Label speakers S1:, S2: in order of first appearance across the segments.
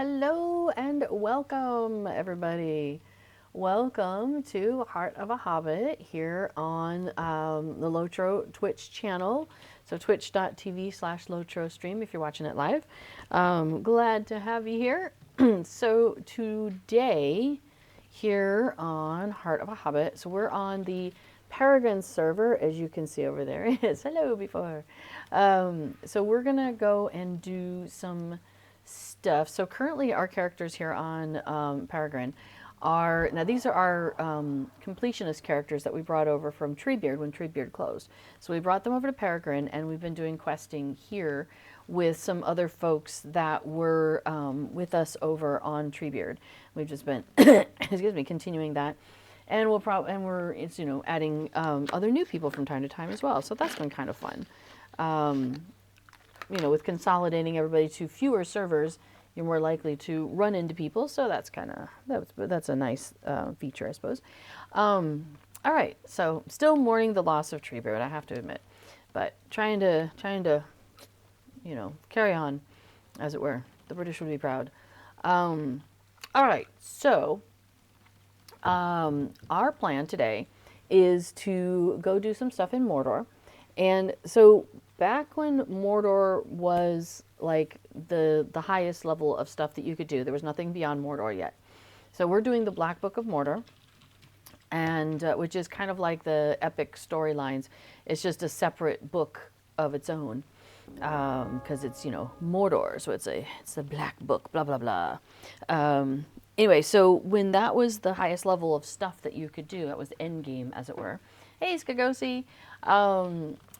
S1: Hello and welcome, everybody. Welcome to Heart of a Hobbit here on the LOTRO Twitch channel. So twitch.tv/LOTRO stream if you're watching it live. Glad to have you here. So today, here on Heart of a Hobbit, so we're on the Peregrine server, as you can see over there. It is hello before. So we're gonna go and do some stuff. So currently our characters here on Peregrine are, now these are our completionist characters that we brought over from Treebeard when Treebeard closed. So we brought them over to Peregrine and we've been doing questing here with some other folks that were with us over on Treebeard. We've just been, excuse me, continuing that. And we'll probably, and we're, it's, you know, adding other new people from time to time as well. So that's been kind of fun. You know, with consolidating everybody to fewer servers, you're more likely to run into people. So that's kind of, that's a nice feature, I suppose. All right. So still mourning the loss of Treebeard, I have to admit, but trying to, you know, carry on, as it were. The British would be proud. All right. So our plan today is to go do some stuff in Mordor. And so back when Mordor was like the highest level of stuff that you could do, there was nothing beyond Mordor yet. So we're doing the Black Book of Mordor, and which is kind of like the epic storylines. It's just a separate book of its own, because it's, you know, Mordor, so it's the Black Book, blah blah blah. Anyway, so when that was the highest level of stuff that you could do, that was the end game, as it were. Hey, Skagosi.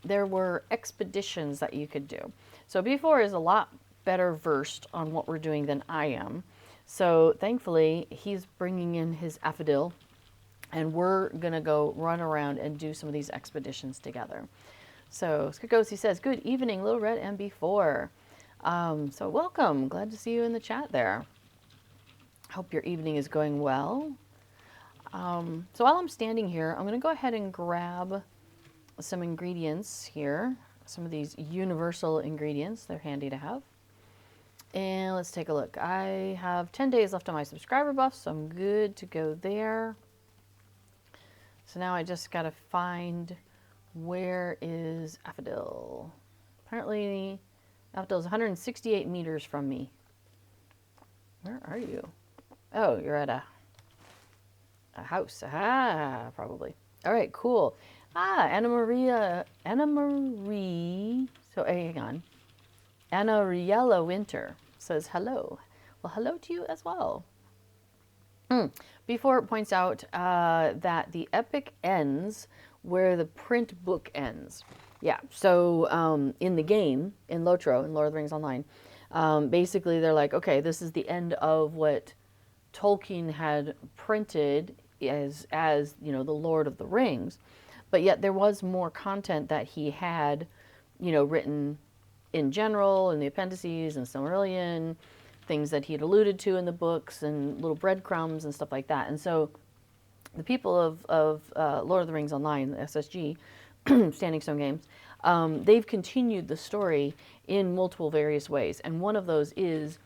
S1: There were expeditions that you could do. So B4 is a lot better versed on what we're doing than I am. So thankfully, he's bringing in his Affadil, and we're going to go run around and do some of these expeditions together. So Skagosi says, good evening, Little Red and B4. So welcome. Glad to see you in the chat there. Hope your evening is going well. So while I'm standing here, I'm going to go ahead and grab some ingredients here. Some of these universal ingredients. They're handy to have. And let's take a look. I have 10 days left on my subscriber buff, so I'm good to go there. So now I just got to find, where is Affadil? Apparently, Affadil is 168 meters from me. Where are you? Oh, you're at a house. Ah, probably. All right, cool. Ah, Anna Marie. So hang on. Anna Riella Winter says hello. Well, hello to you as well. Before it points out that the epic ends where the print book ends. Yeah, so in the game, in LOTRO, in Lord of the Rings Online, basically they're like, okay, this is the end of what Tolkien had printed as you know, the Lord of the Rings, but yet there was more content that he had, you know, written in general, in the appendices and Silmarillion, things that he had alluded to in the books and little breadcrumbs and stuff like that. And so the people of Lord of the Rings Online, the SSG, Standing Stone Games, they've continued the story in multiple various ways. And one of those is,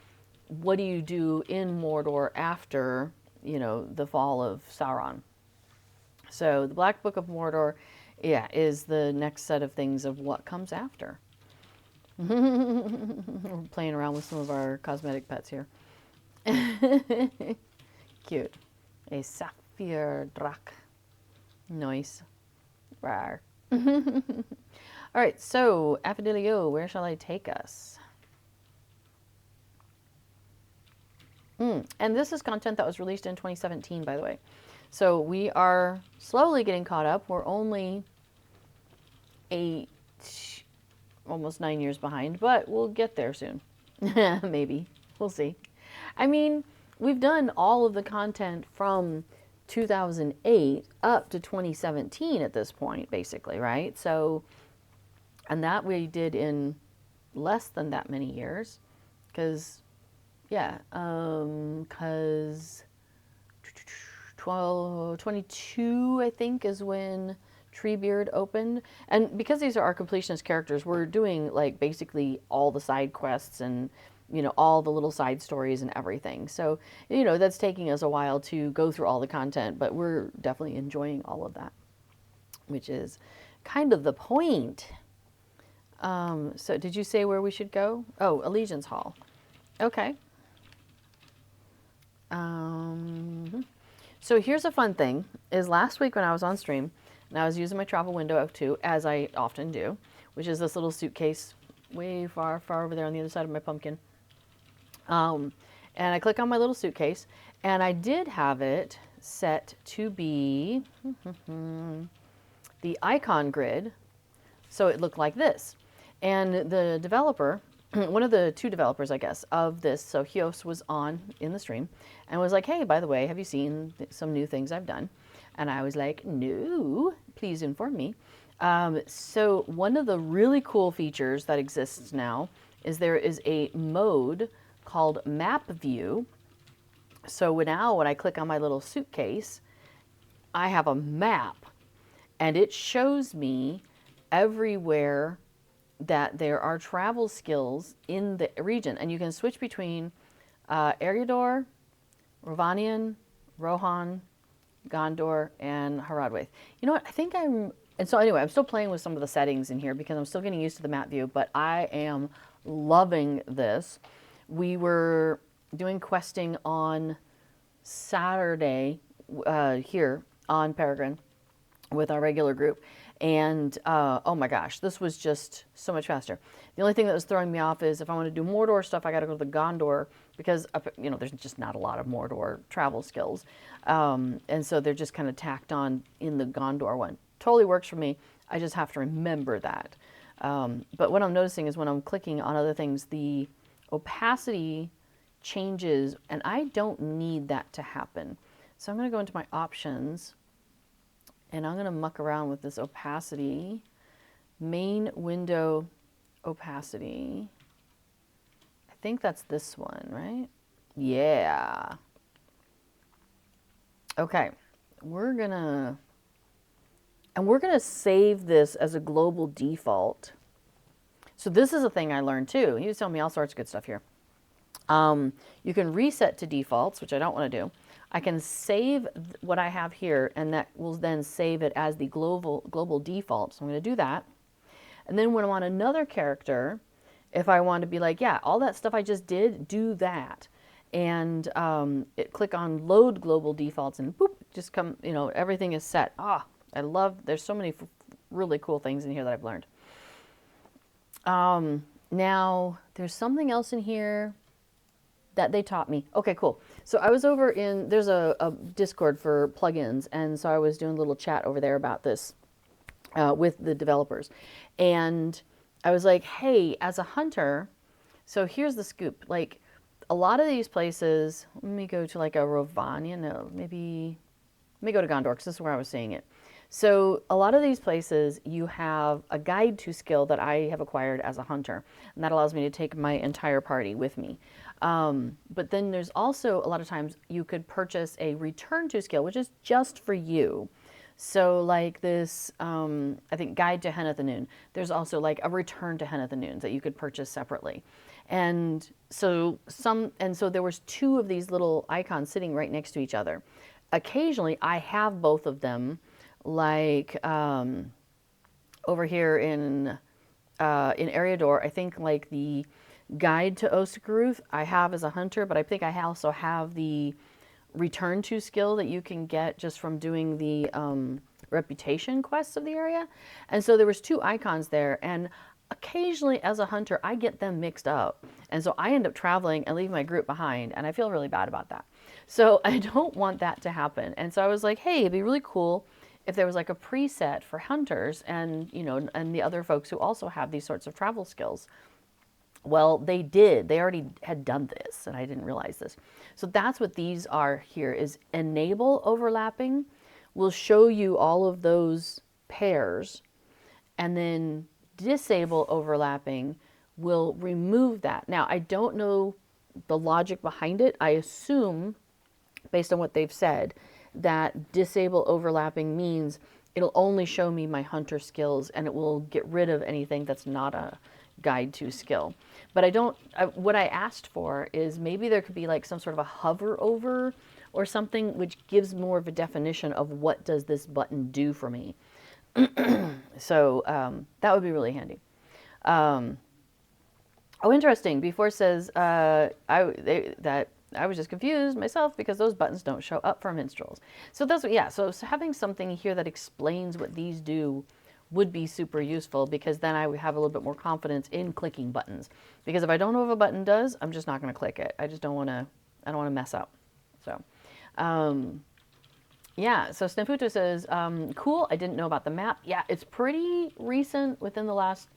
S1: what do you do in Mordor after, you know, the fall of Sauron? So the Black Book of Mordor, yeah, is the next set of things of what comes after. We're playing around with some of our cosmetic pets here. Cute. A sapphire drak. Nice. Rar. All right, so Affadilio, where shall I take us? And this is content that was released in 2017, by the way. So we are slowly getting caught up. We're only almost 9 years behind, but we'll get there soon. Maybe. We'll see. I mean, we've done all of the content from 2008 up to 2017 at this point, basically, right? So, and that we did in less than that many years, because, yeah, because 22, I think, is when Treebeard opened. And because these are our completionist characters, we're doing like basically all the side quests and you know, all the little side stories and everything. So, you know, that's taking us a while to go through all the content, but we're definitely enjoying all of that, which is kind of the point. So did you say where we should go? Oh, Allegiance Hall. Okay. So here's a fun thing, is last week when I was on stream, and I was using my travel window too, as I often do, which is this little suitcase way far over there on the other side of my pumpkin. And I click on my little suitcase, and I did have it set to be the icon grid, so it looked like this. And the developer, one of the two developers, I guess, of this, so Hios was on in the stream and was like, hey, by the way, have you seen some new things I've done? And I was like, no, please inform me. So one of the really cool features that exists now is there is a mode called Map View. So now when I click on my little suitcase, I have a map, and it shows me everywhere that there are travel skills in the region. And you can switch between Eriador, Rovanian, Rohan, Gondor, and Haradwaith. You know what? I think and so anyway, I'm still playing with some of the settings in here because I'm still getting used to the map view, but I am loving this. We were doing questing on Saturday here on Peregrine with our regular group. And oh my gosh, this was just so much faster. The only thing that was throwing me off is if I want to do Mordor stuff, I got to go to the Gondor because, you know, there's just not a lot of Mordor travel skills. And so they're just kind of tacked on in the Gondor one. Totally works for me. I just have to remember that. But what I'm noticing is when I'm clicking on other things, the opacity changes, and I don't need that to happen. So I'm going to go into my options, and I'm going to muck around with this opacity, main window opacity. I think that's this one, right? Yeah. Okay, we're gonna save this as a global default. So this is a thing I learned too. He was telling me all sorts of good stuff here. You can reset to defaults, which I don't want to do. I can save what I have here, and that will then save it as the global default. So I'm going to do that. And then when I'm on another character, if I want to be like, yeah, all that stuff I just did, do that. And click on load global defaults, and boop, just come, you know, everything is set. I love, there's so many really cool things in here that I've learned. Now, there's something else in here that they taught me. Okay, cool. So I was over in, there's a Discord for plugins, and so I was doing a little chat over there about this with the developers. And I was like, hey, as a hunter, so here's the scoop. Like, a lot of these places, let me go to like a Rovanian, no, maybe, let me go to Gondor, because this is where I was seeing it. So a lot of these places, you have a guide to skill that I have acquired as a hunter, and that allows me to take my entire party with me. But then there's also a lot of times you could purchase a return to skill, which is just for you. So like this, I think Guide to Henethanoon. There's also like a Return to Henethanoon that you could purchase separately. And so there was two of these little icons sitting right next to each other. Occasionally I have both of them, like over here in Eriador, I think like the Guide to Osgaruth I have as a hunter, but I think I also have the Return to skill that you can get just from doing the reputation quests of the area. And so there was two icons there, and occasionally as a hunter I get them mixed up, and so I end up traveling and leaving my group behind, and I feel really bad about that. So I don't want that to happen. And so I was like, hey, it'd be really cool if there was like a preset for hunters and, you know, and the other folks who also have these sorts of travel skills. Well, they did. They already had done this, and I didn't realize this. So that's what these are here, is enable overlapping will show you all of those pairs, and then disable overlapping will remove that. Now, I don't know the logic behind it. I assume, based on what they've said, that disable overlapping means it'll only show me my hunter skills, and it will get rid of anything that's not a guide to skill. But what I asked for is maybe there could be like some sort of a hover over or something which gives more of a definition of what does this button do for me. So that would be really handy. Oh, interesting. Before says that I was just confused myself because those buttons don't show up for minstrels. So that's what, yeah. So having something here that explains what these do would be super useful, because then I would have a little bit more confidence in clicking buttons. Because if I don't know what a button does, I'm just not going to click it. I just don't want to. I don't want to mess up. So, yeah. So Snefuto says, "Cool. I didn't know about the map. Yeah, it's pretty recent, within the last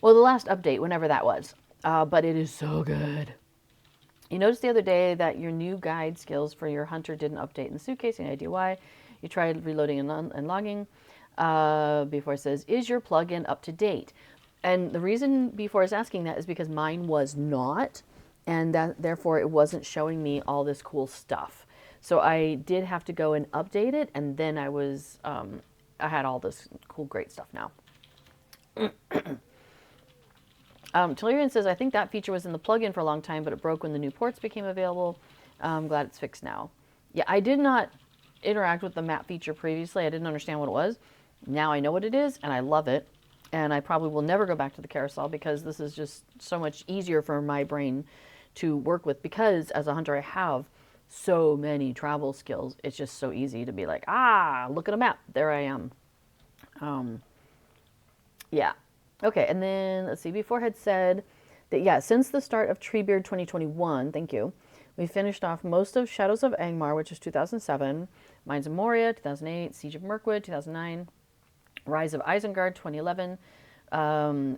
S1: update, whenever that was. But it is so good." You noticed the other day that your new guide skills for your hunter didn't update in the suitcase. Any idea why? You tried reloading and logging. Before it says, is your plugin up to date? And the reason Before is asking that is because mine was not, and that therefore it wasn't showing me all this cool stuff. So I did have to go and update it, and then I had all this cool, great stuff now. Tellurian says, I think that feature was in the plugin for a long time, but it broke when the new ports became available. I'm glad it's fixed now. Yeah, I did not interact with the map feature previously. I didn't understand what it was. Now I know what it is, and I love it. And I probably will never go back to the carousel, because this is just so much easier for my brain to work with. Because as a hunter, I have so many travel skills. It's just so easy to be like, look at a map. There I am. Yeah. Okay, and then let's see. Before had said that, yeah, since the start of Treebeard 2021, thank you, we finished off most of Shadows of Angmar, which is 2007, Mines of Moria 2008, Siege of Mirkwood 2009, Rise of Isengard 2011,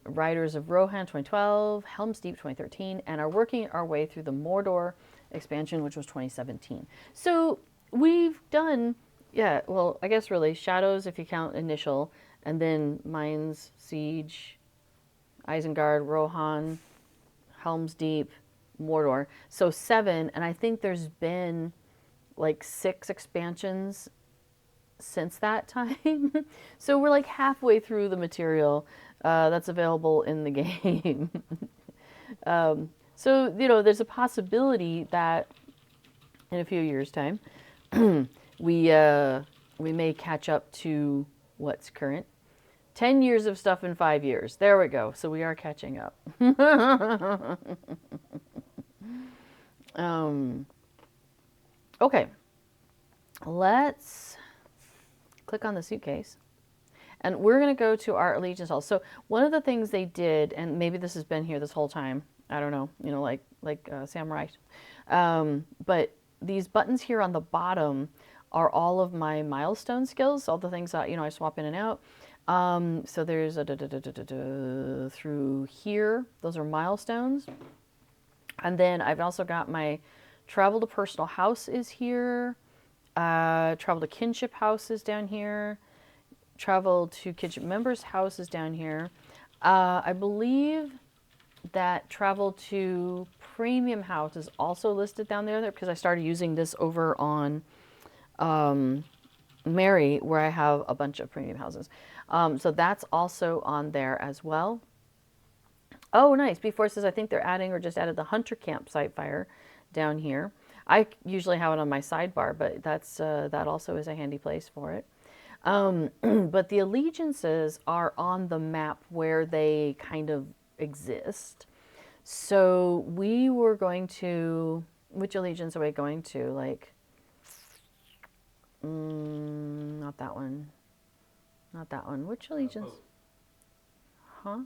S1: Riders of Rohan 2012, Helm's Deep 2013, and are working our way through the Mordor expansion, which was 2017. So we've done, yeah, well, I guess really Shadows if you count initial, and then Mines, Siege, Isengard, Rohan, Helm's Deep, Mordor. So 7, and I think there's been like 6 expansions since that time. So we're like halfway through the material that's available in the game. So, there's a possibility that in a few years' time, we may catch up to what's current. 10 years of stuff in 5 years. There we go. So we are catching up. Okay. Let's click on the suitcase. And we're going to go to our Allegiance Hall. So one of the things they did, and maybe this has been here this whole time, I don't know, like Samurai. But these buttons here on the bottom are all of my milestone skills, all the things that, I swap in and out. So there's through here, those are milestones. And then I've also got my travel to personal house is here. Travel to kinship house is down here. Travel to kinship members house is down here. I believe that travel to premium house is also listed down there because I started using this over on Mary, where I have a bunch of premium houses. So that's also on there as well. Oh, nice. Before it says, I think they're adding or just added the Hunter Campsite Fire down here. I usually have it on my sidebar, but that also is a handy place for it. But the allegiances are on the map where they kind of exist. So we were going to, which allegiance are we going to? Like, not that one. Not that one. Which allegiance? Huh?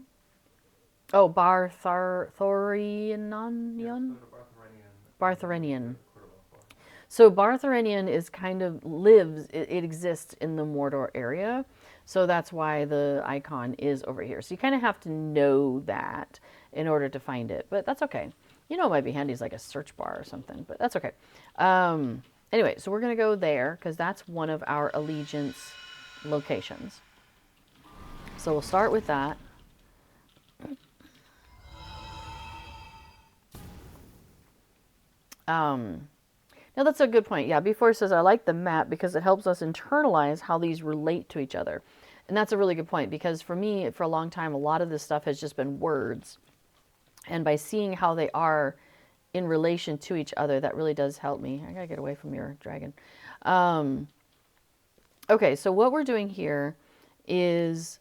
S1: Oh, Bartharenian? Bartharenian. So Bartharenian is kind of lives, it exists in the Mordor area. So that's why the icon is over here. So you kind of have to know that in order to find it. But that's okay. It might be handy as like a search bar or something, but that's okay. Anyway, so we're going to go there because that's one of our allegiance locations. So we'll start with that. Now that's a good point. Yeah, before it says, I like the map because it helps us internalize how these relate to each other. And that's a really good point, because for me, for a long time, a lot of this stuff has just been words. And by seeing how they are in relation to each other, that really does help me. I gotta get away from your dragon. Okay, so what we're doing here is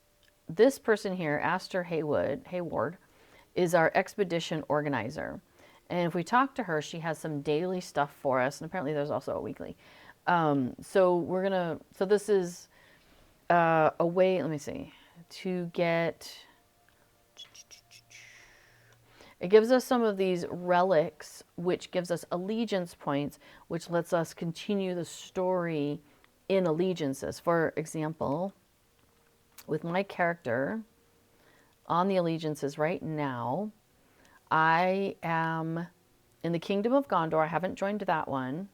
S1: this person here, Aster Hayward, is our expedition organizer. And if we talk to her, she has some daily stuff for us, and apparently there's also a weekly. So this is a way, let me see, to get, it gives us some of these relics, which gives us allegiance points, which lets us continue the story in allegiances. For example, with my character on the allegiances right now, I am in the Kingdom of Gondor. I haven't joined that one.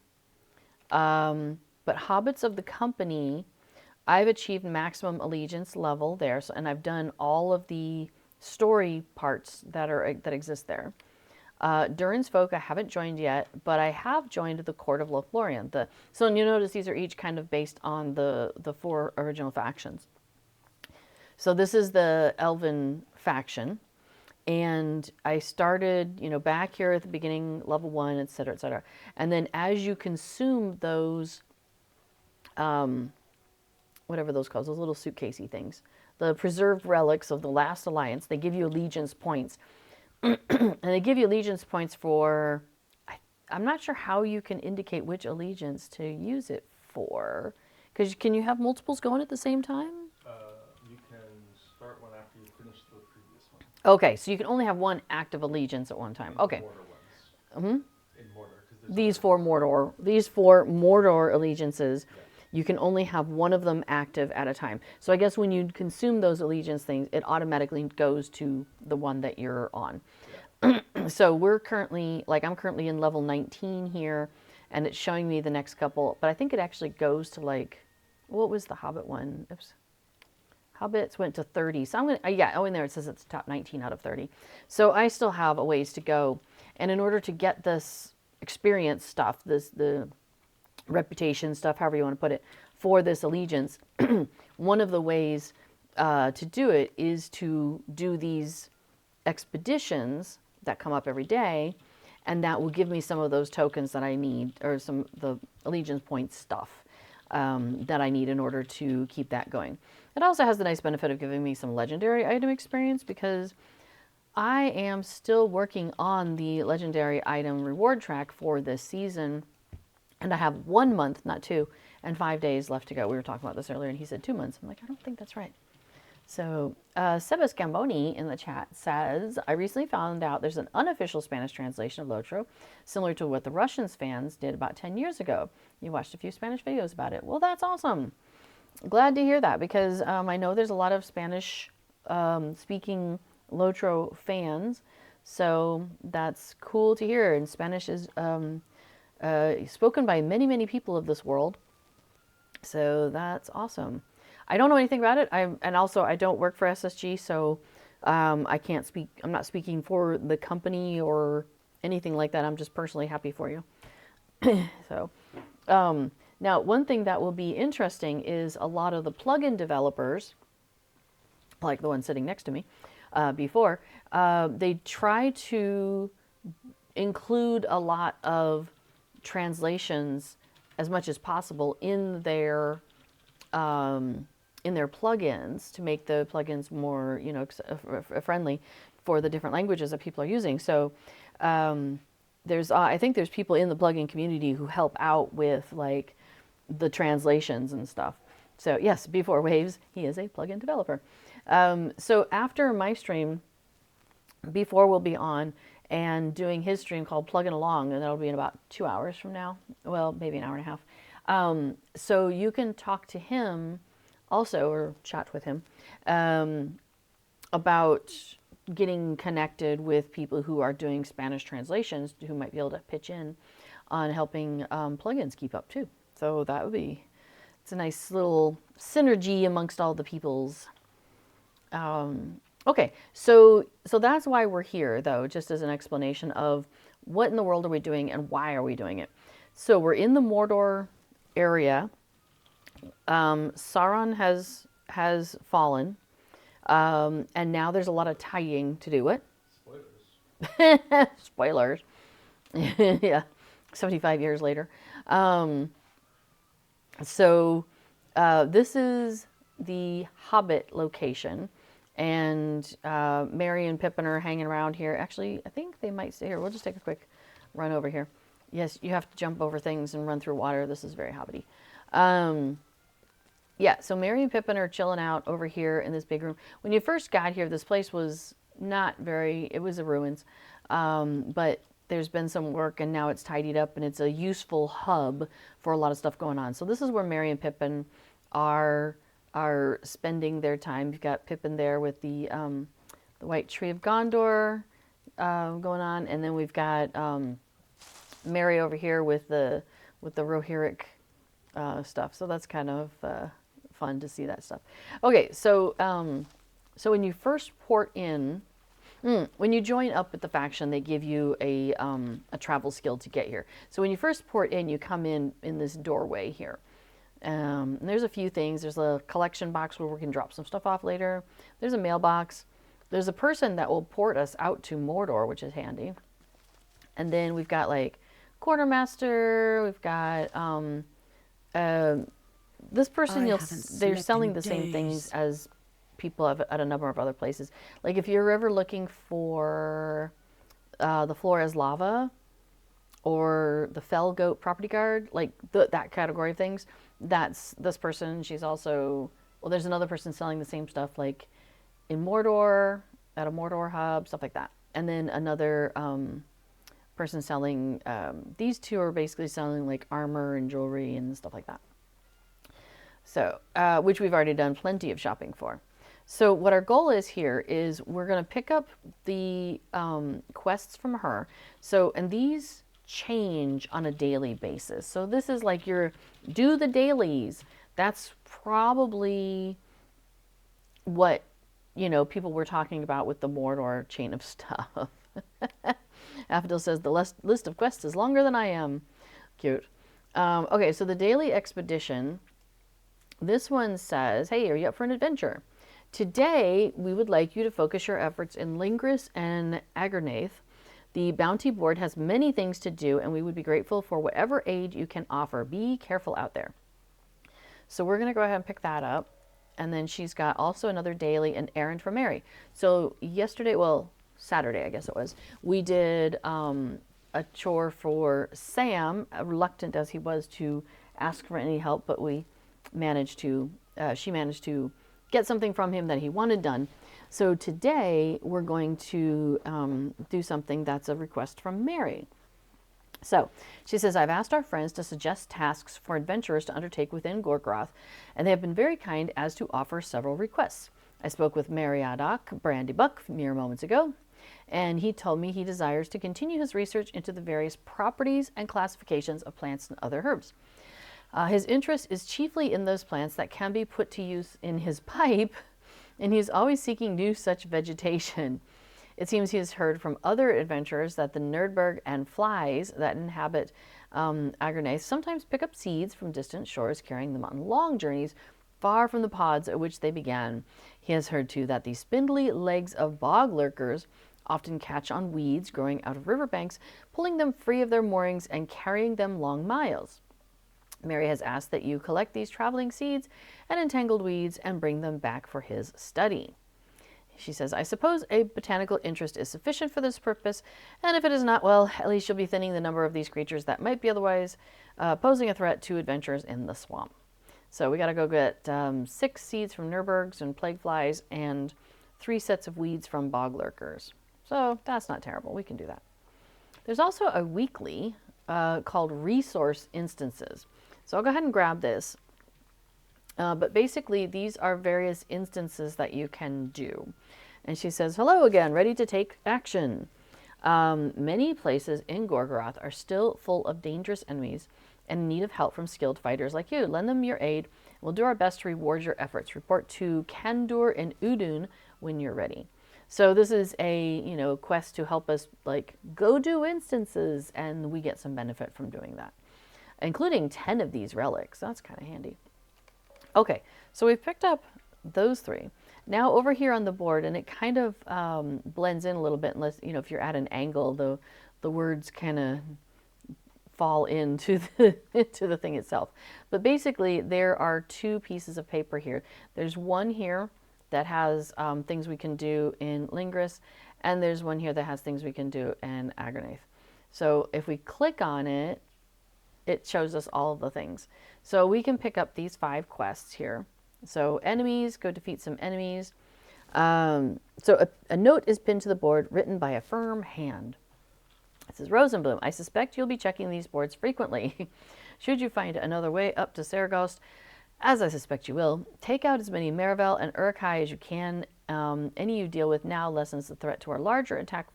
S1: But Hobbits of the Company, I've achieved maximum allegiance level there. So, and I've done all of the story parts that exist there. Durin's Folk I haven't joined yet, but I have joined the Court of Lothlorien. So you notice these are each kind of based on the 4 original factions. So this is the Elven faction. And I started, back here at the beginning, level 1, et cetera, et cetera. And then as you consume those, whatever those called, those little suitcasey things, the preserved relics of the last alliance, they give you allegiance points. And they give you allegiance points for, I'm not sure how you can indicate which allegiance to use it for. Because can you have multiples going at the same time?
S2: You can start one after you finish the previous one.
S1: Okay, so you can only have one active allegiance at one time. Okay.
S2: Mordor ones. In Mordor.
S1: These 4 Mordor allegiances, yeah. You can only have one of them active at a time. So I guess when you consume those allegiance things, it automatically goes to the one that you're on. Yeah. So I'm currently in level 19 here, and it's showing me the next couple, but I think it actually goes to what was the Hobbit one? Oops. Hobbits went to 30. So I'm going to, in there it says it's top 19 out of 30. So I still have a ways to go. And in order to get this experience stuff, the reputation stuff, however you want to put it, for this allegiance, one of the ways to do it is to do these expeditions that come up every day, and that will give me some of those tokens that I need, or some of the allegiance point stuff that I need in order to keep that going. It also has the nice benefit of giving me some legendary item experience, because I am still working on the legendary item reward track for this season. And I have 1 month, not 2, and 5 days left to go. We were talking about this earlier, and he said 2 months. I'm like, I don't think that's right. So Sebas Gamboni in the chat says, I recently found out there's an unofficial Spanish translation of LOTRO, similar to what the Russians fans did about 10 years ago. You watched a few Spanish videos about it. Well, that's awesome. Glad to hear that, because I know there's a lot of Spanish speaking LOTRO fans. So that's cool to hear. And Spanish is spoken by many, many people of this world. So that's awesome. I don't know anything about it. And also I don't work for SSG, so I can't speak. I'm not speaking for the company or anything like that. I'm just personally happy for you. So now, one thing that will be interesting is a lot of the plugin developers, like the one sitting next to me before, they try to include a lot of translations as much as possible in their plugins, to make the plugins more, friendly for the different languages that people are using. So I think there's people in the plugin community who help out with the translations and stuff. So yes, Before Waves, he is a plugin developer. So after my stream, Before will be on and doing his stream called Plugging Along, and that'll be in about 2 hours from now. Well, maybe an hour and a half. So you can talk to him also, or chat with him, about getting connected with people who are doing Spanish translations, who might be able to pitch in on helping plugins keep up too. So that would be, it's a nice little synergy amongst all the peoples. Okay, so that's why we're here, though, just as an explanation of what in the world are we doing and why are we doing it. So we're in the Mordor area. Sauron has has fallen, and now there's a lot of tidying to do it.
S2: Spoilers.
S1: Spoilers. Yeah, 75 years later. Um, so this is the Hobbit location, and Merry and Pippin are hanging around here. Actually, I think they might stay here. We'll just take a quick run over here. Yes, you have to jump over things and run through water. This is very Hobbity. Yeah, so Merry and Pippin are chilling out over here in this big room. When you first got here, this place was not very, it was a ruins, but there's been some work and now it's tidied up and it's a useful hub for a lot of stuff going on. So this is where Merry and Pippin are spending their time. You've got Pippin there with the White Tree of Gondor going on, and then we've got Merry over here with the Rohirric stuff. So that's kind of fun to see that stuff. Okay, so so when you first port in, when you join up with the faction, they give you a travel skill to get here. So when you first port in, you come in this doorway here. And there's a few things. There's a collection box where we can drop some stuff off later. There's a mailbox. There's a person that will port us out to Mordor, which is handy. And then we've got like quartermaster. We've got this person. They're selling the same things as people have at a number of other places. Like if you're ever looking for the floor as lava or the fell goat property guard, like that category of things, that's this person. She's also, well, there's another person selling the same stuff like in Mordor, at a Mordor hub, stuff like that. And then another person selling, these two are basically selling like armor and jewelry and stuff like that. So, which we've already done plenty of shopping for. So what our goal is here is we're going to pick up the quests from her. So, and these change on a daily basis. So this is like your do the dailies. That's probably what, you know, people were talking about with the Mordor chain of stuff. Affadil says the list of quests is longer than I am. Cute. Okay, so the daily expedition, this one says, hey, are you up for an adventure? Today, we would like you to focus your efforts in Lingris and Agarnath. The bounty board has many things to do, and we would be grateful for whatever aid you can offer. Be careful out there. So we're going to go ahead and pick that up. And then she's got also another daily, an errand for Merry. So yesterday, well, Saturday, I guess it was, we did a chore for Sam, reluctant as he was to ask for any help, but we managed to, she managed to get something from him that he wanted done. So today we're going to do something that's a request from Merry. So she says, I've asked our friends to suggest tasks for adventurers to undertake within Gorgoroth, and they have been very kind as to offer several requests. I spoke with Meriadoc Brandybuck mere moments ago, and he told me he desires to continue his research into the various properties and classifications of plants and other herbs. His interest is chiefly in those plants that can be put to use in his pipe, and he is always seeking new such vegetation. It seems he has heard from other adventurers that the nerdberg and flies that inhabit Agarnath sometimes pick up seeds from distant shores, carrying them on long journeys far from the pods at which they began. He has heard, too, that the spindly legs of bog lurkers often catch on weeds growing out of riverbanks, pulling them free of their moorings and carrying them long miles. Merry has asked that you collect these traveling seeds and entangled weeds and bring them back for his study. She says, I suppose a botanical interest is sufficient for this purpose, and if it is not, well, at least you'll be thinning the number of these creatures that might be otherwise posing a threat to adventurers in the swamp. So we got to go get 6 seeds from nerdbergs and plague flies and 3 sets of weeds from bog lurkers. So that's not terrible. We can do that. There's also a weekly called Resource Instances. So I'll go ahead and grab this. But basically, these are various instances that you can do. And she says, hello again, ready to take action. Many places in Gorgoroth are still full of dangerous enemies and in need of help from skilled fighters like you. Lend them your aid. We'll do our best to reward your efforts. Report to Kandur and Udun when you're ready. So this is a, quest to help us like go do instances, and we get some benefit from doing that, including 10 of these relics. That's kind of handy. Okay, so we've picked up those three. Now over here on the board, and it kind of blends in a little bit, unless, you know, if you're at an angle, the words kind of fall into into the thing itself. But basically, there are two pieces of paper here. There's one here that has things we can do in Lingris, and there's one here that has things we can do in Agraneith. So if we click on it, it shows us all of the things. So we can pick up these 5 quests here. So enemies, go defeat some enemies. So a note is pinned to the board written by a firm hand. It says, Rosenbloom, I suspect you'll be checking these boards frequently. Should you find another way up to Saragost, as I suspect you will, take out as many Marivel and Uruk-hai as you can. Any you deal with now lessens the threat to our larger attack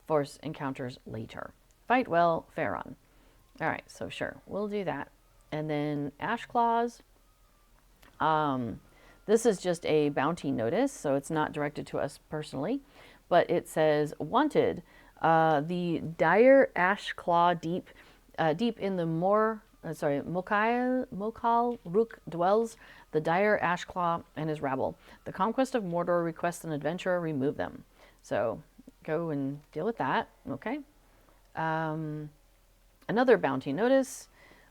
S1: force encounters later. Fight well, Farron. All right, so sure, we'll do that. And then Ash Claws. This is just a bounty notice, so it's not directed to us personally. But it says, wanted, the dire ash claw deep in the Mokal Rook dwells, the dire ash claw and his rabble. The conquest of Mordor requests an adventurer remove them. So go and deal with that. Okay. Another bounty notice,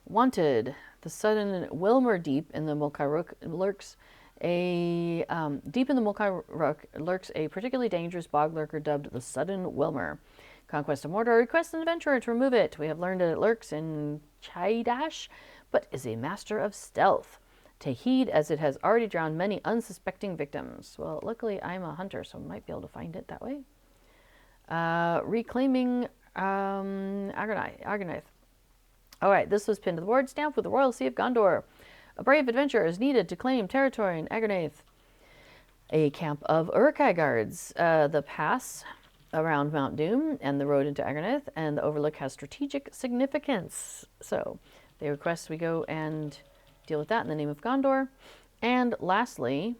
S1: wanted, the sudden Wilmer deep in the Mokai lurks. Deep in the Mokai lurks a particularly dangerous bog lurker dubbed the Sudden Wilmer. Conquest of Mordor requests an adventurer to remove it. We have learned that it lurks in Chaidash, but is a master of stealth. Take heed, as it has already drowned many unsuspecting victims. Well, luckily I'm a hunter, so I might be able to find it that way. Reclaiming Argonath. All right, this was pinned to the board, stamped with the Royal Sea of Gondor. A brave adventurer is needed to claim territory in Agraneith. A camp of Uruk-hai guards. The pass around Mount Doom and the road into Agraneith and the overlook has strategic significance. So they request we go and deal with that in the name of Gondor. And lastly,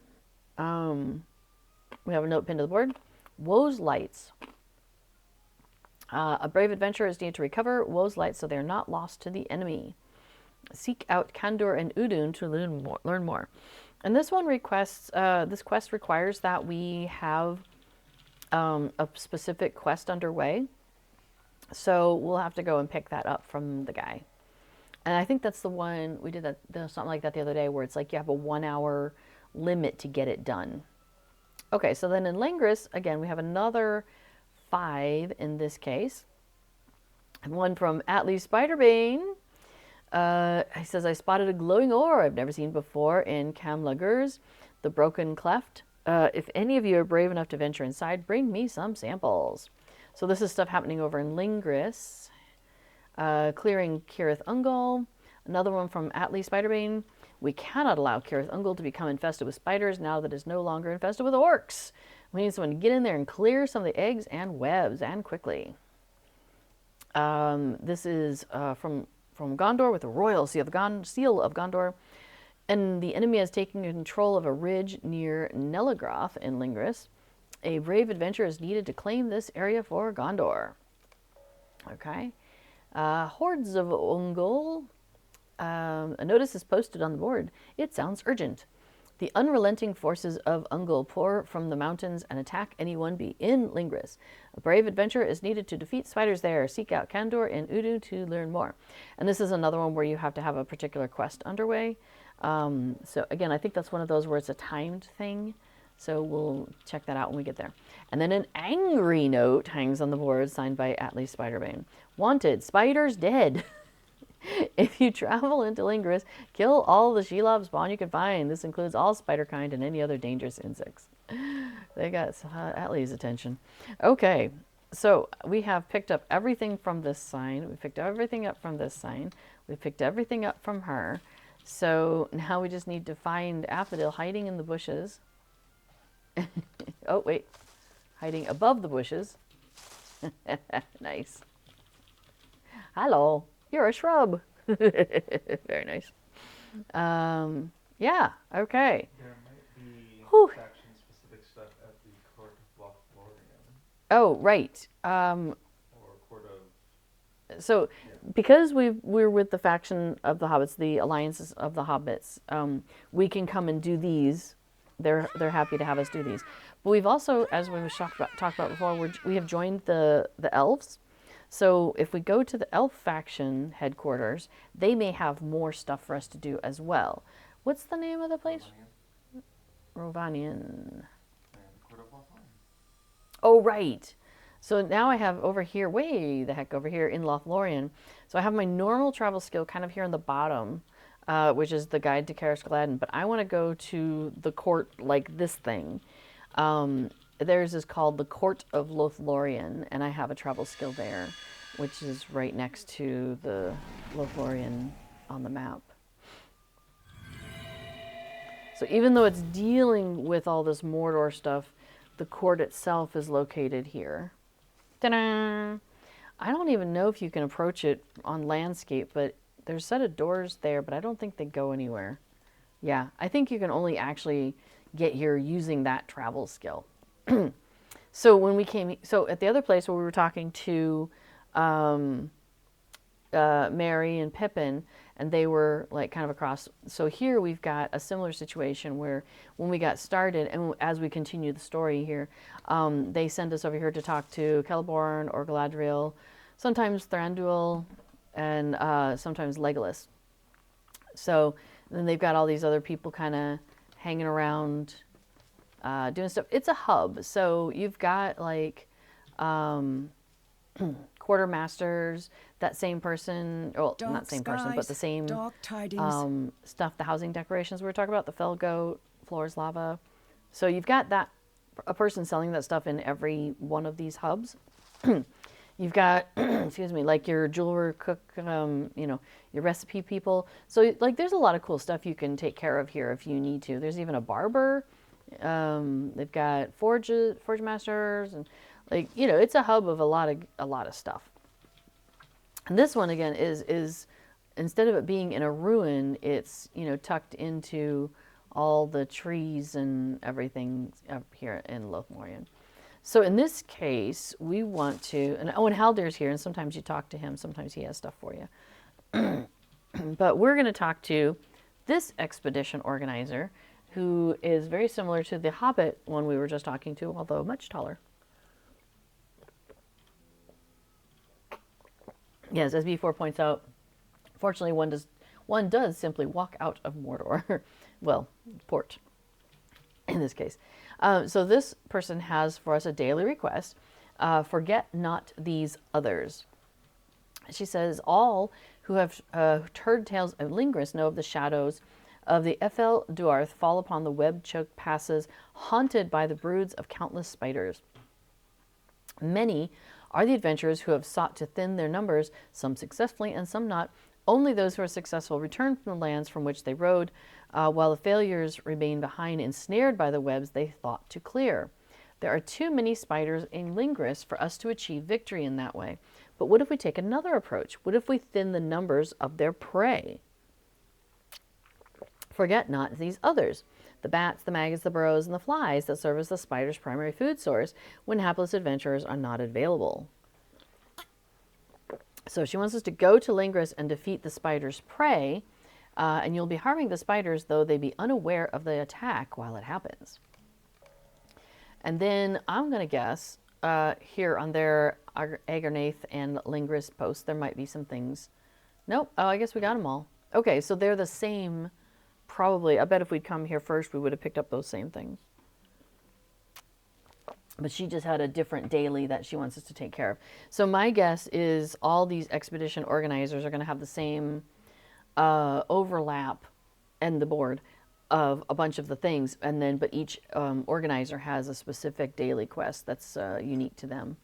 S1: we have a note pinned to the board. Woe's Lights. A brave adventurer is needed to recover Woe's Lights so they are not lost to the enemy. Seek out Kandor and Udun to learn more. And this one requests, this quest requires that we have a specific quest underway. So we'll have to go and pick that up from the guy. And I think that's the one, we did that, something like that the other day, where it's like you have a 1 hour limit to get it done. Okay, so then in Lingris, again, we have another 5 in this case. And one from Atli Spiderbane. He says, I spotted a glowing ore I've never seen before in Camlagur's, the Broken Cleft. If any of you are brave enough to venture inside, bring me some samples. So this is stuff happening over in Lingris. Clearing Cirith Ungol. Another one from Atli Spiderbane. We cannot allow Cirith Ungol to become infested with spiders now that it is no longer infested with orcs. We need someone to get in there and clear some of the eggs and webs, and quickly. This is from Gondor with the Royal Seal of Gondor. And the enemy has taken control of a ridge near Nelagroth in Lingris. A brave adventurer is needed to claim this area for Gondor. Okay. Hordes of Ungol. A notice is posted on the board. It sounds urgent. The unrelenting forces of Ungol pour from the mountains and attack anyone be in Lingris. A brave adventurer is needed to defeat spiders there. Seek out Kandor and Udun to learn more. And this is another one where you have to have a particular quest underway. So again, I think that's one of those where it's a timed thing. So we'll check that out when we get there. And then an angry note hangs on the board signed by Atli Spiderbane. Wanted, spiders dead. If you travel into Lingris, kill all the Shelob spawn you can find. This includes all spider kind and any other dangerous insects. They got Atli's attention. Okay, so we have picked up everything from this sign. We picked everything up from this sign. We picked everything up from her. So now we just need to find Affadil hiding in the bushes. Oh, wait. Hiding above the bushes. Nice. Hello. You're a shrub. Very nice. Yeah, okay.
S2: There might be
S1: Whew.
S2: faction-specific stuff at the Court of Lothlorien.
S1: Oh, right.
S2: Or Court
S1: So, because we're with the faction of the hobbits, the alliances of the hobbits, we can come and do these. They're happy to have us do these. But we've also, as we talked about before, we have joined the elves. So if we go to the elf faction headquarters, they may have more stuff for us to do as well. What's the name of the place? Rovanian. Oh, right. So now I have over here, way the heck over here in Lothlorien. So I have my normal travel skill kind of here on the bottom, which is the guide to Karis Gladden. But I want to go to the court like this thing. Theirs is called the Court of Lothlorien, and I have a travel skill there, which is right next to the Lothlorien on the map. So even though it's dealing with all this Mordor stuff, the court itself is located here. Ta-da! I don't even know if you can approach it on landscape, but there's a set of doors there, but I don't think they go anywhere. Yeah, I think you can only actually get here using that travel skill. So when we came, so at the other place where we were talking to Merry and Pippin, and they were like kind of across. So here we've got a similar situation where when we got started, and as we continue the story here, they send us over here to talk to Celeborn or Galadriel, sometimes Thranduil, and sometimes Legolas. So then they've got all these other people kind of hanging around, doing stuff. It's a hub, so you've got like quartermasters, that same person, well,
S3: Dark
S1: not same person, but the same
S3: dark tidings.
S1: stuff, the housing decorations we were talking about, the fell goat, floors lava. So you've got that, a person selling that stuff in every one of these hubs. You've got, excuse me, like your jeweler, cook, you know, your recipe people. So like there's a lot of cool stuff you can take care of here if you need to. There's even a barber. They've got forge masters, and like, you know, it's a hub of a lot of stuff. And this one again is instead of it being in a ruin, it's, you know, tucked into all the trees and everything up here in Lothlorien. So in this case, we want to, and Haldir's here, and sometimes you talk to him, sometimes he has stuff for you. But we're going to talk to this expedition organizer, who is very similar to the Hobbit one we were just talking to, although much taller. Yes, as B4 points out, fortunately one does simply walk out of Mordor. Well, port, in this case. So this person has for us a daily request. Forget not these others. She says, all who have heard tales of Lingris know of the shadows of the Ethel Duarth fall upon the web-choked passes, haunted by the broods of countless spiders. Many are the adventurers who have sought to thin their numbers, some successfully and some not. Only those who are successful return from the lands from which they rode, while the failures remain behind, ensnared by the webs they thought to clear. There are too many spiders in Lingris for us to achieve victory in that way. But what if we take another approach? What if we thin the numbers of their prey? Forget not these others, the bats, the maggots, the burrows, and the flies that serve as the spider's primary food source when hapless adventurers are not available. So she wants us to go to Lingris and defeat the spider's prey, and you'll be harming the spiders, though they be unaware of the attack while it happens. And then I'm going to guess here on their Agarnath and Lingris posts, there might be some things. Nope. Oh, I guess we got them all. Okay, so they're the same. Probably, I bet if we'd come here first, we would have picked up those same things. But she just had a different daily that she wants us to take care of. So my guess is all these expedition organizers are going to have the same overlap in the board of a bunch of the things, and then but each organizer has a specific daily quest that's unique to them.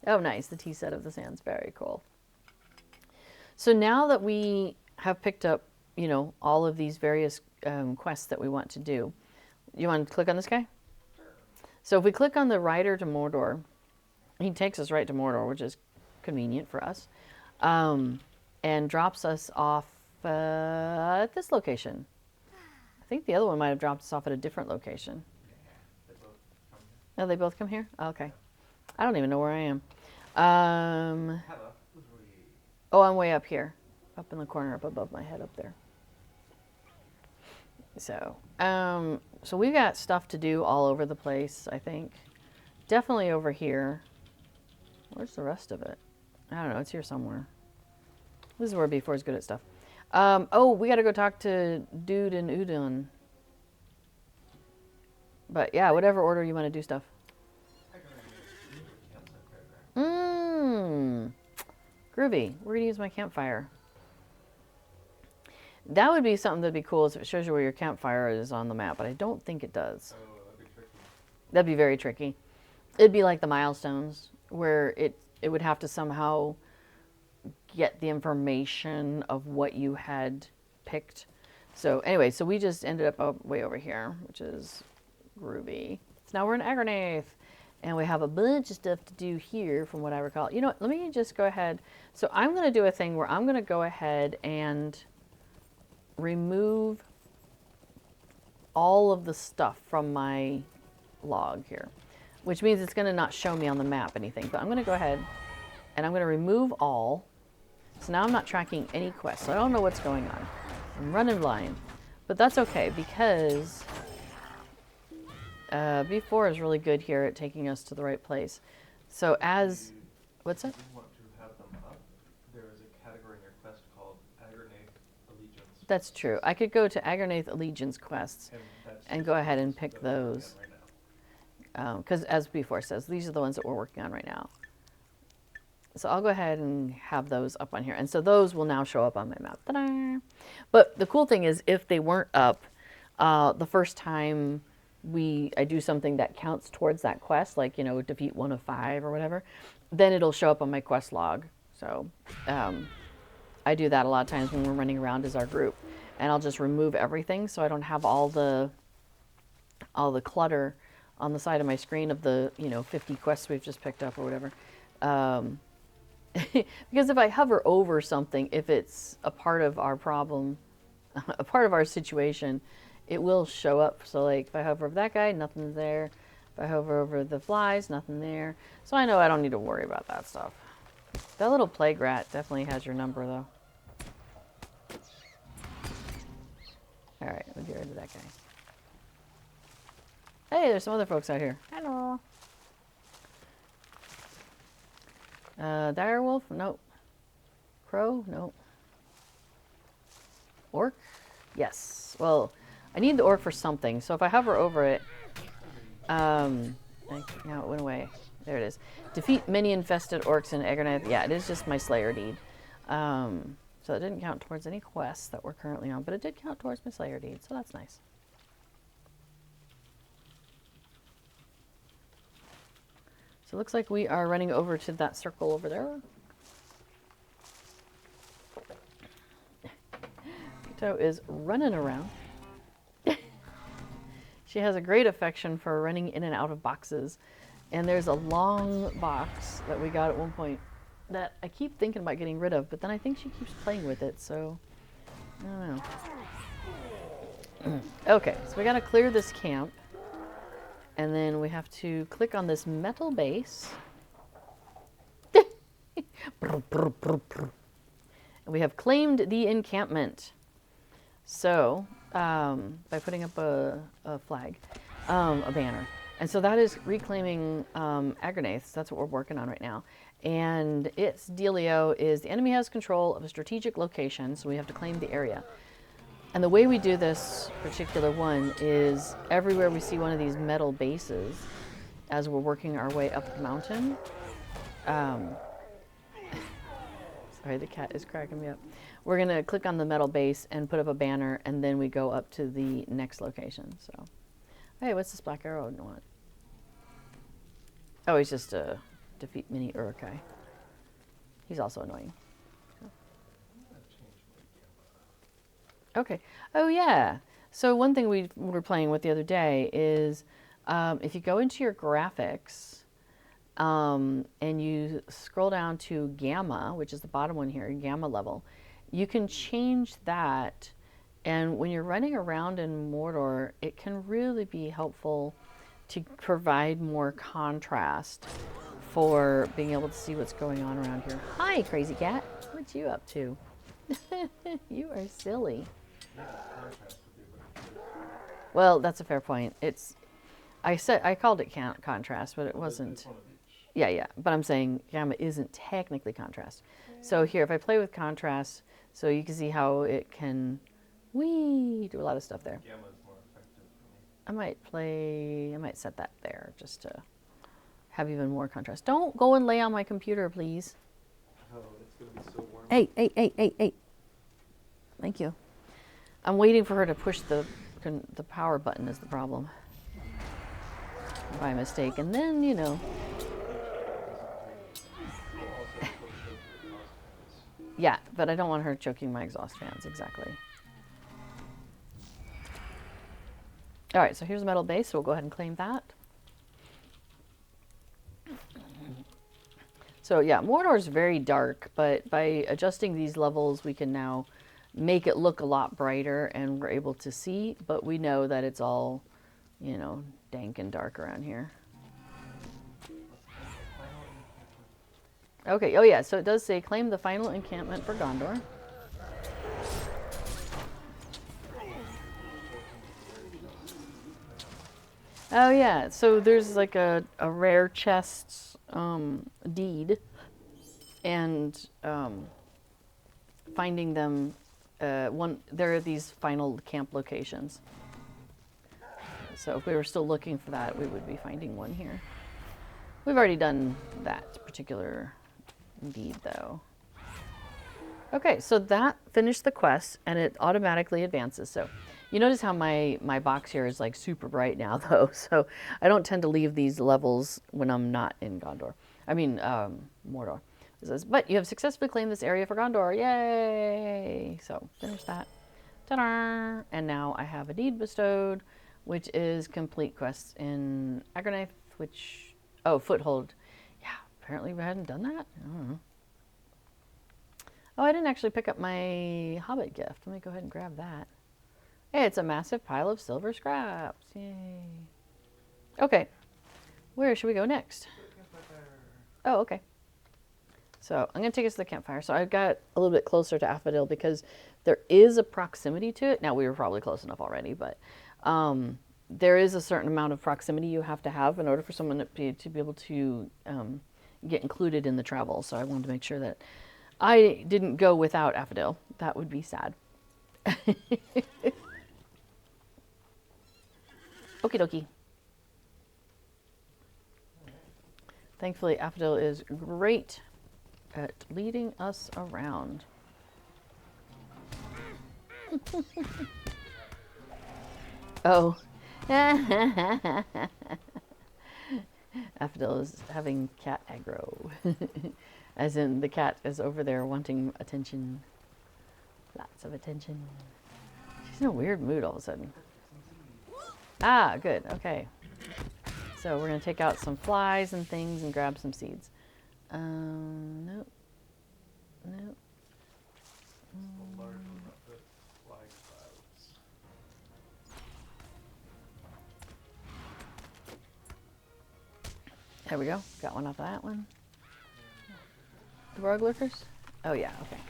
S1: Oh, nice! The tea set of the sands, very cool. So now that we have picked up, you know, all of these various quests that we want to do, you want to click on this guy? So if we click on the Rider to Mordor, he takes us right to Mordor, which is convenient for us, and drops us off at this location. I think the other one might have dropped us off at a different location. Oh, they both come here? Okay. I don't even know where I am. Oh, I'm way up here. Up in the corner, up above my head up there. So we've got stuff to do all over the place, I think. Definitely over here. Where's the rest of it? I don't know. It's here somewhere. This is where B4 is good at stuff. Oh, we got to go talk to Dude and Udon. But yeah, whatever order you want to do stuff. Mmm. Groovy. We're going to use my campfire. That would be something that'd be cool if it shows you where your campfire is on the map, but I don't think it does.
S2: Oh, that'd be tricky.
S1: That'd be very tricky. It'd be like the milestones, where it would have to somehow get the information of what you had picked. So anyway, so we just ended up way over here, which is groovy. So now we're in Agraneath, and we have a bunch of stuff to do here from what I recall. You know what, let me just go ahead. So I'm going to do a thing where I'm going to go ahead and remove all of the stuff from my log here, which means it's going to not show me on the map anything. But I'm going to go ahead and I'm going to remove all. So now I'm not tracking any quests. So I don't know what's going on. I'm running blind. But that's okay because B4 is really good here at taking us to the right place. So as... What's that?
S2: If you want to have them up, there is a category in your quest called Agraneath Allegiance.
S1: That's true. I could go to Agraneath Allegiance quests and go ahead and pick those. Because as B4 says, these are the ones that we're working on right now. So I'll go ahead and have those up on here. And so those will now show up on my map. Ta-da! But the cool thing is if they weren't up the first time I do something that counts towards that quest, like, you know, defeat 1 of 5 or whatever, then it'll show up on my quest log. So I do that a lot of times when we're running around as our group. And I'll just remove everything so I don't have all the clutter on the side of my screen of the, you know, 50 quests we've just picked up or whatever. Because if I hover over something, if it's a part of our problem, a part of our situation, it will show up. So like if I hover over that guy, nothing's there. If I hover over the flies, nothing there. So I know I don't need to worry about that stuff. That little plague rat definitely has your number though. All right, we'll get rid of that guy. Hey, there's some other folks out here. Hello. Direwolf? Nope. Crow? Nope. Orc? Yes. Well, I need the orc for something. So if I hover over it, now it went away. There it is. Defeat many infested orcs in Agraneath. Yeah, it is just my Slayer deed. So it didn't count towards any quests that we're currently on, but it did count towards my Slayer deed, so that's nice. So it looks like we are running over to that circle over there. Vito is running around. She has a great affection for running in and out of boxes. And there's a long box that we got at one point that I keep thinking about getting rid of, but then I think she keeps playing with it, so I don't know. Okay, so we gotta clear this camp. And then we have to click on this metal base. And we have claimed the encampment. So, by putting up a flag, a banner. And so that is reclaiming Agraneath. That's what we're working on right now. And its dealio is the enemy has control of a strategic location, so we have to claim the area. And the way we do this particular one is everywhere we see one of these metal bases, as we're working our way up the mountain. Sorry, the cat is cracking me up. We're going to click on the metal base and put up a banner, and then we go up to the next location. So, hey, what's this black arrow want? Oh, he's just a defeat mini Urukai. He's also annoying. Okay. Oh, yeah. So one thing we were playing with the other day is if you go into your graphics and you scroll down to gamma, which is the bottom one here, gamma level, you can change that. And when you're running around in Mordor, it can really be helpful to provide more contrast for being able to see what's going on around here. Hi, crazy cat. What you up to? You are silly.
S2: Yeah, contrast would be a better choice.
S1: Well, that's a fair point. I called it contrast, but it
S2: Well,
S1: wasn't.
S2: it's one of each.
S1: Yeah, yeah. But I'm saying gamma isn't technically contrast. So here, if I play with contrast, so you can see how it can, do a lot of stuff there.
S2: Gamma is more effective for me.
S1: I might set that there just to have even more contrast. Don't go and lay on my computer, please.
S2: Oh, it's going to be so warm.
S1: Hey. Thank you. I'm waiting for her to push the power button is the problem. By mistake. And then, you know. Yeah, but I don't want her choking my exhaust fans, exactly. All right, so here's a metal base, so we'll go ahead and claim that. So yeah, Mordor is very dark, but by adjusting these levels, we can now make it look a lot brighter and we're able to see, but we know that it's all, you know, dank and dark around here. Okay, oh yeah, so it does say claim the final encampment for Gondor. Oh yeah, so there's like a rare chest deed, and finding them, there are these final camp locations. So if we were still looking for that, we would be finding one here. We've already done that particular deed though. Okay, so that finished the quest and it automatically advances. So you notice how my box here is like super bright now though. So I don't tend to leave these levels when I'm not in Gondor. I mean, Mordor. It says, but you have successfully claimed this area for Gondor. Yay! So finish that. Ta-da! And now I have a deed bestowed, which is complete quests in Aggronith, which, oh, Foothold. Yeah, apparently we hadn't done that. I don't know. Oh, I didn't actually pick up my Hobbit gift. Let me go ahead and grab that. Hey, it's a massive pile of silver scraps. Yay. Okay. Where should we go next? Oh, okay. So I'm going to take us to the campfire. So I got a little bit closer to Affadil because there is a proximity to it. Now, we were probably close enough already, but there is a certain amount of proximity you have to have in order for someone to be able to get included in the travel. So I wanted to make sure that I didn't go without Affadil. That would be sad. Okie dokie. Thankfully, Affadil is great at leading us around. Oh. Affadil is having cat aggro. As in, the cat is over there wanting attention. Lots of attention. She's in a weird mood all of a sudden. Ah, good. Okay. So we're going to take out some flies and things and grab some seeds. Nope. Nope. There we go. Got one off of that one. The Borg lurkers? Oh yeah, okay.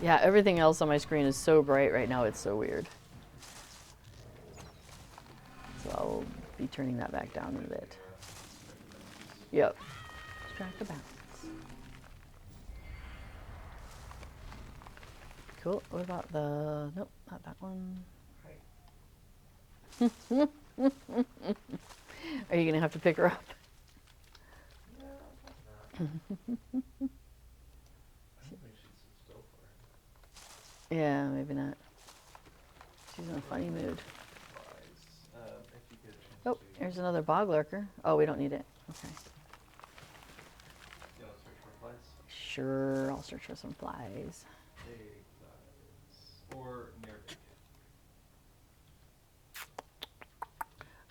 S1: Yeah, everything else on my screen is so bright right now, it's so weird. So I'll be turning that back down a bit. Yep. Strike the balance. Cool. What about the... Nope, not that one. Are you going to have to pick her up? Yeah, maybe not. She's in a funny mood. Oh, here's another bog lurker. Oh, we don't need it. Okay.
S2: You want to search for flies?
S1: Sure, I'll search for some flies.
S2: Big flies. Or near big.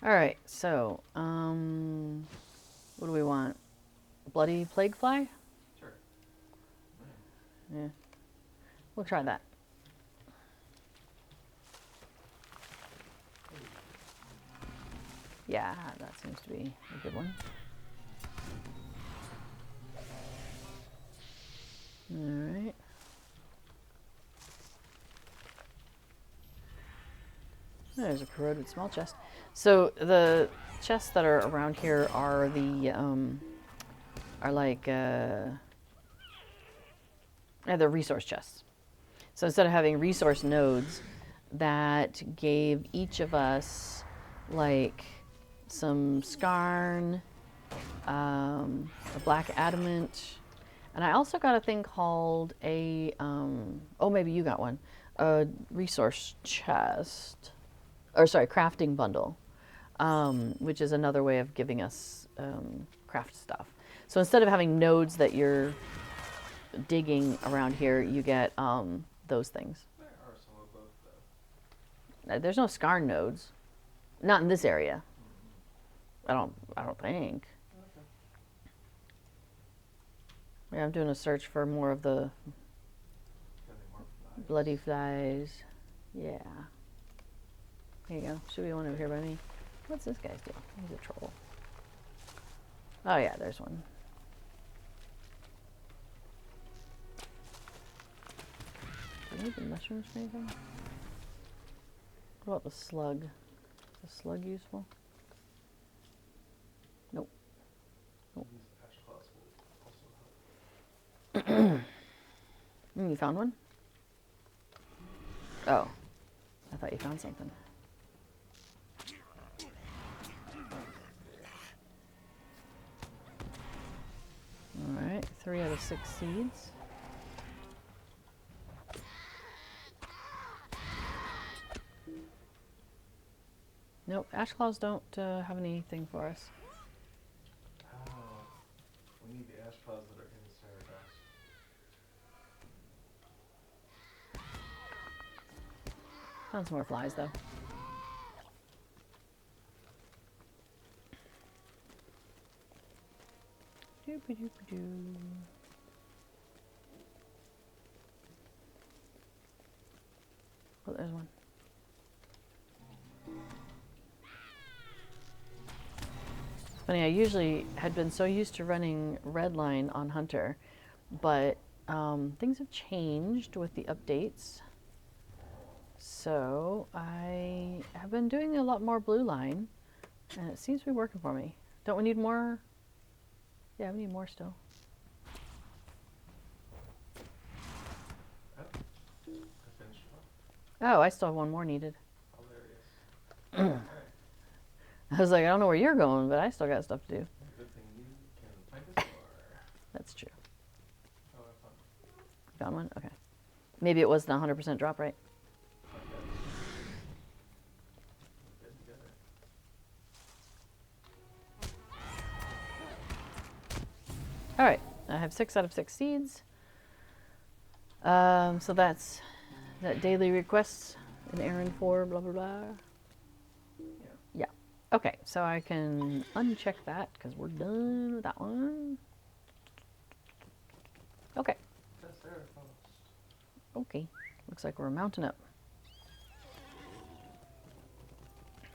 S1: All right, so, what do we want? Bloody plague fly?
S2: Sure.
S1: Yeah. We'll try that. Yeah, that seems to be a good one. Alright. There's a corroded small chest. So the chests that are around here are the they're resource chests. So instead of having resource nodes that gave each of us like some skarn, a black adamant, and I also got a thing called a oh, maybe you got one, a resource chest, or sorry, crafting bundle, which is another way of giving us craft stuff. So instead of having nodes that you're digging around here, you get those things.
S2: There are some of both, though.
S1: There's no skarn nodes, not in this area. I don't think.
S2: Okay.
S1: Yeah, I'm doing a search for more of the
S2: Got any more flies?
S1: bloody flies. Yeah. Here you go. Should be one over here by me. What's this guy's deal? He's a troll. Oh yeah, there's one. Do I need the mushrooms for anything? What about the slug? Is the slug useful? Nope. Nope.
S2: These ash claws will also help.
S1: You found one? Oh. I thought you found something. Alright, 3 out of 6 seeds. Nope, ash claws don't have anything for us.
S2: Oh, we need the ash claws that are in Sarados.
S1: Found some more flies though. Doop-a-doop-a-doo. Oh, there's one. It's funny, I usually had been so used to running Redline on Hunter, but things have changed with the updates. So I have been doing a lot more Blue Line, and it seems to be working for me. Don't we need more? Yeah, we need more still.
S2: Oh, I finished one.
S1: Oh, I still have one more needed.
S2: Hilarious.
S1: I was like, I don't know where you're going, but I still got stuff to do.
S2: Good thing you can find us more.
S1: That's true.
S2: Oh, I found
S1: Found one? Okay. Maybe it was the 100% drop rate.
S2: okay. Good together.
S1: All right, I have 6 out of 6 seeds. So that's that daily requests, an errand for blah, blah, blah. Yeah. Okay, so I can uncheck that because we're done with that one. Okay.
S2: That's there, almost.
S1: Okay. Looks like we're mounting up.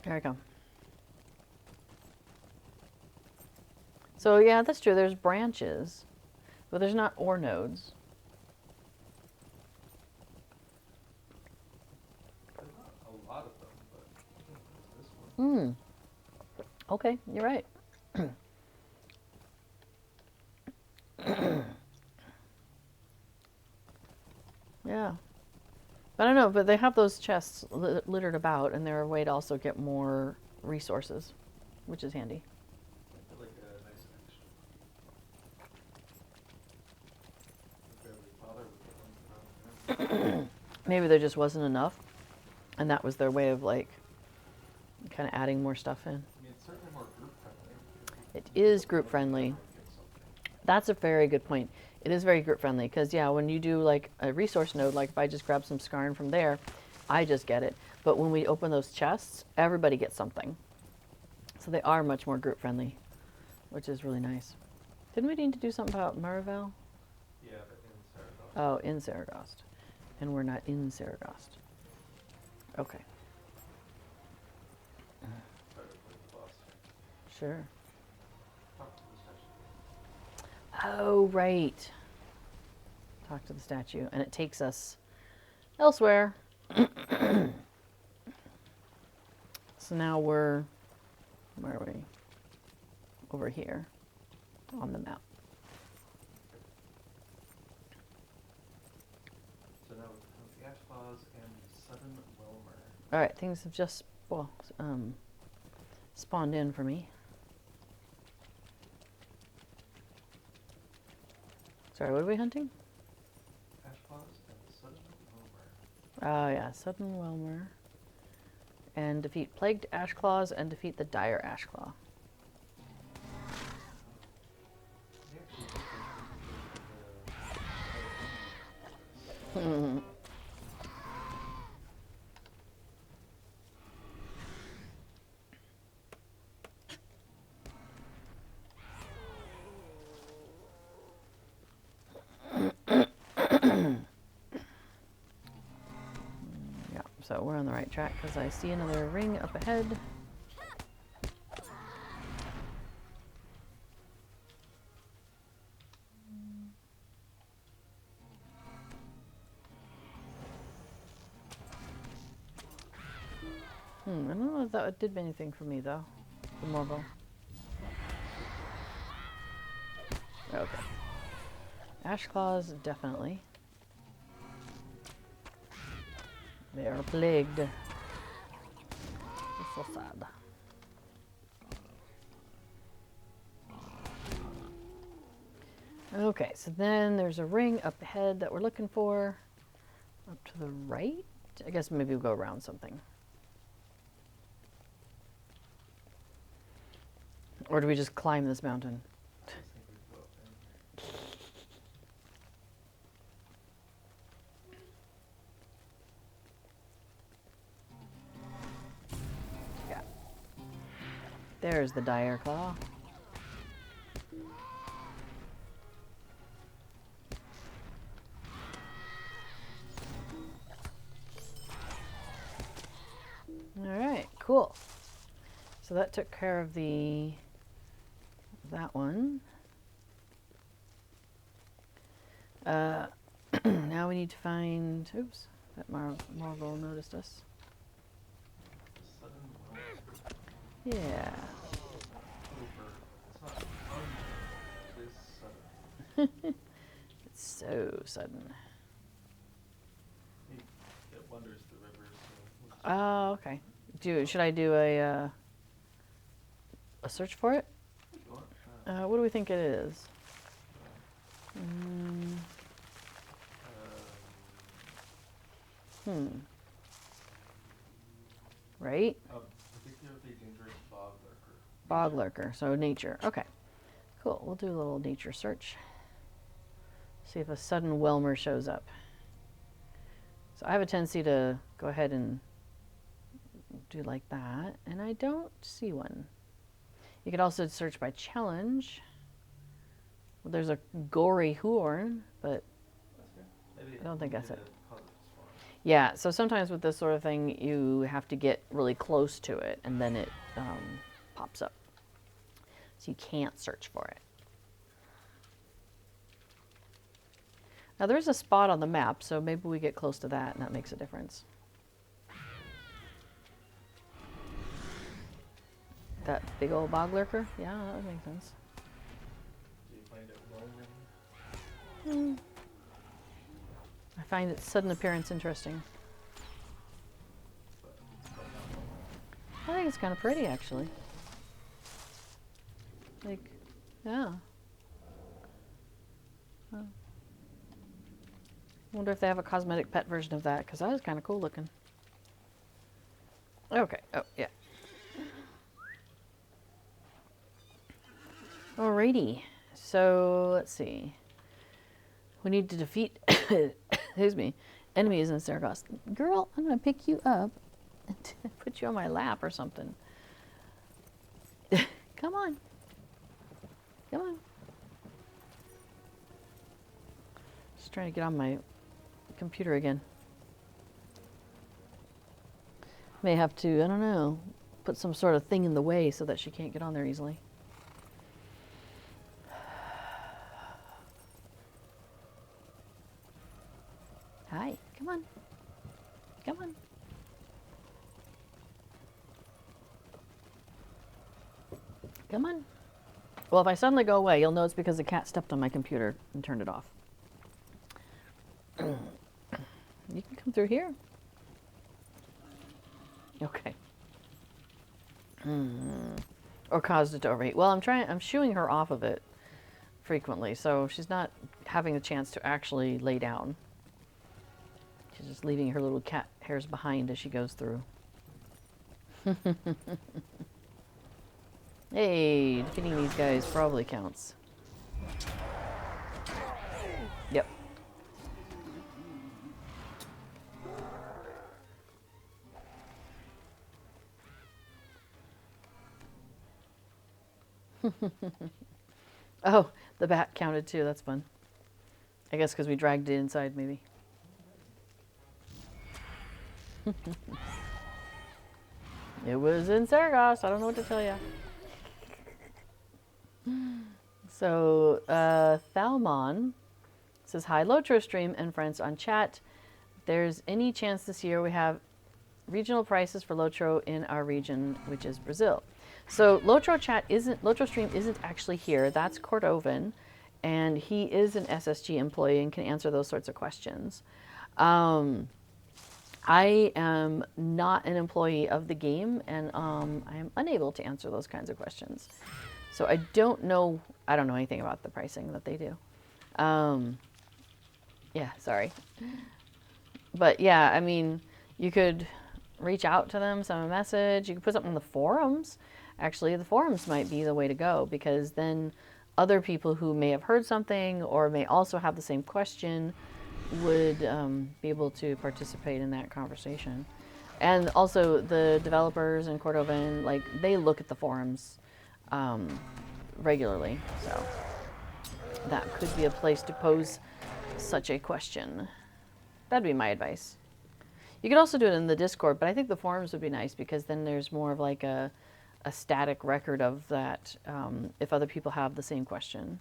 S1: Here I come. So yeah, that's true. There's branches, but there's not ore nodes.
S2: There's not a lot of them, but I think there's this one.
S1: Hmm. Okay, you're right. Yeah. I don't know, but they have those chests littered about, and they're a way to also get more resources, which is handy.
S2: I feel like a nice extra. I barely bother with the ones that I'm
S1: Maybe there just wasn't enough, and that was their way of like kind of adding more stuff in.
S2: I mean, it's certainly more group friendly.
S1: It is group friendly. That's a very good point. It is very group friendly because yeah, when you do like a resource node, like if I just grab some skarn from there, I just get it. But when we open those chests, everybody gets something. So they are much more group friendly, which is really nice. Didn't we need to do something about Maravel?
S2: Yeah, but in Sarados.
S1: Oh, in Saragost. And we're not in Saragost. Okay.
S2: Better play the boss.
S1: Sure.
S2: Talk to the session.
S1: Oh, right. talk to the statue, and it takes us elsewhere. So now we're, where are we? Over here on the map.
S2: So now we have the Ashclaws and Sudden Wilmer.
S1: All right, things have just spawned in for me. Sorry, what are we hunting?
S2: Ashclaws and Sudden Wilmer.
S1: Oh yeah, Sudden Wilmer. And defeat Plagued Ashclaws and defeat the Dire Ashclaw.
S2: They actually look like
S1: Hmm. Yeah, so we're on the right track because I see another ring up ahead. I don't know if that did anything for me though. The Morbo. Okay. Ashclaws, definitely. They are plagued. It's so sad. Okay, so then there's a ring up ahead that we're looking for. Up to the right? I guess maybe we'll go around something. Or do we just climb this mountain?
S2: I just think we go up in here.
S1: Yeah. There's the Dire Claw. Alright, cool. So that took care of that one. Now we need to find, oops, that Marvel noticed us.
S2: Sudden Wilmer.
S1: Yeah.
S2: Over. It's not it is sudden.
S1: It's so sudden.
S2: It wanders the river, so we'll just
S1: Oh, okay. Should I do a search for it?
S2: if you want.
S1: What do we think it is? Right?
S2: Particularly dangerous bog lurker.
S1: Bog lurker, so nature. Okay, cool. We'll do a little nature search. See if a Sudden Wilmer shows up. So I have a tendency to go ahead and do like that, and I don't see one. You could also search by challenge. Well, there's a gory horn, but
S2: That's fair. Maybe
S1: I don't think that's
S2: maybe
S1: it.
S2: the cause of the spawn.
S1: yeah, so sometimes with this sort of thing, you have to get really close to it, and then it pops up. So you can't search for it. Now there's a spot on the map, so maybe we get close to that, and that makes a difference. That big old bog lurker? Yeah, that would make sense.
S2: Do you find it roaming?
S1: I find its sudden appearance interesting.
S2: But not roaming.
S1: I think it's kind of pretty, actually. Like, yeah. Huh. Wonder if they have a cosmetic pet version of that, because that is kind of cool looking. Okay, oh, yeah. Alrighty, so let's see. We need to defeat, excuse me, enemies in Saragoss. Girl, I'm gonna pick you up and put you on my lap or something. Come on. Come on. Just trying to get on my computer again. May have to, I don't know, put some sort of thing in the way so that she can't get on there easily. Come on. Come on. Well, if I suddenly go away, you'll know it's because the cat stepped on my computer and turned it off. You can come through here. Okay. Or caused it to overheat. Well, I'm shooing her off of it frequently, so she's not having a chance to actually lay down. She's just leaving her little cat hairs behind as she goes through. Hey, defeating these guys probably counts. Yep. Oh, the bat counted too. That's fun. I guess because we dragged it inside, maybe. It was in Saragos. I don't know what to tell you. So, Thalmon says, hi, LOTRO stream and friends on chat. There's any chance this year we have regional prices for LOTRO in our region, which is Brazil. So LOTRO stream isn't actually here. That's Cordovan, and he is an SSG employee and can answer those sorts of questions. I am not an employee of the game, and I am unable to answer those kinds of questions. So I don't know anything about the pricing that they do. Yeah, sorry. But yeah, I mean, you could reach out to them, send a message. You could put something in the forums. Actually, the forums might be the way to go, because then other people who may have heard something or may also have the same question would be able to participate in that conversation. And also the developers in Cordovan, like, they look at the forums regularly, so that could be a place to pose such a question. That'd be my advice. You could also do it in the Discord, but I think the forums would be nice, because then there's more of like a static record of that if other people have the same question.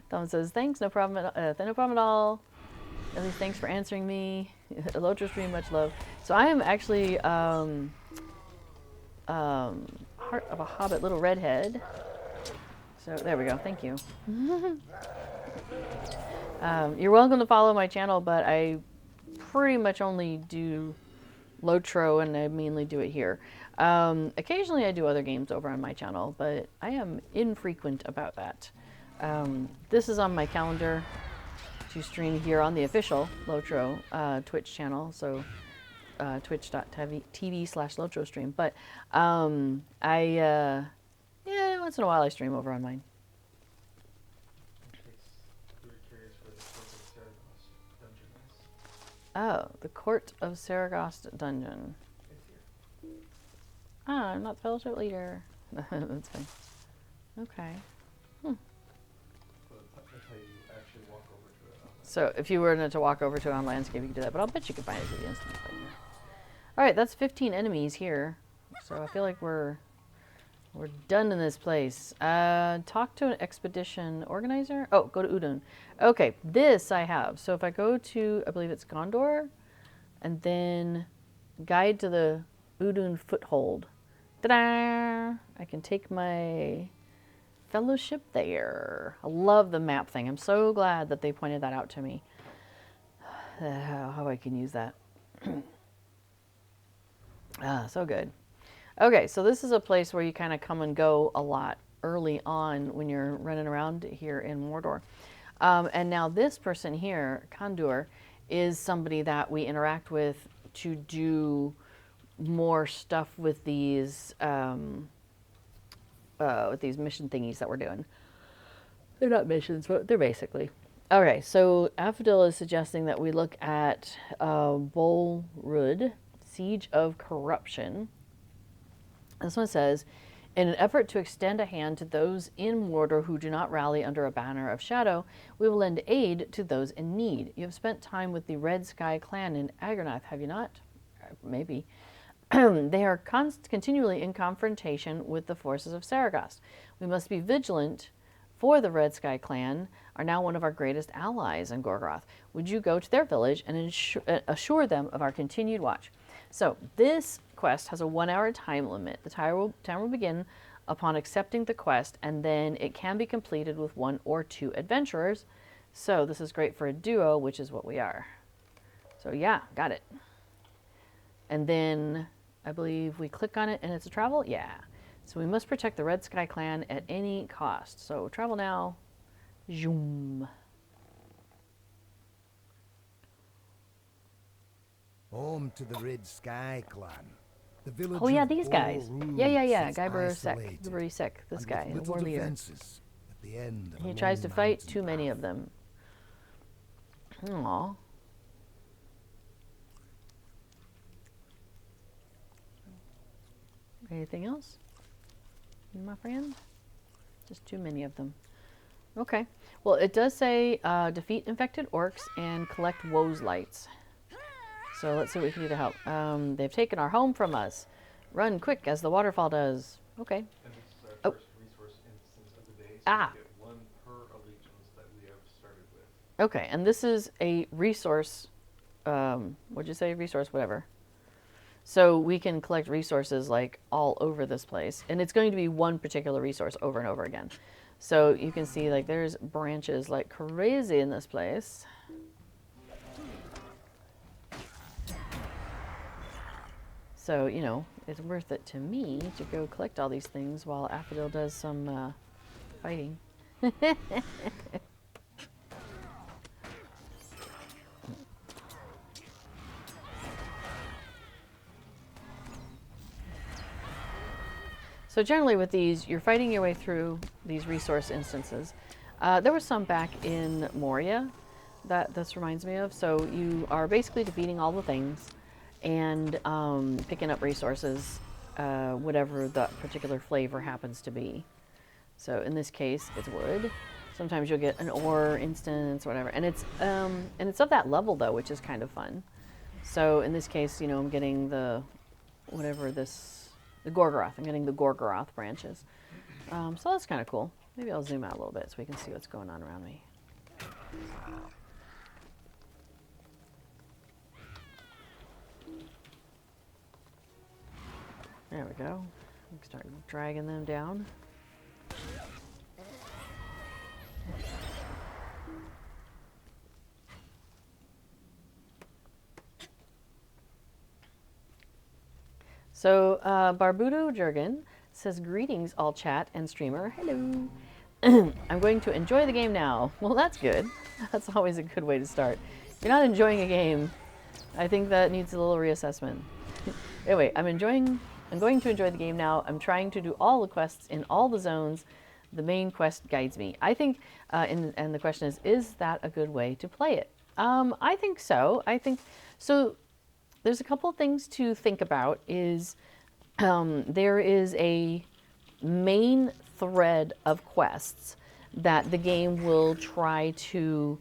S1: Tom says, thanks, no problem at all. At least thanks for answering me. LOTRO stream, much love. So I am actually Heart of a Hobbit, little redhead. So there we go, thank you. You're welcome to follow my channel, but I pretty much only do LOTRO, and I mainly do it here. Occasionally I do other games over on my channel, but I am infrequent about that. This is on my calendar to stream here on the official LOTRO Twitch channel, so twitch.tv/LOTRO stream. But yeah, once in a while I stream over on mine. Oh, the Court of Saragos dungeon. Ah, I'm not the fellowship leader. That's fine. Okay. So if you were to walk over to it on landscape, you could do that. But I'll bet you could find it through the instance. All right, that's 15 enemies here. So I feel like we're done in this place. Talk to an expedition organizer. Oh, go to Udun. Okay, this I have. So if I go to, I believe it's Gondor, and then guide to the Udun foothold. Ta-da! I can take my fellowship there. I love the map thing. I'm so glad that they pointed that out to me. How I can use that. So good. Okay, so this is a place where you kind of come and go a lot early on when you're running around here in Mordor. And now this person here, Kandur, is somebody that we interact with to do more stuff with these mission thingies that we're doing. They're not missions, but they're basically. Okay, so Affodil is suggesting that we look at Bolrud, Siege of Corruption. This one says, in an effort to extend a hand to those in Mordor who do not rally under a banner of shadow, we will lend aid to those in need. You have spent time with the Red Sky clan in Agarnath, have you not? Maybe. They are continually in confrontation with the forces of Saragos. We must be vigilant for the Red Sky clan are now one of our greatest allies in Gorgoroth. Would you go to their village and assure them of our continued watch? So this quest has a 1-hour time limit. The timer will begin upon accepting the quest, and then it can be completed with 1 or 2 adventurers. So this is great for a duo, which is what we are. So yeah, got it. And then I believe we click on it and it's a travel. Yeah. So we must protect the Red Sky clan at any cost. So travel now. Zoom.
S3: Home to the Red Sky clan. The village
S1: Oh yeah,
S3: of
S1: these guys. Yeah. Guybur
S3: isolated,
S1: Sec. This
S3: and
S1: guy,
S3: with
S1: the
S3: little
S1: war leader.
S3: defenses at the end of
S1: He
S3: a
S1: tries
S3: long
S1: to fight
S3: mountain
S1: too many
S3: path.
S1: of them. Aww. Anything else, my friend? Just too many of them. Okay. Well, it does say defeat infected orcs and collect woes lights. So let's see what we can do to help. They've taken our home from us. Run quick as the waterfall does. Okay.
S2: And this is our first resource instance of the day, so
S1: Ah.
S2: we get 1 per allegiance that we have started with.
S1: Okay, and this is a resource. What'd you say? Resource, whatever. So we can collect resources like all over this place, and it's going to be one particular resource over and over again. So you can see like there's branches like crazy in this place. So, you know, it's worth it to me to go collect all these things while Affodil does some fighting. So generally with these, you're fighting your way through these resource instances. There was some back in Moria that this reminds me of. So you are basically defeating all the things and picking up resources, whatever the particular flavor happens to be. So in this case, it's wood. Sometimes you'll get an ore instance, whatever. And it's of that level though, which is kind of fun. So in this case, you know, I'm getting the Gorgoroth. I'm getting the Gorgoroth branches. So that's kind of cool. Maybe I'll zoom out a little bit so we can see what's going on around me. There we go. Start dragging them down. So Barbudo Jurgen says, greetings all chat and streamer. Hello. I'm going to enjoy the game now. Well, that's good. That's always a good way to start. If you're not enjoying a game, I think that needs a little reassessment. Anyway, I'm going to enjoy the game now. I'm trying to do all the quests in all the zones. The main quest guides me. I think, and the question is that a good way to play it? I think so. So. There's a couple things to think about. There is a main thread of quests that the game will try to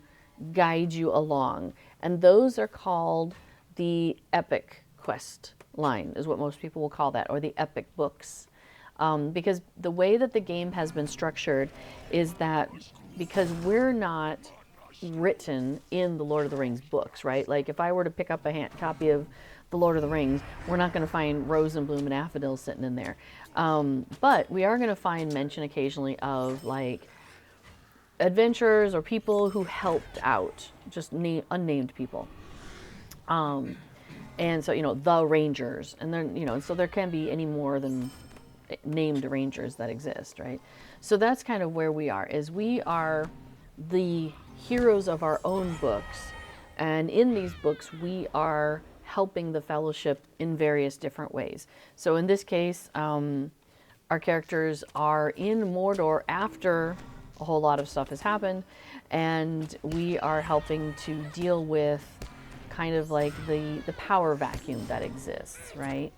S1: guide you along, and those are called the epic quest line, is what most people will call that, or the epic books. Because the way that the game has been structured is that because we're not written in the Lord of the Rings books, right? Like if I were to pick up a copy of the Lord of the Rings, we're not going to find Rosenbloom and Affodil sitting in there. But we are going to find mention occasionally of like adventurers or people who helped out, just unnamed people. And so, you know, the Rangers, and then, you know, so there can be any more than named Rangers that exist, right? So that's kind of where we are, is we are the heroes of our own books, and in these books we are helping the Fellowship in various different ways. So in this case, our characters are in Mordor after a whole lot of stuff has happened, and we are helping to deal with kind of like the power vacuum that exists, right?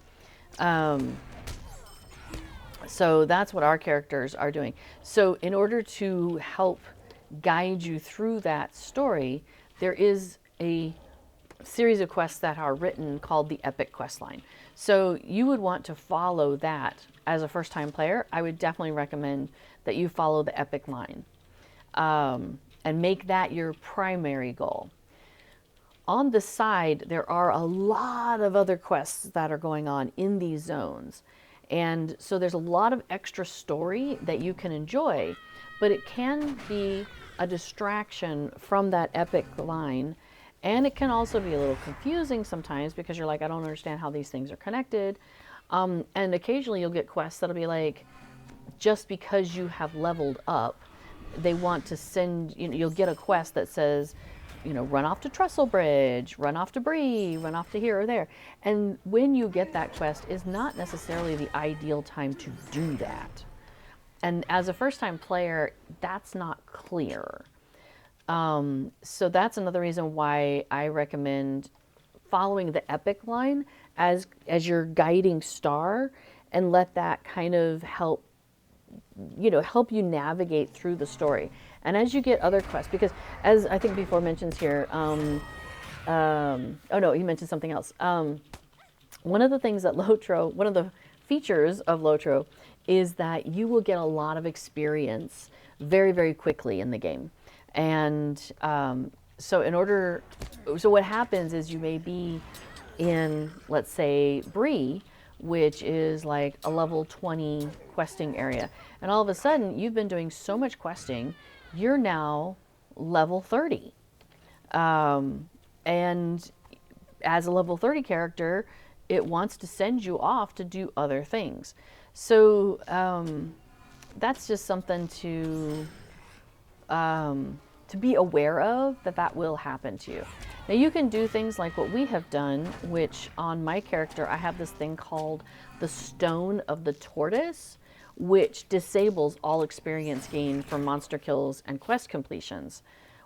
S1: So that's what our characters are doing. So in order to help guide you through that story, there is a series of quests that are written called the epic quest line. So you would want to follow that as a first-time player. I would definitely recommend that you follow the epic line. and make that your primary goal. On the side, there are a lot of other quests that are going on in these zones. And so there's a lot of extra story that you can enjoy, but it can be a distraction from that epic line. And it can also be a little confusing sometimes because you're like, I don't understand how these things are connected. And occasionally you'll get quests that'll be like, just because you have leveled up, they want to send, you'll get a quest that says, run off to Trestle Bridge, run off to Bree, run off to here or there. And when you get that quest is not necessarily the ideal time to do that. And as a first-time player, that's not clear. So that's another reason why I recommend following the epic line as your guiding star, and let that kind of help you navigate through the story. And as you get other quests, because as I think before mentions here, oh no, he mentioned something else. One of the things that LOTRO, one of the features of LOTRO is that you will get a lot of experience very, very quickly in the game. And so what happens is you may be in, let's say, Bree, which is like a level 20 questing area. And all of a sudden, you've been doing so much questing, you're now level 30. And as a level 30 character, it wants to send you off to do other things. So that's just something to be aware of, that will happen to you. Now you can do things like what we have done, which on my character, I have this thing called the Stone of the Tortoise, which disables all experience gain from monster kills and quest completions,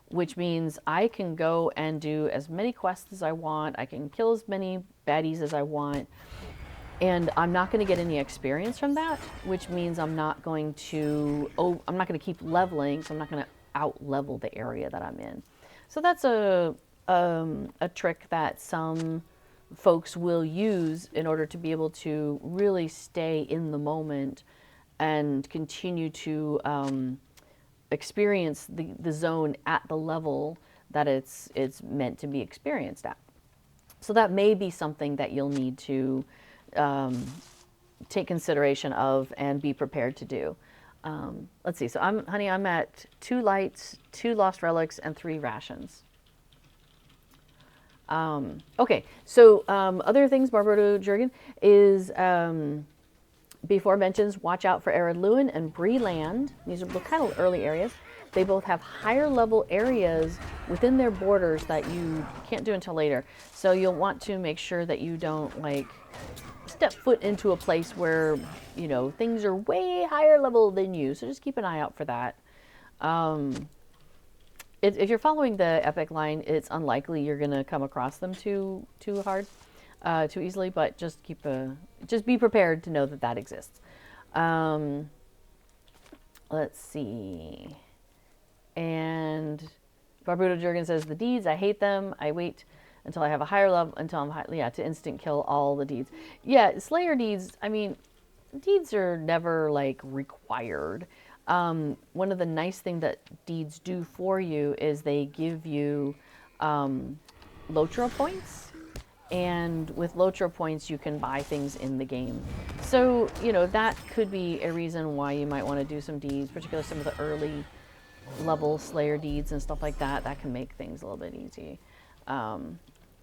S1: which means I can go and do as many quests as I want. I can kill as many baddies as I want. And I'm not going to get any experience from that, which means I'm not going to keep leveling, so I'm not going to out-level the area that I'm in. So that's a trick that some folks will use in order to be able to really stay in the moment and continue to experience the zone at the level that it's meant to be experienced at. So that may be something that you'll need to take consideration of and be prepared to do. Let's see. So I'm at 2 lights, 2 lost relics, and 3 rations. Okay. So other things, Barbato Jurgen, is before mentions, watch out for Ered Luin and Bree Land. These are kind of early areas. They both have higher level areas within their borders that you can't do until later. So you'll want to make sure that you don't step foot into a place where, things are way higher level than you. So just keep an eye out for that. If you're following the epic line, it's unlikely you're going to come across them too easily, but just be prepared to know that exists. Let's see. And Barbudo Jurgen says, the deeds, I hate them. I wait until I have a higher level, to instant kill all the deeds. Yeah, Slayer deeds, deeds are never required. One of the nice things that deeds do for you is they give you LOTRO points. And with LOTRO points, you can buy things in the game. So, that could be a reason why you might want to do some deeds, particularly some of the early level Slayer deeds and stuff like that. That can make things a little bit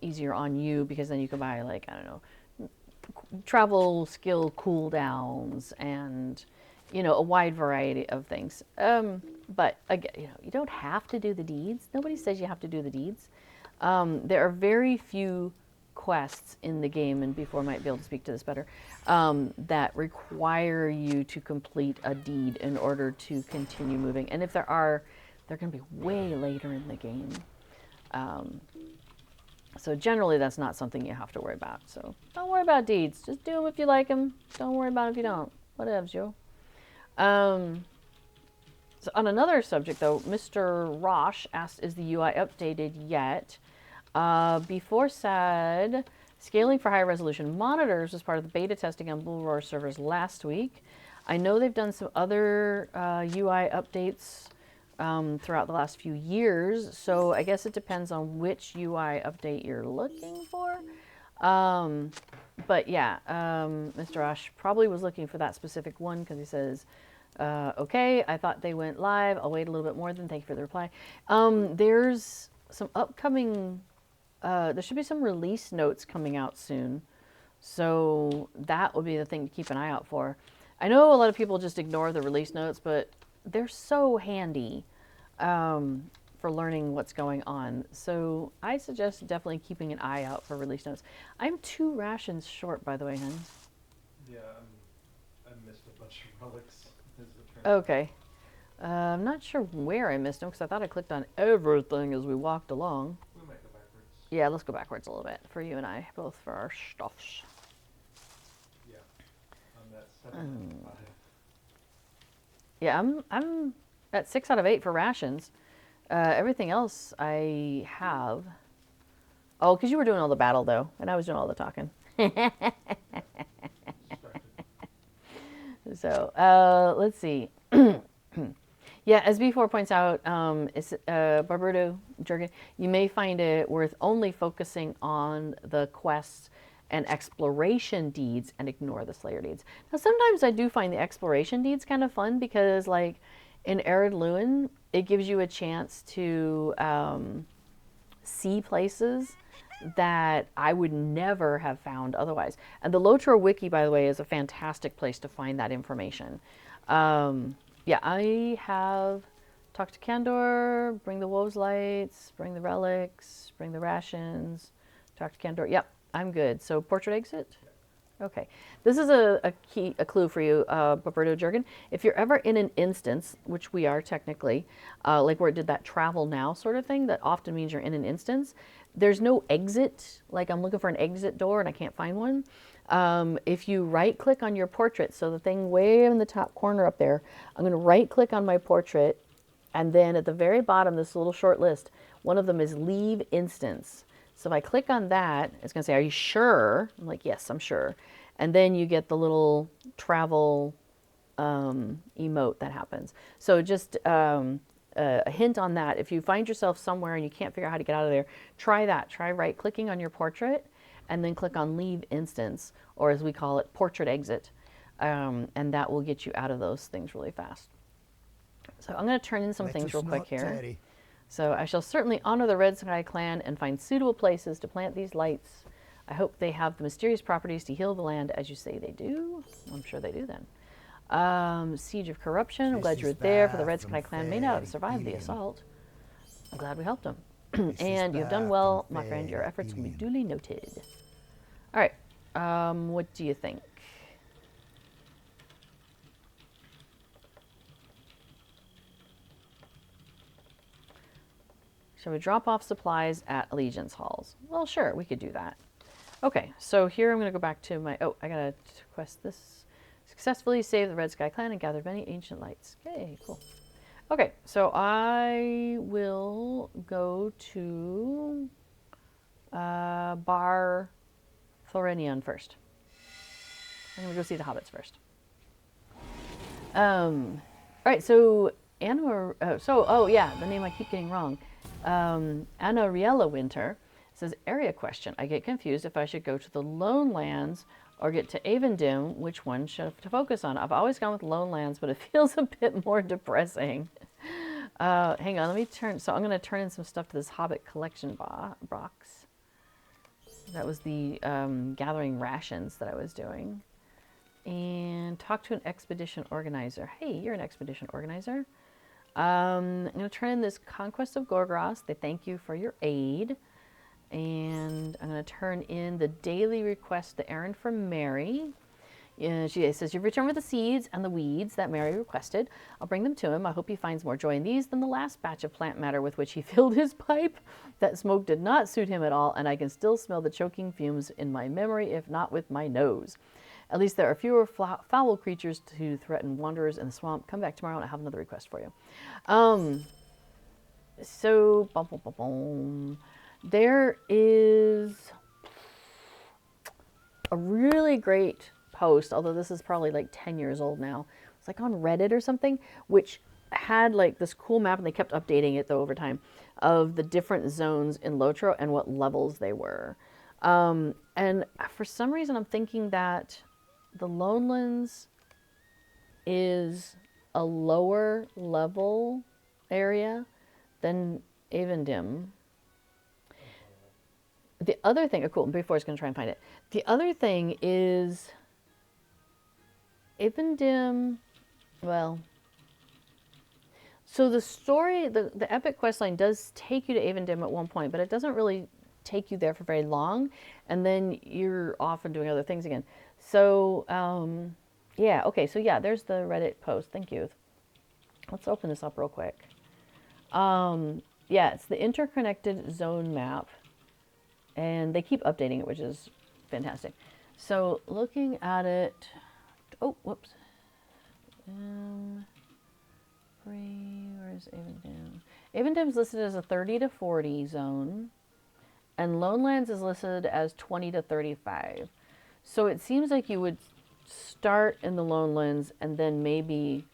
S1: easier on you, because then you can buy travel skill cooldowns and, a wide variety of things. But again, you don't have to do the deeds. Nobody says you have to do the deeds. There are very few quests in the game, and before might be able to speak to this better, that require you to complete a deed in order to continue moving. And if there are, they're going to be way later in the game. So generally that's not something you have to worry about. So don't worry about deeds. Just do them if you like them. Don't worry about it if you don't. Whatevs, yo. So on another subject though, Mr. Rosh asked, is the UI updated yet? Before said, scaling for higher resolution monitors was part of the beta testing on Blue Roar servers last week. I know they've done some other UI updates throughout the last few years. So I guess it depends on which UI update you're looking for. But yeah, Mr. Ash probably was looking for that specific one because he says, okay, I thought they went live. I'll wait a little bit more then. Thank you for the reply. There's some upcoming, there should be some release notes coming out soon. So that would be the thing to keep an eye out for. I know a lot of people just ignore the release notes, but they're so handy for learning what's going on. So I suggest definitely keeping an eye out for release notes. I'm 2 rations short, by the way, hun.
S2: Yeah, I missed a bunch of relics. Is the trend.
S1: Okay. I'm not sure where I missed them because I thought I clicked on everything as we walked along.
S2: We might go backwards.
S1: Yeah, let's go backwards a little bit for you and I, both for our stuffs.
S2: Yeah, I'm at 7 out of 5.
S1: Yeah, I'm at 6 out of 8 for rations. Everything else I have. Oh, because you were doing all the battle though, and I was doing all the talking. So let's see. Yeah, as B4 points out, it's Barberto Jurgen. You may find it worth only focusing on the quests and exploration deeds and ignore the Slayer deeds. Now, sometimes I do find the exploration deeds kind of fun because, like, in Arid Luin, it gives you a chance to see places that I would never have found otherwise. And the LOTRO wiki, by the way, is a fantastic place to find that information. Yeah, I have talked to Kandor, bring the wolves lights, bring the relics, bring the rations, talk to Kandor. Yep, I'm good. So portrait exit? Okay. This is a clue for you, Roberto Jurgen. If you're ever in an instance, which we are technically, like where it did that travel now sort of thing, that often means you're in an instance, there's no exit. Like I'm looking for an exit door and I can't find one. If you right click on your portrait, so the thing way in the top corner up there, I'm going to right click on my portrait, and then at the very bottom, this little short list, one of them is leave instance. So if I click on that, it's going to say, are you sure? I'm like, yes, I'm sure. And then you get the little travel emote that happens. So just a hint on that. If you find yourself somewhere and you can't figure out how to get out of there, try that. Try right clicking on your portrait and then click on leave instance, or as we call it, portrait exit. And that will get you out of those things really fast. So I'm going to turn in some things real quick here.
S3: Tarry.
S1: So I shall certainly honor the Red Sky clan and find suitable places to plant these lights. I hope they have the mysterious properties to heal the land as you say they do. I'm sure they do then. Siege of Corruption. I'm glad you were there, for the Red Sky clan may not have survived the assault. I'm glad we helped them. And you've done well, my friend. Your efforts will be duly noted. All right. What do you think? Shall we drop off supplies at Allegiance Halls? Well, sure, we could do that. Okay, so here I'm going to go back to my... Oh, I got to quest this. Successfully saved the Red Sky Clan and gathered many ancient lights. Okay, cool. Okay, so I will go to Bar Florenion first. I'm going to go see the hobbits first. All right, so Anna... oh, yeah, the name I keep getting wrong. Anna Winter says, area question. I get confused if I should go to the Lone Lands or get to Avendim. Which one should I focus on? I've always gone with Lone Lands, but it feels a bit more depressing. Hang on, let me turn. So I'm going to turn in some stuff to this Hobbit collection box. That was the gathering rations that I was doing. And talk to an expedition organizer. Hey, you're an expedition organizer. I'm going to turn in this Conquest of Gorgoroth. They thank you for your aid. And I'm going to turn in the daily request, the errand from Mary. She says, you've returned with the seeds and the weeds that Mary requested. I'll bring them to him. I hope he finds more joy in these than the last batch of plant matter with which he filled his pipe. That smoke did not suit him at all, and I can still smell the choking fumes in my memory, if not with my nose. At least there are fewer foul creatures to threaten wanderers in the swamp. Come back tomorrow and I have another request for you. There is a really great post, although this is probably like 10 years old now. It's like on Reddit or something, which had like this cool map, and they kept updating it though over time, of the different zones in LOTRO and what levels they were. And for some reason, I'm thinking that the Lonelands is a lower level area than Avendim. The other thing, oh cool, before I was going to try and find it. The other thing is Avendim, well, so the story, the epic questline does take you to Avendim at one point, but it doesn't really take you there for very long, and then you're off and doing other things again. So, yeah, okay, so yeah, there's the Reddit post. Thank you. Let's open this up real quick. Yeah, it's the interconnected zone map, and they keep updating it, which is fantastic. So, looking at it, oh, whoops. Where's Avendim? Avendim's listed as a 30 to 40 zone, and Lonelands is listed as 20 to 35. So it seems like you would start in the Lonelands and then maybe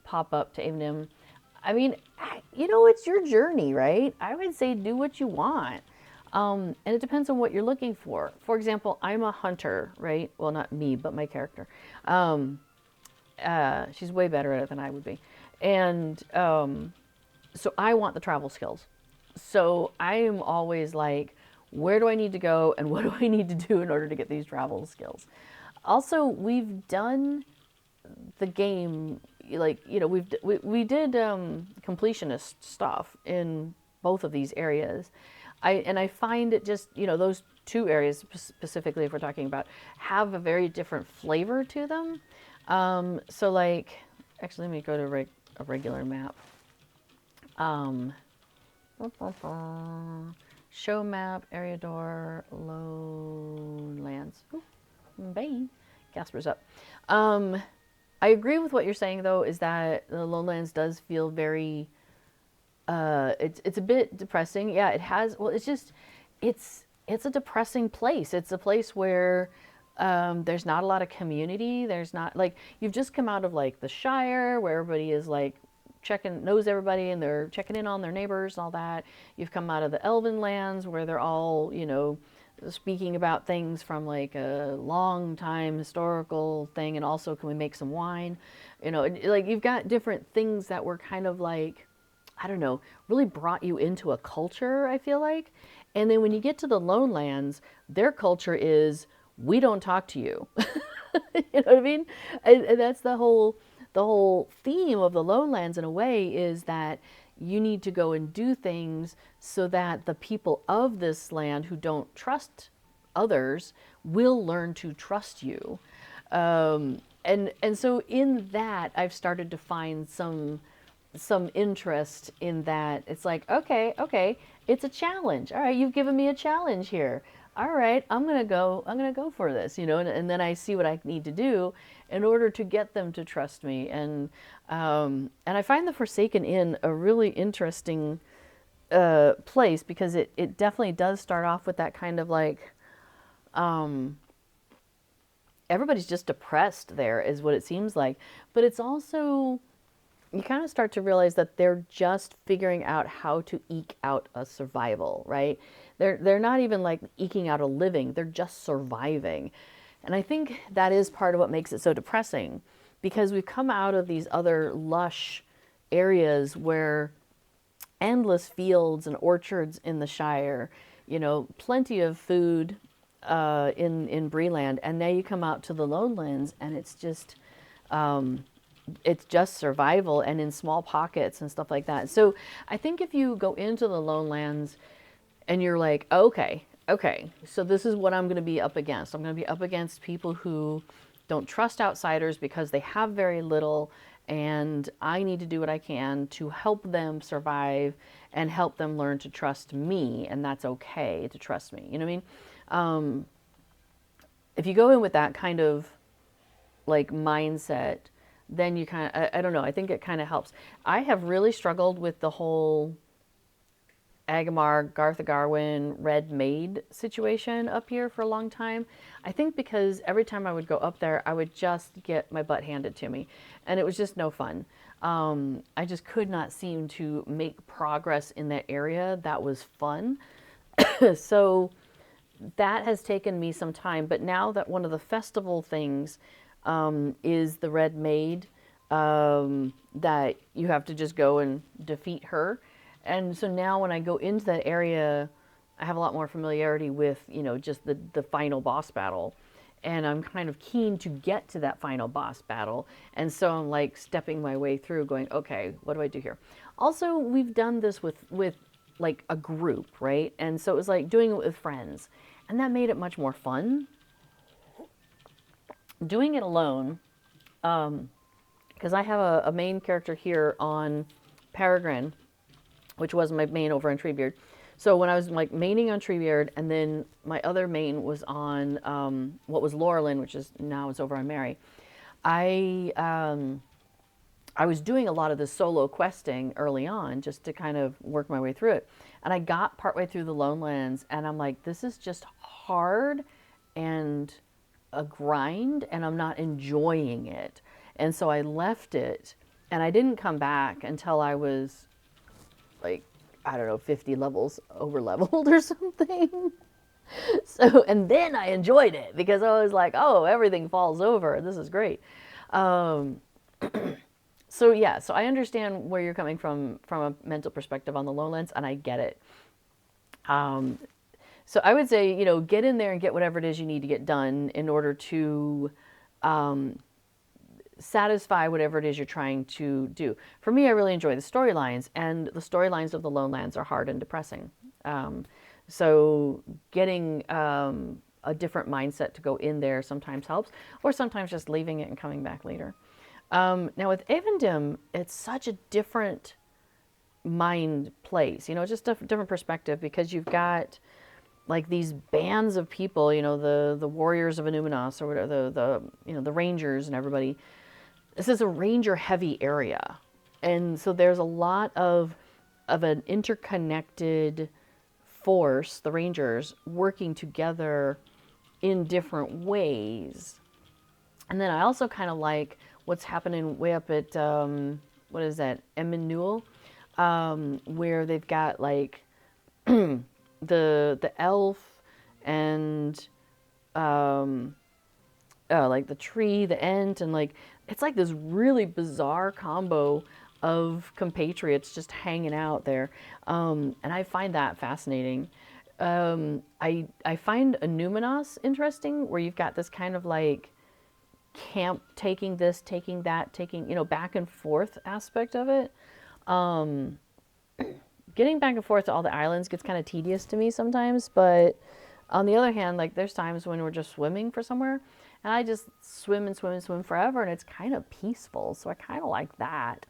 S1: pop up to Avendim. I mean, you know, it's your journey, right? I would say do what you want. And it depends on what you're looking for. For example, I'm a hunter, right? Well, not me, but my character. She's way better at it than I would be. And so I want the travel skills. So I am always like, where do I need to go and what do I need to do in order to get these travel skills? Also, we've done the game, like, you know, we did completionist stuff in both of these areas. I find it just, you know, those two areas specifically, if we're talking about, have a very different flavor to them. So like, actually, let me go to a regular map. Show map, area door, Lowlands. Bang. Gasper's up. I agree with what you're saying, though, is that the Lowlands does feel very, it's a bit depressing. Yeah, it has, well, it's just, it's a depressing place. It's a place where there's not a lot of community. There's not, like, you've just come out of, like, the Shire, where everybody is, like, knows everybody, and they're checking in on their neighbors and all that. You've come out of the Elven lands, where they're all, you know, speaking about things from, like, a long time historical thing, and also, can we make some wine? You know, like, you've got different things that were kind of, like, I don't know, really brought you into a culture, I feel like. And then when you get to the Lone Lands, their culture is, we don't talk to you. You know what I mean? And that's the whole theme of the Lowlands, in a way, is that you need to go and do things so that the people of this land who don't trust others will learn to trust you. And so in that, I've started to find some interest in that. It's like, okay, it's a challenge. All right, you've given me a challenge here. All right, I'm gonna go for this, you know, and then I see what I need to do in order to get them to trust me. And I find the Forsaken Inn a really interesting place, because it definitely does start off with that kind of like, everybody's just depressed there, is what it seems like. But it's also, you kind of start to realize that they're just figuring out how to eke out a survival, right? They're not even like eking out a living, they're just surviving. And I think that is part of what makes it so depressing, because we've come out of these other lush areas where endless fields and orchards in the Shire, you know, plenty of food in Breeland, and now you come out to the Lowlands and it's just survival, and in small pockets and stuff like that. So I think if you go into the Lowlands and you're like, okay, so this is what I'm going to be up against. I'm going to be up against people who don't trust outsiders because they have very little, and I need to do what I can to help them survive and help them learn to trust me, and that's okay to trust me. You know what I mean? If you go in with that kind of like mindset, then you kind of, I don't know, I think it kind of helps. I have really struggled with the whole Angmar, Garth Garwin, Red Maid situation up here for a long time. I think because every time I would go up there, I would just get my butt handed to me, and it was just no fun. I just could not seem to make progress in that area. That was fun. So that has taken me some time. But now that one of the festival things is the Red Maid, that you have to just go and defeat her. And so now when I go into that area, I have a lot more familiarity with, just the final boss battle. And I'm kind of keen to get to that final boss battle. And so I'm like stepping my way through going, okay, what do I do here? Also, we've done this with like a group, right? And so it was like doing it with friends. And that made it much more fun. Doing it alone, because I have a main character here on Peregrine, which was my main over in Treebeard. So when I was like maining on Treebeard, and then my other main was on what was Laurelin, which is now it's over on Mary. I was doing a lot of the solo questing early on just to kind of work my way through it. And I got partway through the Lone Lands, and I'm like, this is just hard and a grind, and I'm not enjoying it. And so I left it, and I didn't come back until I was like, I don't know, 50 levels over leveled or something. So, and then I enjoyed it because I was like, oh, everything falls over. This is great. Um, so yeah, so I understand where you're coming from a mental perspective on the Lowlands, and I get it. So I would say, get in there and get whatever it is you need to get done in order to satisfy whatever it is you're trying to do. For me, I really enjoy the storylines, and the storylines of the Lone Lands are hard and depressing. So getting a different mindset to go in there sometimes helps, or sometimes just leaving it and coming back later. Now with Avendim, it's such a different mind place. It's just a different perspective because you've got like these bands of people, the warriors of Anuminos or whatever, the rangers and everybody. This is a ranger heavy area. And so there's a lot of an interconnected force, the rangers, working together in different ways. And then I also kind of like what's happening way up at, what is that, Emmanuel, where they've got like the elf and like the tree, the ent, and like it's like this really bizarre combo of compatriots just hanging out there, and I find that fascinating. I find Anuminos interesting, where you've got this kind of like camp taking this, taking that, taking back and forth aspect of it. Getting back and forth to all the islands gets kind of tedious to me sometimes, but on the other hand, like there's times when we're just swimming for somewhere and I just swim and swim and swim forever, and it's kind of peaceful, so I kind of like that.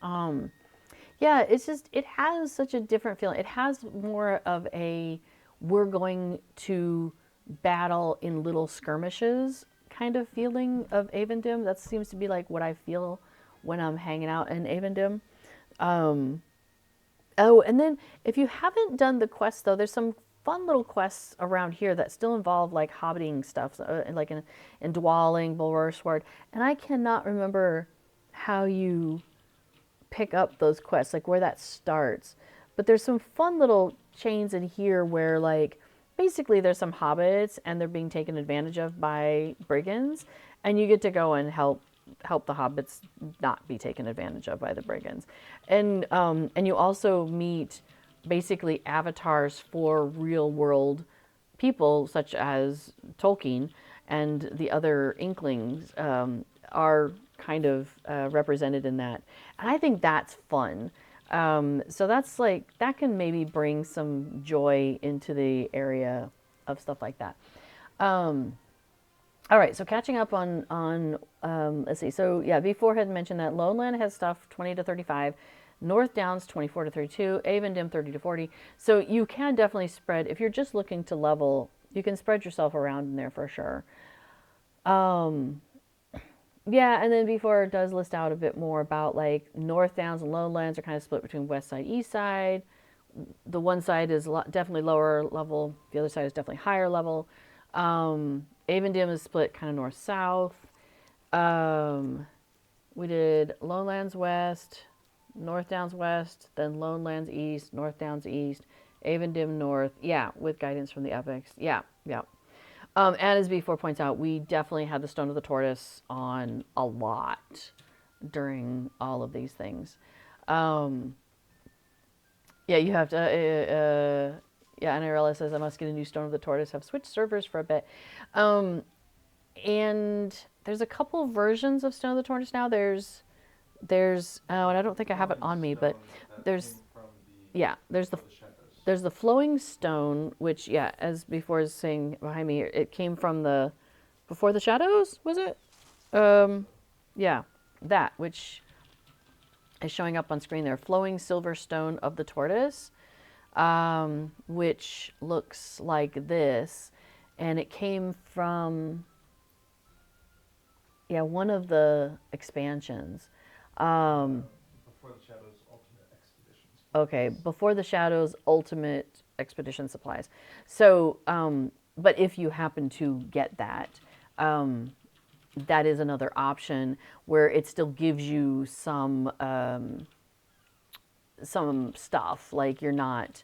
S1: Yeah, it's just, it has such a different feeling. It has more of a, we're going to battle in little skirmishes kind of feeling of Avendim. That seems to be like what I feel when I'm hanging out in Avendim. Oh, and then if you haven't done the quest though, there's some fun little quests around here that still involve like hobbiting stuff, like in Dwalling, Bulwersward, and I cannot remember how you pick up those quests, like where that starts. But there's some fun little chains in here where like basically there's some hobbits and they're being taken advantage of by brigands, and you get to go and help the hobbits not be taken advantage of by the brigands. And you also meet basically avatars for real world people such as Tolkien, and the other Inklings are kind of represented in that. And I think that's fun. So that's like, that can maybe bring some joy into the area of stuff like that. All right, so catching up on let's see. So yeah, before had mentioned that Lone Land has stuff 20 to 35, North Downs 24 to 32, Avendim 30 to 40. So you can definitely spread, if you're just looking to level, you can spread yourself around in there for sure. Yeah, and then before it does list out a bit more about like North Downs and Lone Lands are kind of split between west side, east side. The one side is definitely lower level. The other side is definitely higher level. Avendim is split kind of north-south. We did Lowlands West, North Downs West, then Lowlands East, North Downs East, Avendim North. Yeah, with guidance from the epics. Yeah, yeah. And as B4 points out, we definitely had the Stone of the Tortoise on a lot during all of these things. Yeah, you have to. Yeah, Anarella says I must get a new Stone of the Tortoise. Have switched servers for a bit, and there's a couple versions of Stone of the Tortoise now. There's oh, and I don't think I have it on me, but there's yeah, there's the flowing stone, which yeah, as before is saying behind me, it came from the before the shadows, was it? Yeah, that which is showing up on screen there. Flowing silver stone of the tortoise, which looks like this, and it came from yeah one of the expansions.
S2: Before the Shadows Ultimate Expeditions.
S1: Okay, before the Shadows Ultimate Expedition supplies. So, but if you happen to get that, that is another option where it still gives you some stuff. Like you're not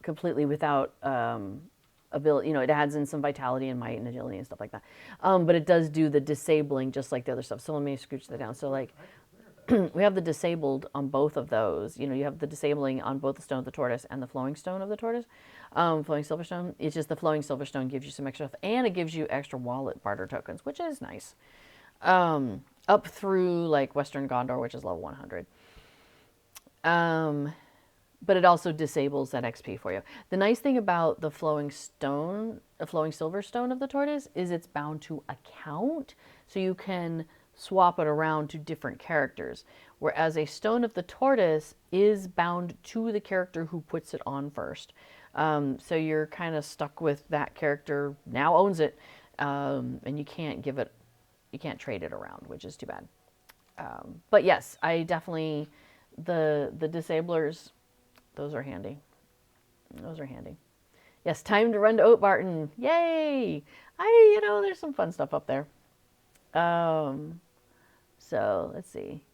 S1: completely without ability. You know, it adds in some vitality and might and agility and stuff like that. But it does do the disabling just like the other stuff. So let me scooch that down. So like we have the disabled on both of those. You know, you have the disabling on both the Stone of the Tortoise and the Flowing Stone of the Tortoise. Flowing Silverstone. It's just the Flowing Silverstone gives you some extra stuff, and it gives you extra wallet barter tokens, which is nice. Up through like Western Gondor, which is level 100. But it also disables that XP for you. The nice thing about the Flowing Stone, the Flowing Silver Stone of the Tortoise, is it's bound to account, so you can swap it around to different characters, whereas a Stone of the Tortoise is bound to the character who puts it on first. So you're kind of stuck with that character now owns it, and you can't trade it around, which is too bad. But yes, I definitely, the disablers, those are handy. Those are handy. Yes, time to run to Oatbarton. Yay! There's some fun stuff up there. So let's see.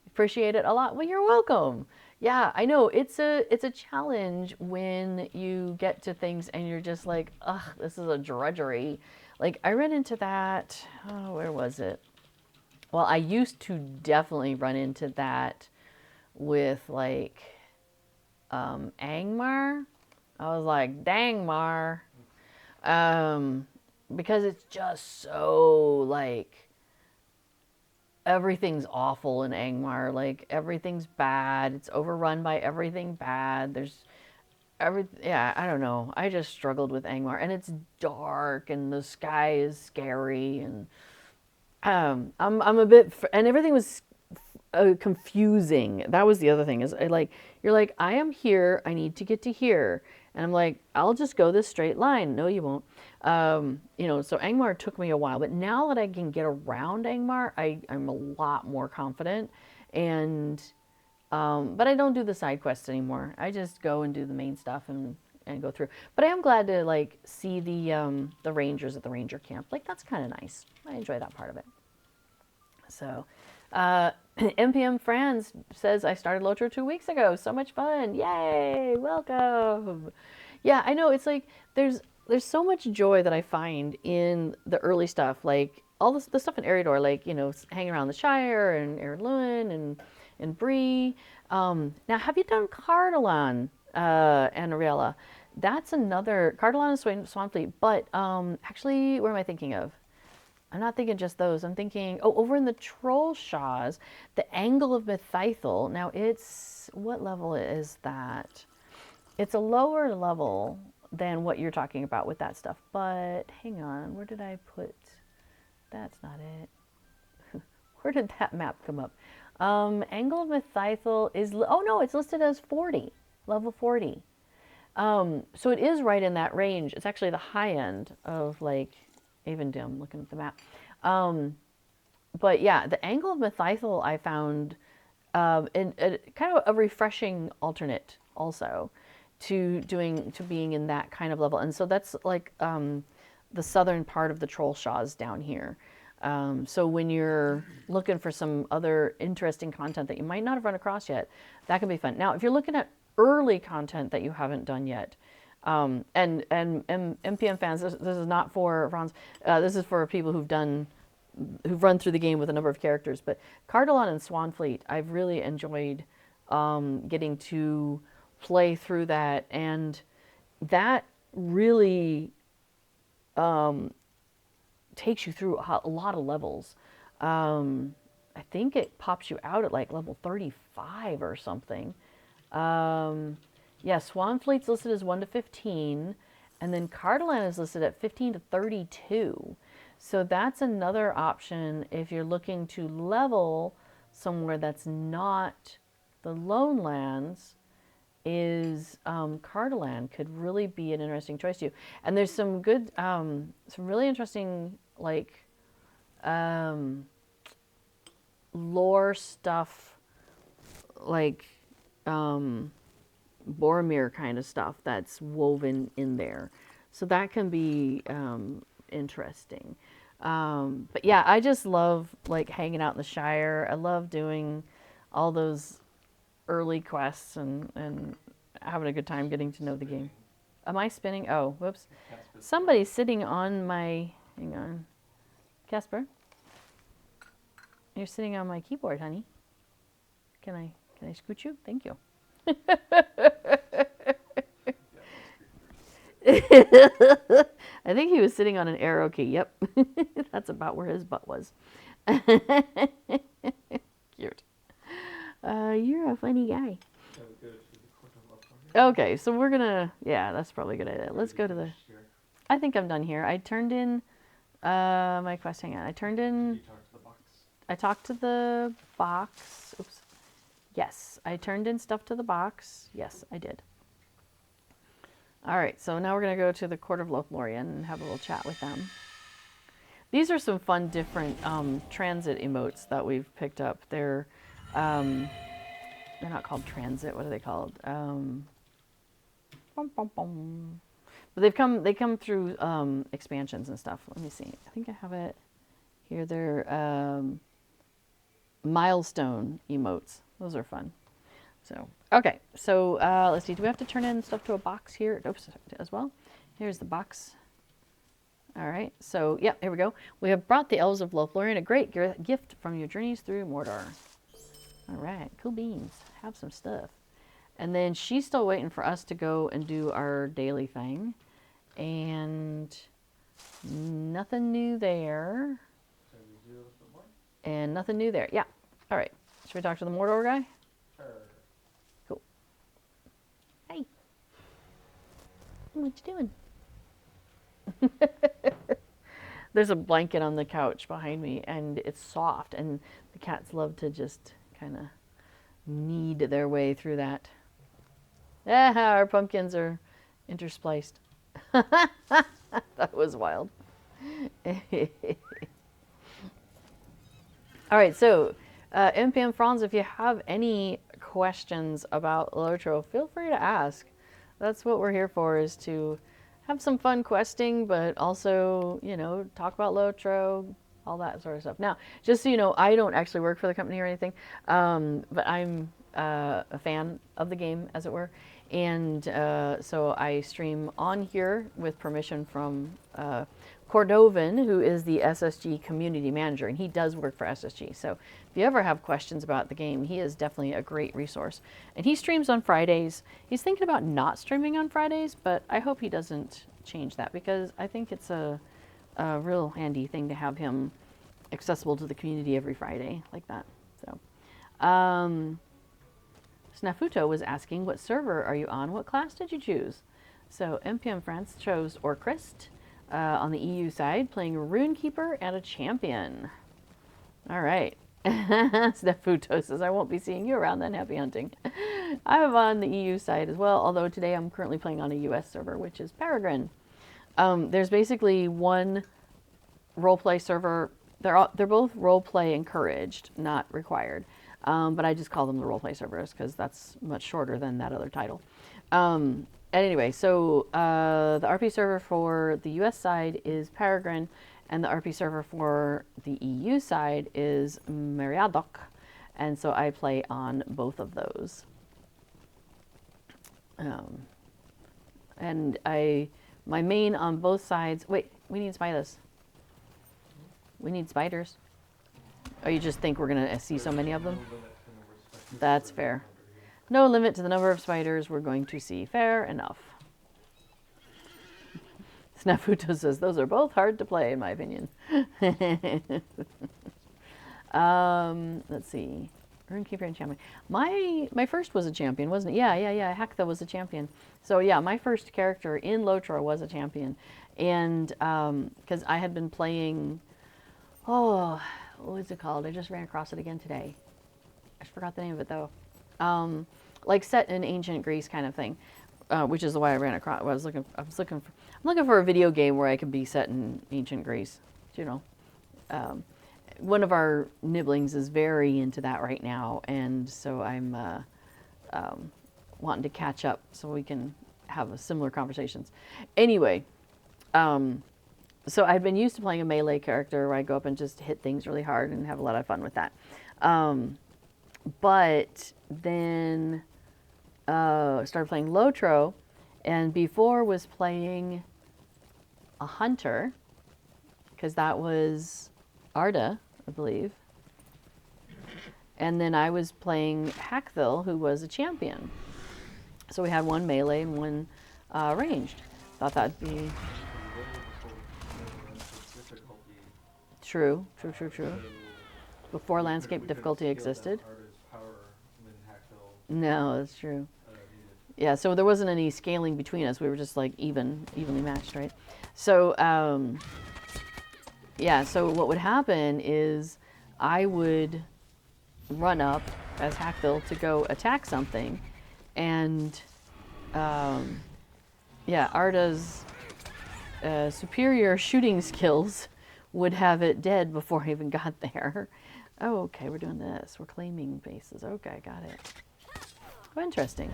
S1: Appreciate it a lot. Well, you're welcome. Yeah, I know it's a challenge when you get to things and you're just like, ugh, this is a drudgery. Like I ran into that. Oh, where was it? Well, I used to definitely run into that with like Angmar. I was like, dang Mar. Because it's just so like everything's awful in Angmar. Like everything's bad. It's overrun by everything bad. Yeah, I don't know. I just struggled with Angmar, and it's dark, and the sky is scary, and I'm a bit, and everything was confusing. That was the other thing is you're like, I am here. I need to get to here. And I'm like, I'll just go this straight line. No, you won't. So Angmar took me a while, but now that I can get around Angmar, I'm a lot more confident. And, but I don't do the side quests anymore. I just go and do the main stuff and go through. But I am glad to like see the rangers at the ranger camp. Like that's kind of nice. I enjoy that part of it. So, MPM Franz says, I started LOTRO 2 weeks ago. So much fun. Yay. Welcome. Yeah, I know. It's like there's so much joy that I find in the early stuff. Like all the stuff in Eriador, like, hanging around the Shire and Ered Luin and Bree. Now, have you done Cardolan, Anarella? That's another, Cardolan and Swampfleet. But actually, where am I thinking of? I'm not thinking just those. I'm thinking, over in the Troll Shaws, the Angle of Mythithel. Now it's, what level is that? It's a lower level than what you're talking about with that stuff. But hang on, where did I put, that's not it. Where did that map come up? Angle of Mythithel is, oh no, it's listed as 40, level 40. So it is right in that range. It's actually the high end of like, Avendim, looking at the map. But yeah, the Angle of Mythithel I found kind of a refreshing alternate also to being in that kind of level. And so that's like the southern part of the Troll Shaws down here. So when you're looking for some other interesting content that you might not have run across yet, that can be fun. Now, if you're looking at early content that you haven't done yet, and MPM fans, this is not for Franz. This is for people who've run through the game with a number of characters. But Cardalon and Swanfleet, I've really enjoyed getting to play through that, and that really takes you through a lot of levels. I think it pops you out at like level 35 or something. Yeah, Swanfleet's listed as 1 to 15, and then Cardalan is listed at 15 to 32. So that's another option if you're looking to level somewhere that's not the Lone Lands. Is Cardalan could really be an interesting choice to you. And there's some good, some really interesting like lore stuff, like Boromir kind of stuff that's woven in there. So that can be interesting. But yeah, I just love like hanging out in the Shire. I love doing all those early quests and having a good time getting to know the game. Am I spinning? Oh, whoops. Somebody's sitting on my, hang on. Casper, you're sitting on my keyboard, honey. Can I scoot you? Thank you. I think he was sitting on an arrow key. Yep. That's about where his butt was. Cute. You're a funny guy. Okay, so we're gonna, yeah, that's probably a good idea. Let's go to the, I think I'm done here. I turned in my quest, hang on. I turned in, I talked to the box. Oops. Yes, I turned in stuff to the box. Yes, I did. All right, so now we're gonna go to the Court of Lothlorien and have a little chat with them. These are some fun, different transit emotes that we've picked up. They're not called transit. What are they called? But they come through expansions and stuff. Let me see. I think I have it here. They're milestone emotes. Those are fun. So okay. So let's see. Do we have to turn in stuff to a box here? Oops, as well. Here's the box. All right. So yeah, here we go. We have brought the elves of Lothlorien a great gift from your journeys through Mordor. All right, cool beans. Have some stuff. And then she's still waiting for us to go and do our daily thing. And nothing new there. And nothing new there. Yeah. All right. Should we talk to the Mordor guy?
S2: Sure.
S1: Cool. Hey. What you doing? There's a blanket on the couch behind me, and it's soft, and the cats love to just kind of knead their way through that. Ah, our pumpkins are interspliced. That was wild. All right, so MPM Franz, if you have any questions about LOTRO, feel free to ask. That's what we're here for, is to have some fun questing, but also, you know, talk about LOTRO, all that sort of stuff. Now, just so you know, I don't actually work for the company or anything, but I'm a fan of the game, as it were. And so I stream on here with permission from Cordovan, who is the SSG community manager, and he does work for SSG. So if you ever have questions about the game, he is definitely a great resource. And he streams on Fridays. He's thinking about not streaming on Fridays, but I hope he doesn't change that, because I think it's a real handy thing to have him accessible to the community every Friday like that. So Snafuto was asking, what server are you on? What class did you choose? So MPM France chose Orcrist on the EU side, playing a Runekeeper and a Champion. All right. Snafuto says, I won't be seeing you around then. Happy hunting. I'm on the EU side as well, although today I'm currently playing on a US server, which is Peregrine. There's basically one roleplay server. They're both roleplay encouraged, not required. But I just call them the roleplay servers because that's much shorter than that other title. Anyway, so the RP server for the US side is Peregrine, and the RP server for the EU side is Meriadoc, and so I play on both of those. And my main on both sides. Wait, we need spiders. We need spiders. Or you just think we're gonna see so many of them? That's fair. No limit to the number of spiders we're going to see. Fair enough. Snafuto says those are both hard to play, in my opinion. Let's see. Runekeeper and champion. My first was a champion, wasn't it? Yeah. Haktha was a champion. So yeah, my first character in LOTRO was a champion, and because I had been playing, what was it called? I just ran across it again today. I forgot the name of it though. Like set in ancient Greece kind of thing, which is why I ran across. I'm looking for a video game where I could be set in ancient Greece. You know. One of our nibblings is very into that right now, and so I'm wanting to catch up so we can have similar conversations. Anyway, so I've been used to playing a melee character where I go up and just hit things really hard and have a lot of fun with that. But then started playing LOTRO, and before was playing a hunter, because that was Arda, I believe. And then I was playing Hackthil, who was a champion. So we had one melee and one ranged. Thought that'd be true. Before landscape difficulty existed. No, that's true. Yeah, so there wasn't any scaling between us. We were just like evenly matched, right? So yeah, so what would happen is I would run up as Hackthil to go attack something, and yeah, Arda's superior shooting skills would have it dead before I even got there. Oh, okay, we're doing this. We're claiming bases. Okay, got it. Oh, interesting.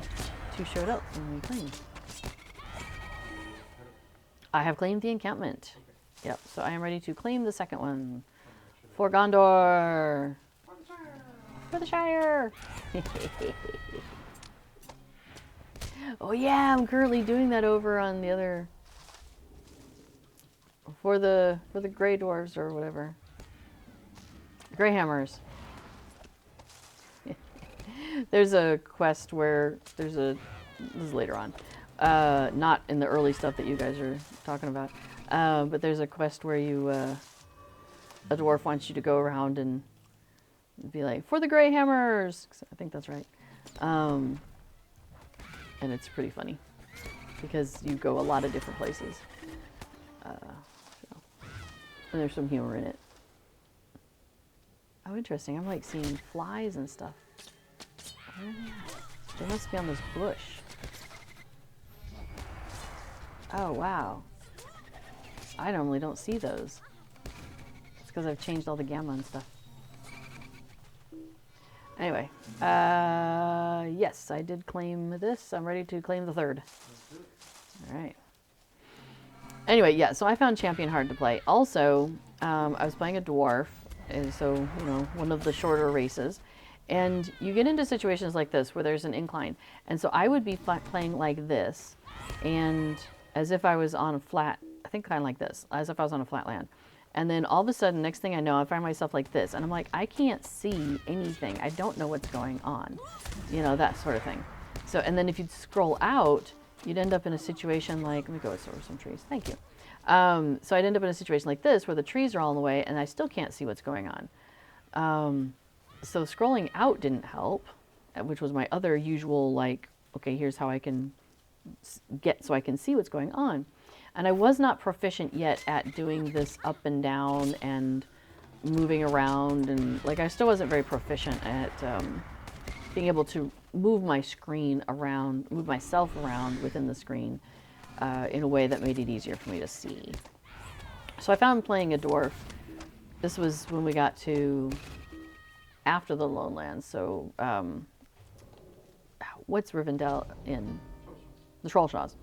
S1: 2 showed up when we claimed. I have claimed the encampment. Yep, so I am ready to claim the second one. For Gondor! For the Shire! Oh yeah, I'm currently doing that over on the other... For the Grey Dwarves or whatever. Greyhammers. There's a quest where there's a... This is later on. Not in the early stuff that you guys are talking about. But there's a quest where you, a dwarf wants you to go around and be like, for the Greyhammers! I think that's right. And it's pretty funny because you go a lot of different places. And there's some humor in it. Oh, interesting. I'm like seeing flies and stuff. Where are they at? They must be on this bush. Oh, wow. I normally don't see those. It's because I've changed all the gamma and stuff. Anyway, yes, I did claim this. I'm ready to claim the third. All right. Anyway, yeah, so I found champion hard to play. Also, I was playing a dwarf, and so, you know, one of the shorter races. And you get into situations like this where there's an incline. And so I would be playing like this, and as if I was on a flat, I think kind of like this, as if I was on a flat land. And then all of a sudden, next thing I know, I find myself like this. And I'm like, I can't see anything. I don't know what's going on. You know, that sort of thing. So, and then if you'd scroll out, you'd end up in a situation like, let me go over some trees. Thank you. So I'd end up in a situation like this where the trees are all in the way and I still can't see what's going on. So scrolling out didn't help, which was my other usual, like, okay, here's how I can get so I can see what's going on. And I was not proficient yet at doing this up and down and moving around, and like I still wasn't very proficient at being able to move my screen around, move myself around within the screen in a way that made it easier for me to see. So I found playing a dwarf. This was when we got to after the Lone Lands. So what's Rivendell in? The Trollshaws.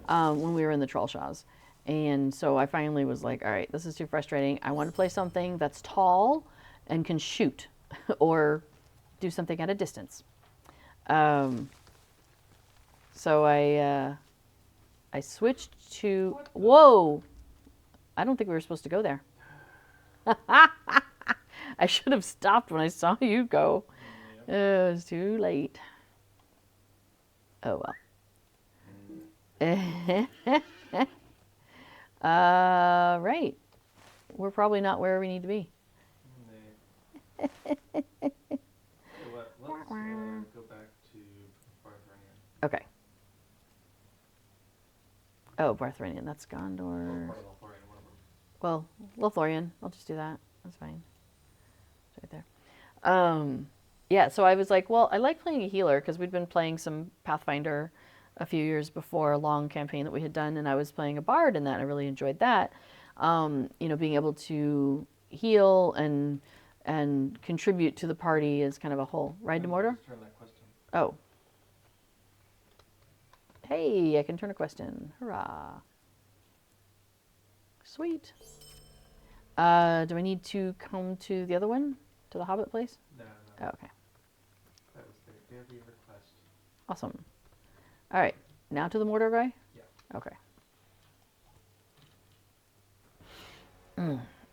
S1: When we were in the Trollshaws. And so I finally was like, all right, this is too frustrating. I want to play something that's tall and can shoot or do something at a distance. Um, so I switched to, whoa, I don't think we were supposed to go there. I should have stopped when I saw you go.
S2: Yep.
S1: It was too late. Oh well. Right. We're probably not where we need to be.
S2: Tell you what, let's go back to Barthranian.
S1: Okay. Oh, Barthranian, that's
S2: Or
S1: Gondor.
S2: part of Lothlorien, one of them.
S1: Well, Lothlorien. I'll just do that. That's fine. It's right there. Yeah, so I was like, well, I like playing a healer because we'd been playing some Pathfinder a few years before, a long campaign that we had done, and I was playing a bard in that. And I really enjoyed that. Being able to heal and contribute to the party as kind of a whole. Ride to Mordor?
S2: Turn that quest in.
S1: Oh. Hey, I can turn a quest in. Hurrah. Sweet. Do I need to come to the other one? To the Hobbit place?
S2: No.
S1: Oh, okay.
S2: That was their daily request.
S1: Awesome. All right. Now to the Mordor guy?
S2: Yeah.
S1: Okay.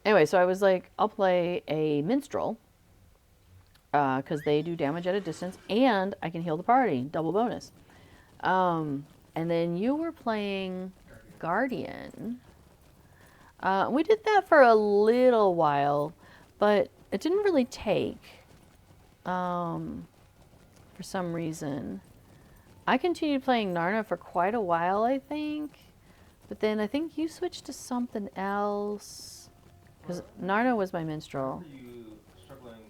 S1: Anyway, so I was like, I'll play a minstrel because they do damage at a distance and I can heal the party. Double bonus. And then you were playing Guardian. We did that for a little while, but it didn't really take for some reason. I continued playing Narna for quite a while, I think. But then I think you switched to something else. Because Narna was my minstrel.
S2: Were you struggling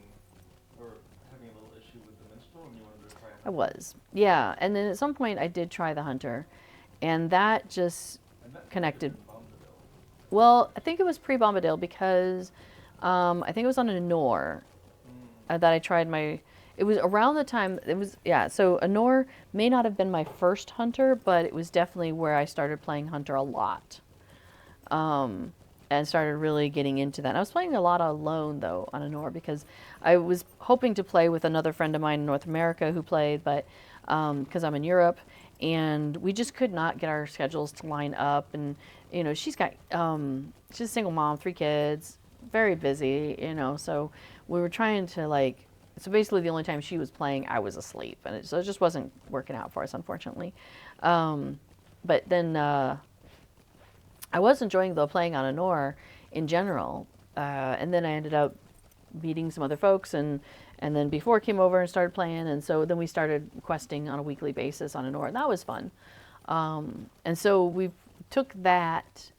S2: or having a little issue with the minstrel and you wanted to try it?
S1: I was. Yeah. And then at some point I did try the hunter. And that just connected. Well, I think it was pre-Bombadil because I think it was on a Nor that I tried my... It was around the time... It was, yeah, so Anor may not have been my first hunter, but it was definitely where I started playing hunter a lot. And started really getting into that. And I was playing a lot alone, though, on Anor because I was hoping to play with another friend of mine in North America who played, but because I'm in Europe, and we just could not get our schedules to line up. And, you know, she's got... she's a single mom, 3 kids, very busy, you know, so we were trying to, like... So basically the only time she was playing, I was asleep. And so it just wasn't working out for us, unfortunately. But then I was enjoying, though, playing on Anor in general. And then I ended up meeting some other folks. And then before came over and started playing. And so then we started questing on a weekly basis on Anor. And that was fun. And so we took that,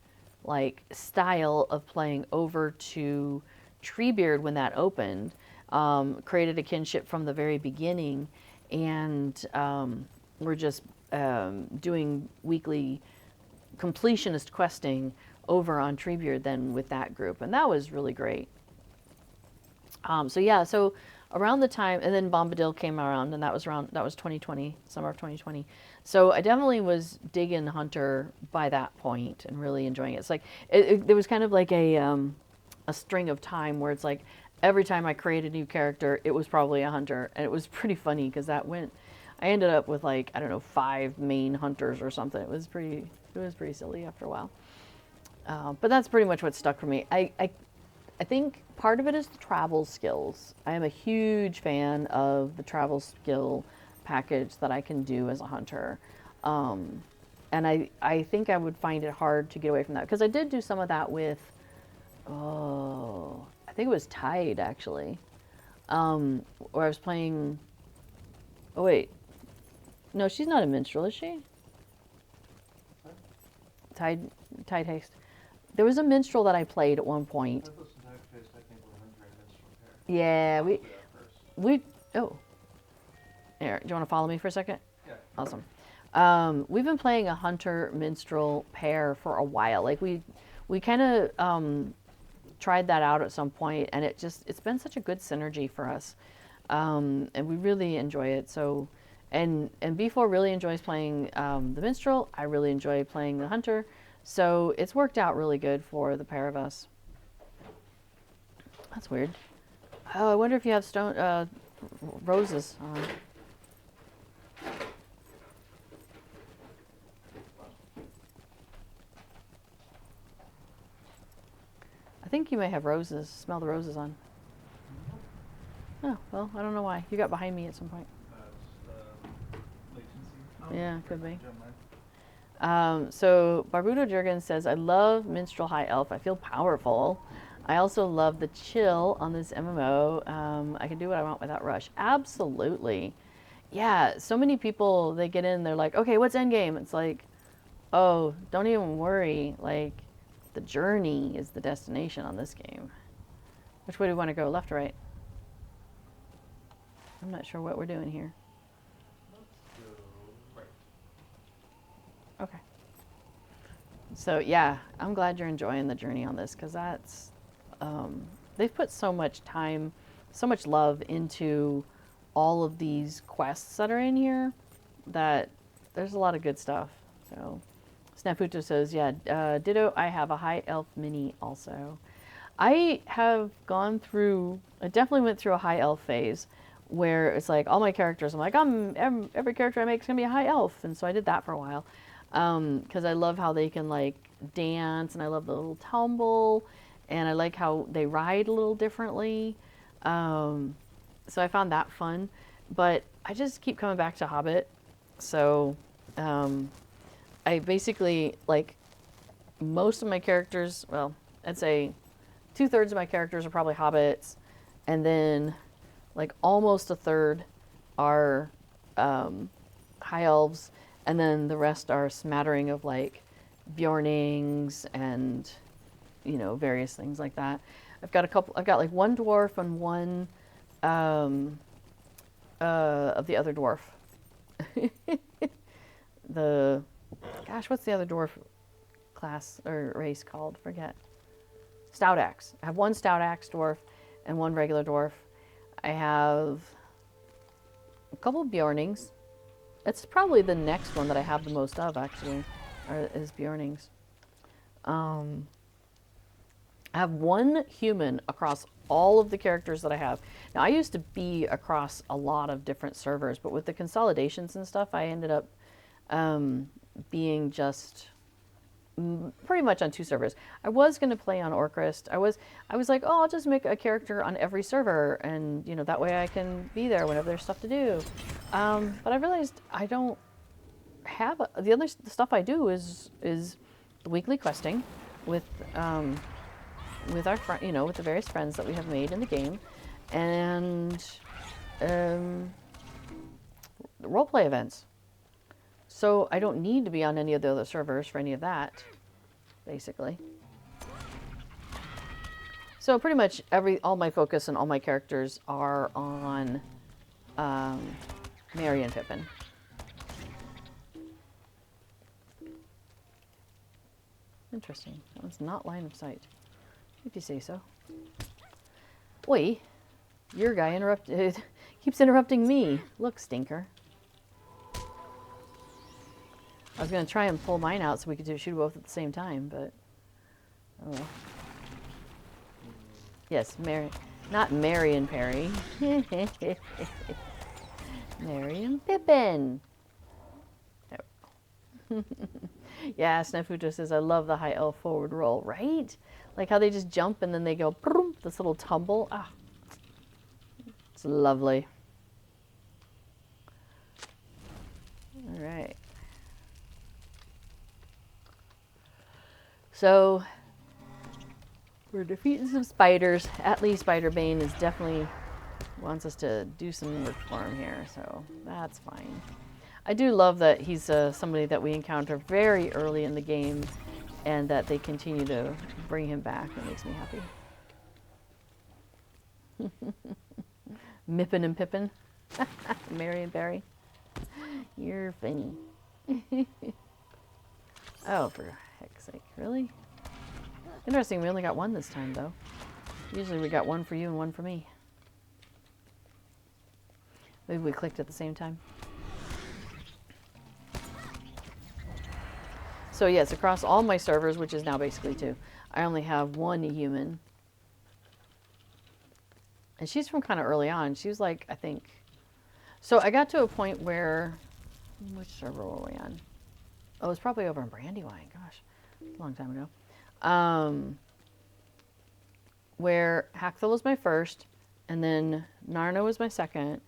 S1: like, style of playing over to Treebeard when that opened. Created a kinship from the very beginning, and we're just doing weekly completionist questing over on Treebeard then with that group, and that was really great. So around the time, and then Bombadil came around, and that was 2020, summer of 2020. So I definitely was digging Hunter by that point and really enjoying it. It's like there was kind of like a string of time where it's like, every time I created a new character, it was probably a hunter. And it was pretty funny because I ended up with, like, I don't know, 5 main hunters or something. It was pretty silly after a while. But that's pretty much what stuck for me. I think part of it is the travel skills. I am a huge fan of the travel skill package that I can do as a hunter. And I think I would find it hard to get away from that. Because I did do some of that with, I think it was Tide, actually, where I was playing... Oh, wait. No, she's not a minstrel, is she?
S2: What?
S1: Tide Haste. There was a minstrel that I played at one point. Yeah, oh. Here, do you want to follow me for a second?
S2: Yeah.
S1: Awesome. We've been playing a hunter-minstrel pair for a while. Like, we kind of... tried that out at some point, and it's been such a good synergy for us, and we really enjoy it. So, and B4 really enjoys playing the minstrel. I really enjoy playing the hunter. So it's worked out really good for the pair of us. That's weird. Oh, I wonder if you have stone roses on. I think you may have roses. Smell the roses on. Oh, well, I don't know why. You got behind me at some point.
S2: Latency.
S1: Yeah, could be.
S2: Don't mind.
S1: So Barbudo Jurgen says, I love Minstrel High Elf. I feel powerful. I also love the chill on this MMO. I can do what I want without rush. Absolutely. Yeah, so many people, they get in, they're like, okay, what's endgame? It's like, oh, don't even worry. Like, the journey is the destination on this game. Which way do we want to go, left or right? I'm not sure what we're doing here.
S2: Let's go right.
S1: Okay. So yeah, I'm glad you're enjoying the journey on this, because that's, they've put so much time, so much love into all of these quests that are in here that there's a lot of good stuff. So Snafuto says, yeah, ditto, I have a high elf mini also. I have gone through, I definitely went through a high elf phase where it's like all my characters, I'm like, every character I make is going to be a high elf. And so I did that for a while. Because I love how they can like dance, and I love the little tumble, and I like how they ride a little differently. So I found that fun, but I just keep coming back to Hobbit. So I basically, like, most of my characters, well, I'd say 2/3 of my characters are probably Hobbits, and then like almost a third are high elves, and then the rest are a smattering of like Bjornings and, you know, various things like that. I've got like one dwarf and one of the other dwarf. What's the other dwarf class or race called? Forget. Stout axe. I have one stout axe dwarf and one regular dwarf. I have a couple Bjornings. It's probably the next one that I have the most of, actually, is Bjornings. I have one human across all of the characters that I have. Now, I used to be across a lot of different servers, but with the consolidations and stuff, I ended up being just pretty much on 2 servers. I was going to play on Orcrist. I was like, oh, I'll just make a character on every server, and you know, that way I can be there whenever there's stuff to do. But I realized I don't have the other stuff I do is the weekly questing with our with the various friends that we have made in the game, and the roleplay events. So I don't need to be on any of the other servers for any of that, basically. So pretty much all my focus and all my characters are on Merry and Pippin. Interesting. That one's not line of sight, if you say so. Oi, your guy keeps interrupting me. Look, stinker. I was going to try and pull mine out so we could shoot both at the same time, but oh well. Yes, not Mary and Perry. Mary and Pippin. Oh. Yeah, Snafuto says, I love the high elf forward roll, right? Like how they just jump and then they go, boom, this little tumble. Ah, it's lovely. All right. So we're defeating some spiders. Atlee Spiderbane is definitely wants us to do some work for him here, so that's fine. I do love that he's somebody that we encounter very early in the game, and that they continue to bring him back. It makes me happy. Mippin and Pippin. Mary and Barry. You're funny. Oh, for heck's sake. Really? Interesting, we only got one this time, though. Usually we got one for you and one for me. Maybe we clicked at the same time. So yes, across all my servers, which is now basically 2, I only have 1 human. And she's from kind of early on. She was like, I think... So I got to a point where... Which server were we on? Oh, it was probably over in Brandywine. Gosh, a long time ago. Where Hackthal was my first, and then Narna was my second.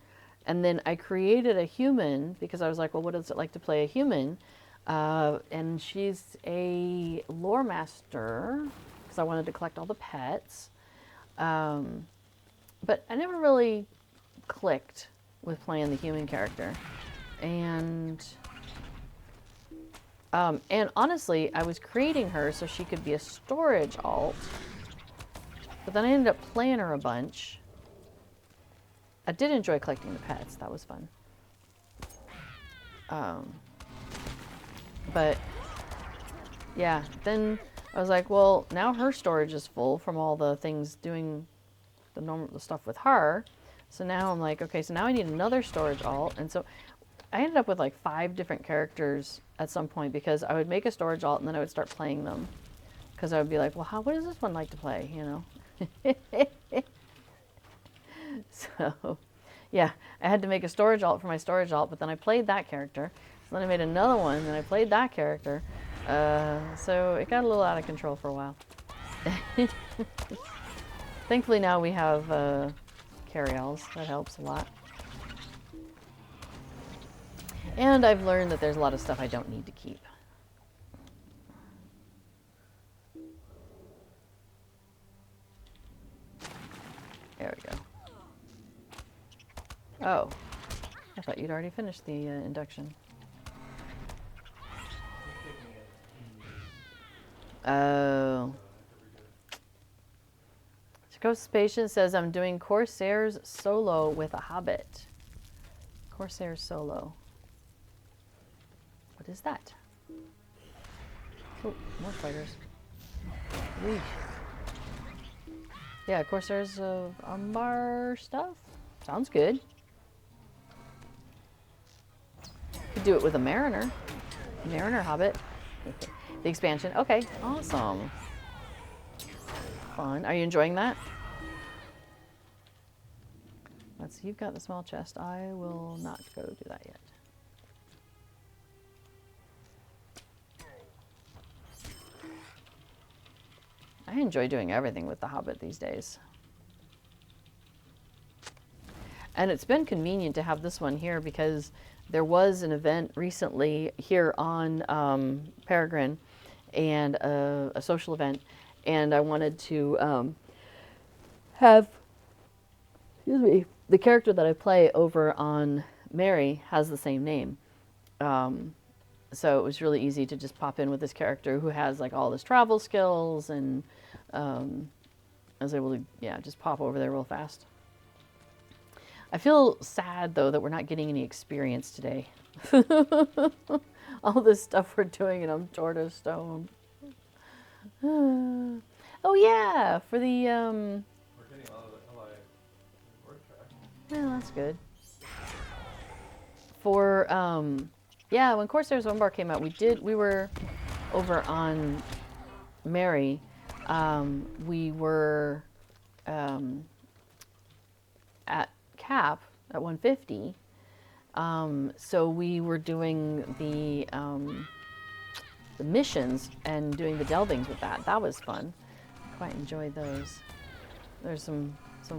S1: And then I created a human, because I was like, well, what is it like to play a human? And she's a lore master, because I wanted to collect all the pets. But I never really clicked with playing the human character. And honestly, I was creating her so she could be a storage alt. But then I ended up playing her a bunch. I did enjoy collecting the pets. That was fun. But yeah, then I was like, well, now her storage is full from all the things doing the stuff with her. So now I'm like, okay, so now I need another storage alt. And so I ended up with like 5 different characters at some point, because I would make a storage alt and then I would start playing them. Because I would be like, well, what does this one like to play, you know? So, yeah, I had to make a storage alt for my storage alt, but then I played that character. So then I made another one, and I played that character. So it got a little out of control for a while. Thankfully now we have carry-alls. That helps a lot. And I've learned that there's a lot of stuff I don't need to keep. There we go. Oh, I thought you'd already finished the induction. Oh. Ghost Patient says, I'm doing Corsairs solo with a Hobbit. Corsairs solo. What is that? Oh, more spiders. Eesh. Yeah, Corsairs of Angmar stuff. Sounds good. Could do it with a Mariner. Mariner Hobbit. The expansion. Okay, awesome. Fun. Are you enjoying that? Let's see, you've got the small chest. I will not go do that yet. I enjoy doing everything with the Hobbit these days. And it's been convenient to have this one here, because there was an event recently here on Peregrine, and a social event, and I wanted to have, excuse me, the character that I play over on Mary has the same name. So it was really easy to just pop in with this character who has like all this travel skills, and I was able to, yeah, just pop over there real fast. I feel sad though that we're not getting any experience today. All this stuff we're doing, and I'm Tortoise Stone. Oh yeah, for the
S2: We're getting a lot of the LI word track.
S1: well, that's good. For yeah, when Corsairs of Angmar came out, we were over on Mary. We were at cap at 150. So we were doing the missions and doing the delvings with that. That was fun. I quite enjoyed those. There's some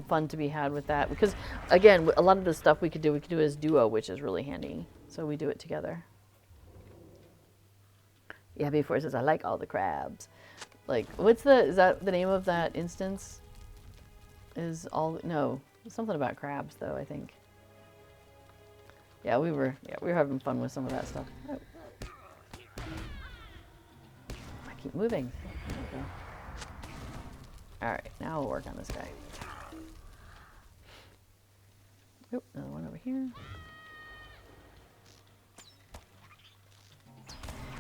S1: fun to be had with that, because again, a lot of the stuff we could do as duo, which is really handy. So we do it together. Yeah, before it says, I like all the crabs. Like, is that the name of that instance? No, something about crabs though, I think. Yeah, we were having fun with some of that stuff. Oh. I keep moving. Okay. All right, now we'll work on this guy. Oh, another one over here.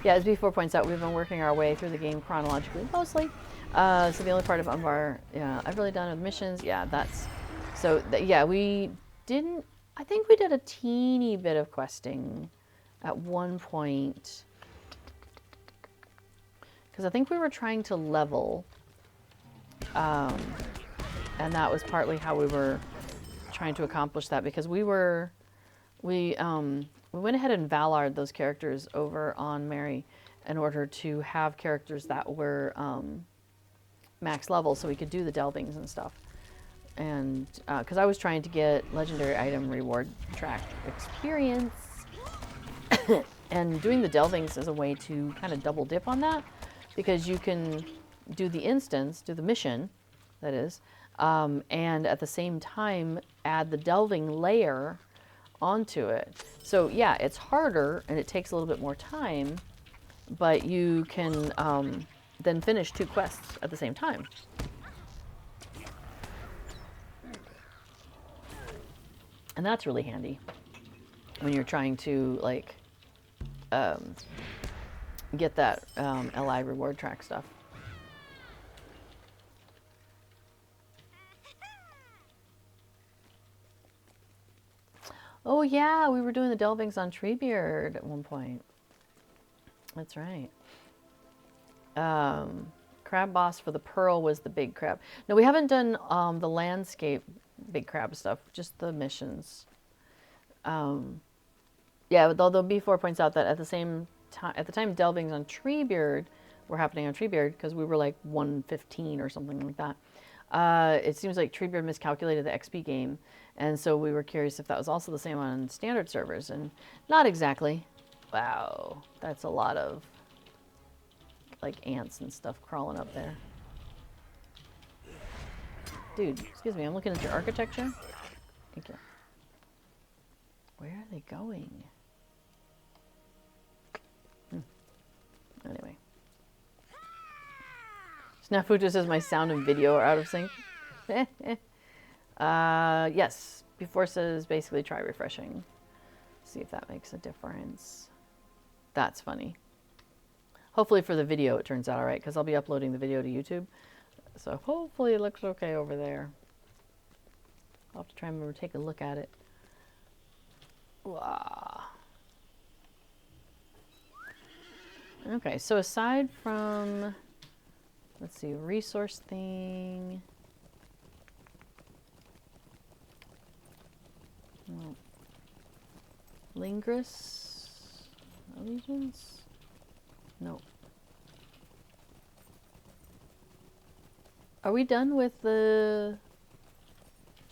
S1: Yeah, as B4 points out, we've been working our way through the game chronologically, mostly. So the only part of Angmar, yeah, I've really done with missions. Yeah, that's so. Yeah, we didn't. I think we did a teeny bit of questing at one point. because I think we were trying to level, and that was partly how we were trying to accomplish that, because we went ahead and Valard those characters over on Mary in order to have characters that were max level, so we could do the delvings and stuff. And because I was trying to get legendary item reward track experience, and doing the delvings is a way to kind of double dip on that, because you can do the instance, do the mission, that is, and at the same time add the delving layer onto it. So yeah, it's harder and it takes a little bit more time, but you can then finish 2 quests at the same time. And that's really handy when you're trying to like get that LI reward track stuff. Oh yeah, we were doing the delvings on Treebeard at one point. That's right. Crab boss for the pearl was the big crab. No, we haven't done the landscape big crab stuff, just the missions. Yeah, although B4 points out that at the time delvings on Treebeard were happening on Treebeard, because we were like 115 or something like that. It seems like Treebeard miscalculated the XP game, and so we were curious if that was also the same on standard servers, and not exactly. Wow, that's a lot of like ants and stuff crawling up there. Dude, excuse me, I'm looking at your architecture. Thank you. Where are they going? Anyway. Snafuta says my sound and video are out of sync. Yes. Before says basically try refreshing. See if that makes a difference. That's funny. Hopefully for the video it turns out alright, because I'll be uploading the video to YouTube. So hopefully it looks okay over there. I'll have to try and remember to take a look at it. Wow. Okay, so aside from, let's see, resource thing. Well, Lingris allegiance? No. Are we done with the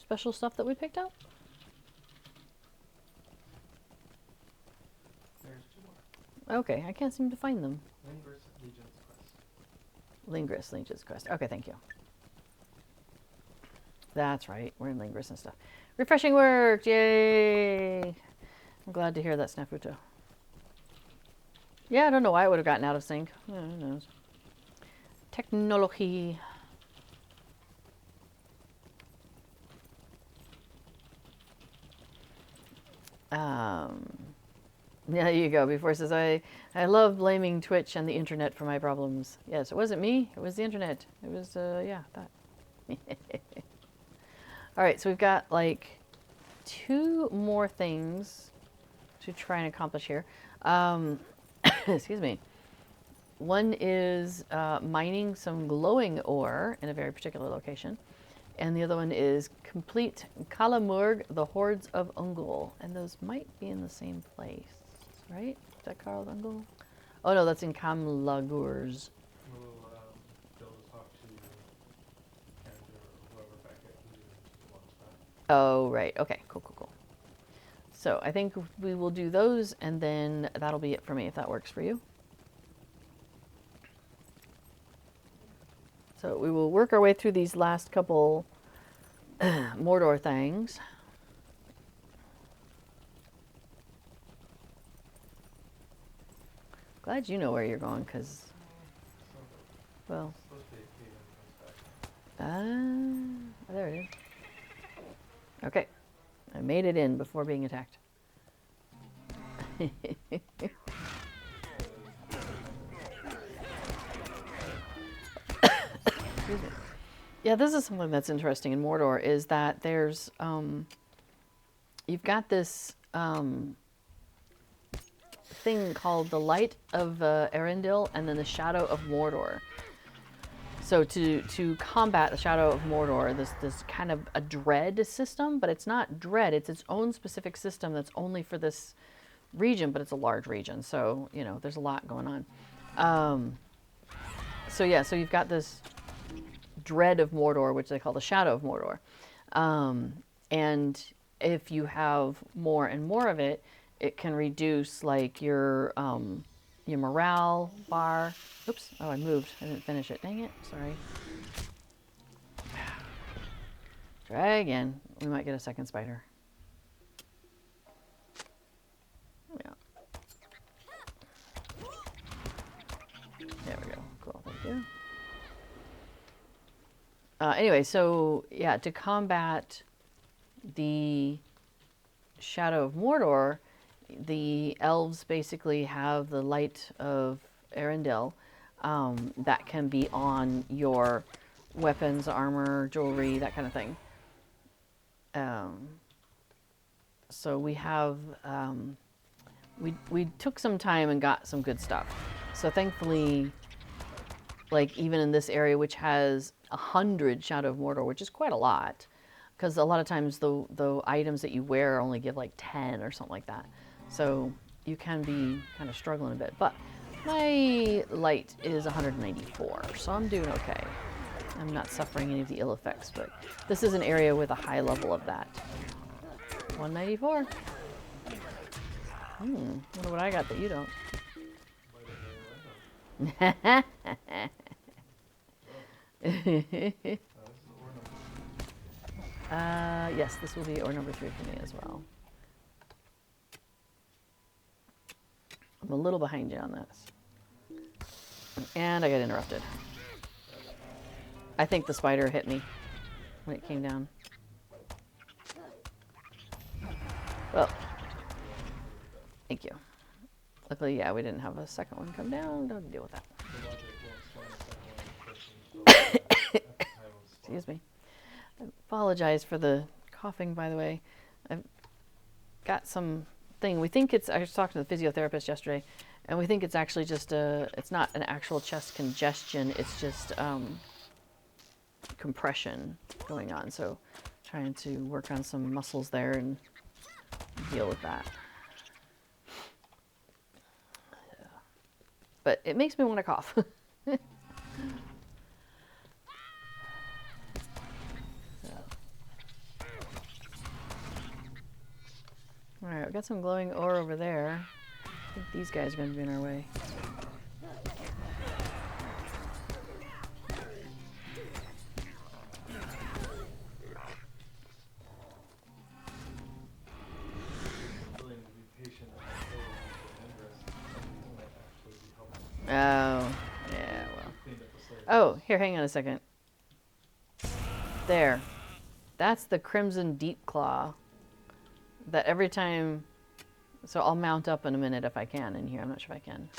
S1: special stuff that we picked up?
S2: There's 2 more.
S1: Okay, I can't seem to find them.
S2: Lingris Legion's Quest.
S1: Lingris, Legion's Quest. Okay, thank you. That's right, we're in Lingris and stuff. Refreshing worked, yay! I'm glad to hear that, Snafuto. Yeah, I don't know why it would have gotten out of sync. Yeah, who knows? Technology. Yeah, there you go. Before it says, I love blaming Twitch and the internet for my problems. Yes, it wasn't me. It was the internet. It was, yeah, that. All right, so we've got like 2 more things to try and accomplish here. Excuse me. One is mining some glowing ore in a very particular location. And the other one is complete Kalamurg, the Hordes of Ungol. And those might be in the same place, right? Is that Karl Ungol? Oh no, that's in Kamlagurs.
S2: We'll be able to talk to Canada or whoever back at who wants that.
S1: Oh, right. Okay, cool, cool, cool. So I think we will do those, and then that'll be it for me, if that works for you. So we will work our way through these last couple Mordor things. Glad you know where you're going, because, well,
S2: Supposed to be a cave back.
S1: there it is. Okay, I made it in before being attacked. Excuse me. Yeah, this is something that's interesting in Mordor, is that there's, you've got this thing called the Light of Arendelle and then the Shadow of Mordor. So to combat the Shadow of Mordor, this kind of a dread system, but it's not dread. It's its own specific system that's only for this region, but it's a large region. So, you know, there's a lot going on. So yeah, so you've got this dread of Mordor, which they call the Shadow of Mordor. And if you have more and more of it, it can reduce like your morale bar. Oops, oh, I moved. I didn't finish it. Dang it, sorry. Try again. We might get a second spider. Yeah. There we go. Cool, thank you. Anyway, so yeah, to combat the Shadow of Mordor, the elves basically have the Light of Arendelle that can be on your weapons, armor, jewelry, that kind of thing. So we have, we took some time and got some good stuff. So thankfully, like even in this area, which has 100 Shadow of Mordor, which is quite a lot, because a lot of times the items that you wear only give like 10 or something like that. So you can be kind of struggling a bit. But my light is 194, so I'm doing okay. I'm not suffering any of the ill effects, but this is an area with a high level of that. 194. Wonder what I got that you don't. Yes, this will be ore number 3 for me as well. I'm a little behind you on this. And I got interrupted. I think the spider hit me when it came down. Well, thank you. Luckily, yeah, we didn't have a second one come down. Don't deal with that. Excuse me. I apologize for the coughing, by the way. I've got some thing. We think it's, I was talking to the physiotherapist yesterday, and we think it's actually just it's not an actual chest congestion, it's just compression going on. So trying to work on some muscles there and deal with that. Yeah. But it makes me want to cough. Alright, we've got some glowing ore over there. I think these guys are going to be in our way. Oh, yeah, well. Oh, here, hang on a second. There. That's the Crimson Deep Claw. That every time, so I'll mount up in a minute if I can in here. I'm not sure if I can.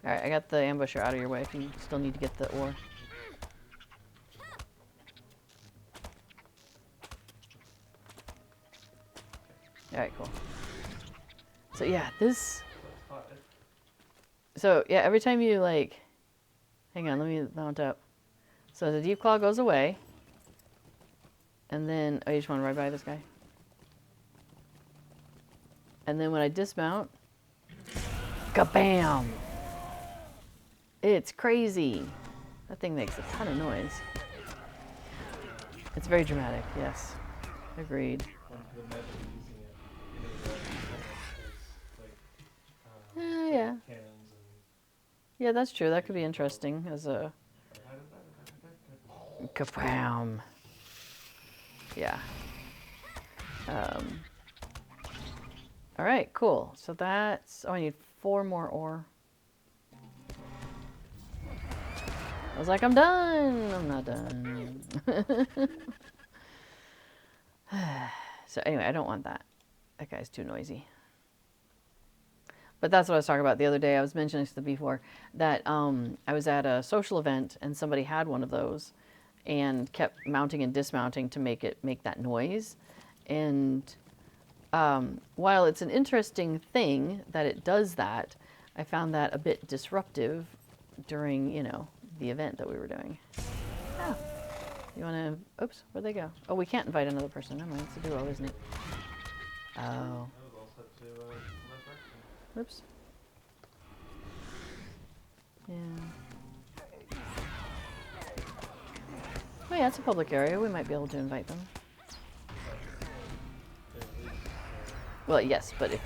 S1: All right, I got the ambusher out of your way if you still need to get the ore. All right, cool. So yeah, this, so yeah, every time you like, hang on, let me mount up. So the Deep Claw goes away. And then, oh, you just want to ride by this guy? And then when I dismount, kabam! It's crazy. That thing makes a ton of noise. It's very dramatic, yes. Agreed. Yeah. Yeah, that's true. That could be interesting as a kabam. Yeah. All right, cool. So that's, oh, I need 4 more ore. I was like, I'm done. I'm not done. So anyway, I don't want that. That guy's too noisy. But that's what I was talking about the other day. I was mentioning to before that I was at a social event and somebody had one of those and kept mounting and dismounting to make that noise. And while it's an interesting thing that it does that, I found that a bit disruptive during, you know, the event that we were doing. Oh, you want to, oops, where'd they go? Oh, we can't invite another person. Never mind, it's a duo, isn't it? Oh,
S2: I was all set to left direction.
S1: whoops. Yeah. Oh yeah, it's a public area. We might be able to invite them.
S2: At least,
S1: Well, yes, but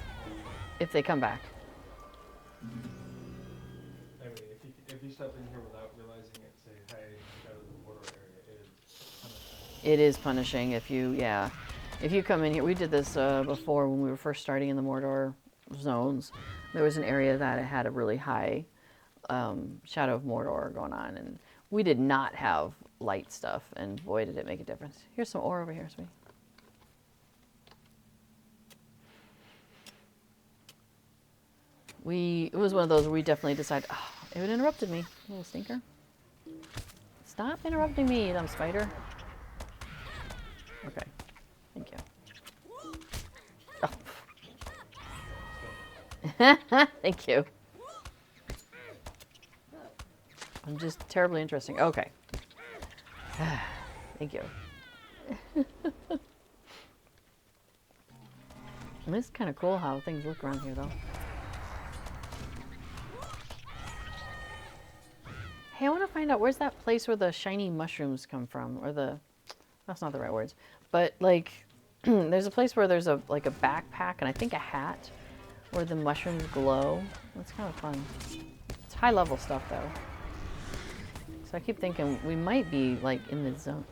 S1: if they come back.
S2: I mean, if you step in here without realizing it, say, hey, go to the border area, it is punishing.
S1: It is punishing if you, yeah. If you come in here, we did this before when we were first starting in the Mordor zones. There was an area that had a really high Shadow of Mordor going on, and we did not have light stuff, and boy, did it make a difference. Here's some ore over here, sweetie. It was one of those where we definitely decided, oh, it interrupted me, little stinker. Stop interrupting me, dumb spider. Okay, thank you. Oh. Thank you. I'm just terribly interesting. Okay. Thank you. It's kind of cool how things look around here, though. Hey, I want to find out, where's that place where the shiny mushrooms come from? Or the... That's not the right words. But, like, there's a place where there's a backpack and I think a hat where the mushrooms glow. That's kind of fun. It's high-level stuff, though. So I keep thinking we might be, like, in the zone.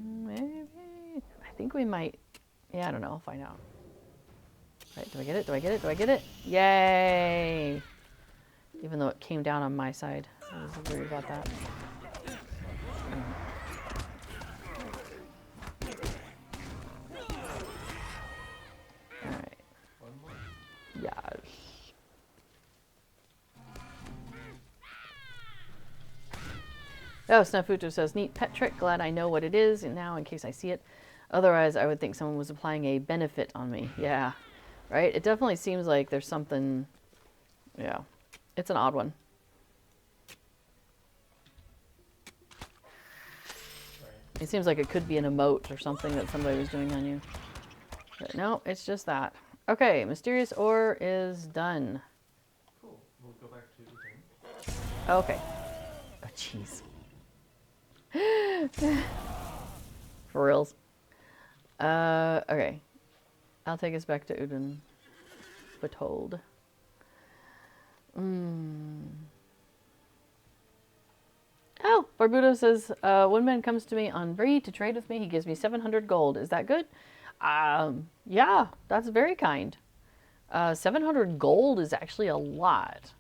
S1: Maybe. I think we might. Yeah, I don't know. I'll find out. Right, do I get it? Do I get it? Do I get it? Yay! Even though it came down on my side. I was worried about that. Alright. Yes. Oh, Snafuto says, neat pet trick. Glad I know what it is and now in case I see it. Otherwise, I would think someone was applying a benefit on me. Yeah, right? It definitely seems like there's something... Yeah. It's an odd one. It seems like it could be an emote or something that somebody was doing on you. But no, it's just that. Okay, mysterious ore is done.
S2: Cool. We'll go back to the thing.
S1: Okay. Oh, jeez. For reals. Okay. I'll take us back to Udin. Betold. Oh, Barbudo says, one man comes to me on Bree to trade with me. He gives me 700 gold. Is that good? Yeah, that's very kind. 700 gold is actually a lot.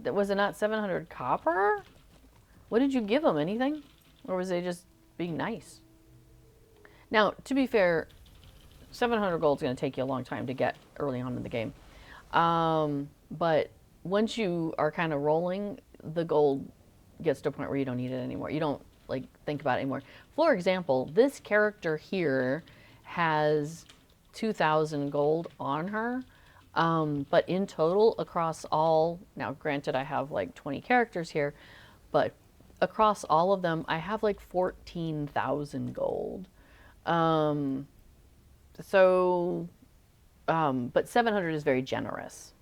S1: Was it not 700 copper? What did you give him? Anything? Or was they just being nice? Now, to be fair, 700 gold is going to take you a long time to get early on in the game. But once you are kind of rolling, the gold gets to a point where you don't need it anymore. You don't like think about it anymore. For example, this character here has 2,000 gold on her. But in total, across all, now granted I have like 20 characters here, but across all of them, I have like 14,000 gold. But 700 is very generous.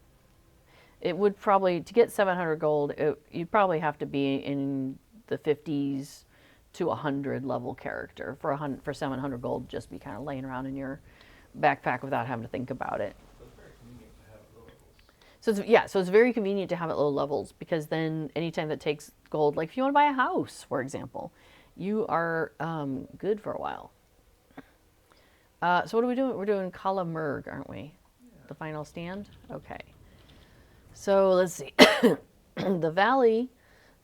S1: It would probably, to get 700 gold, you'd probably have to be in the 50s to 100 level character for 700 gold, just be kind of laying around in your backpack without having to think about it. So it's, yeah, so it's very convenient to have it at low levels, because then anytime that takes gold, like if you want to buy a house, for example, you are good for a while. So what are we doing? We're doing Kala Murg, aren't we? Yeah. The final stand? Okay. So let's see. The valley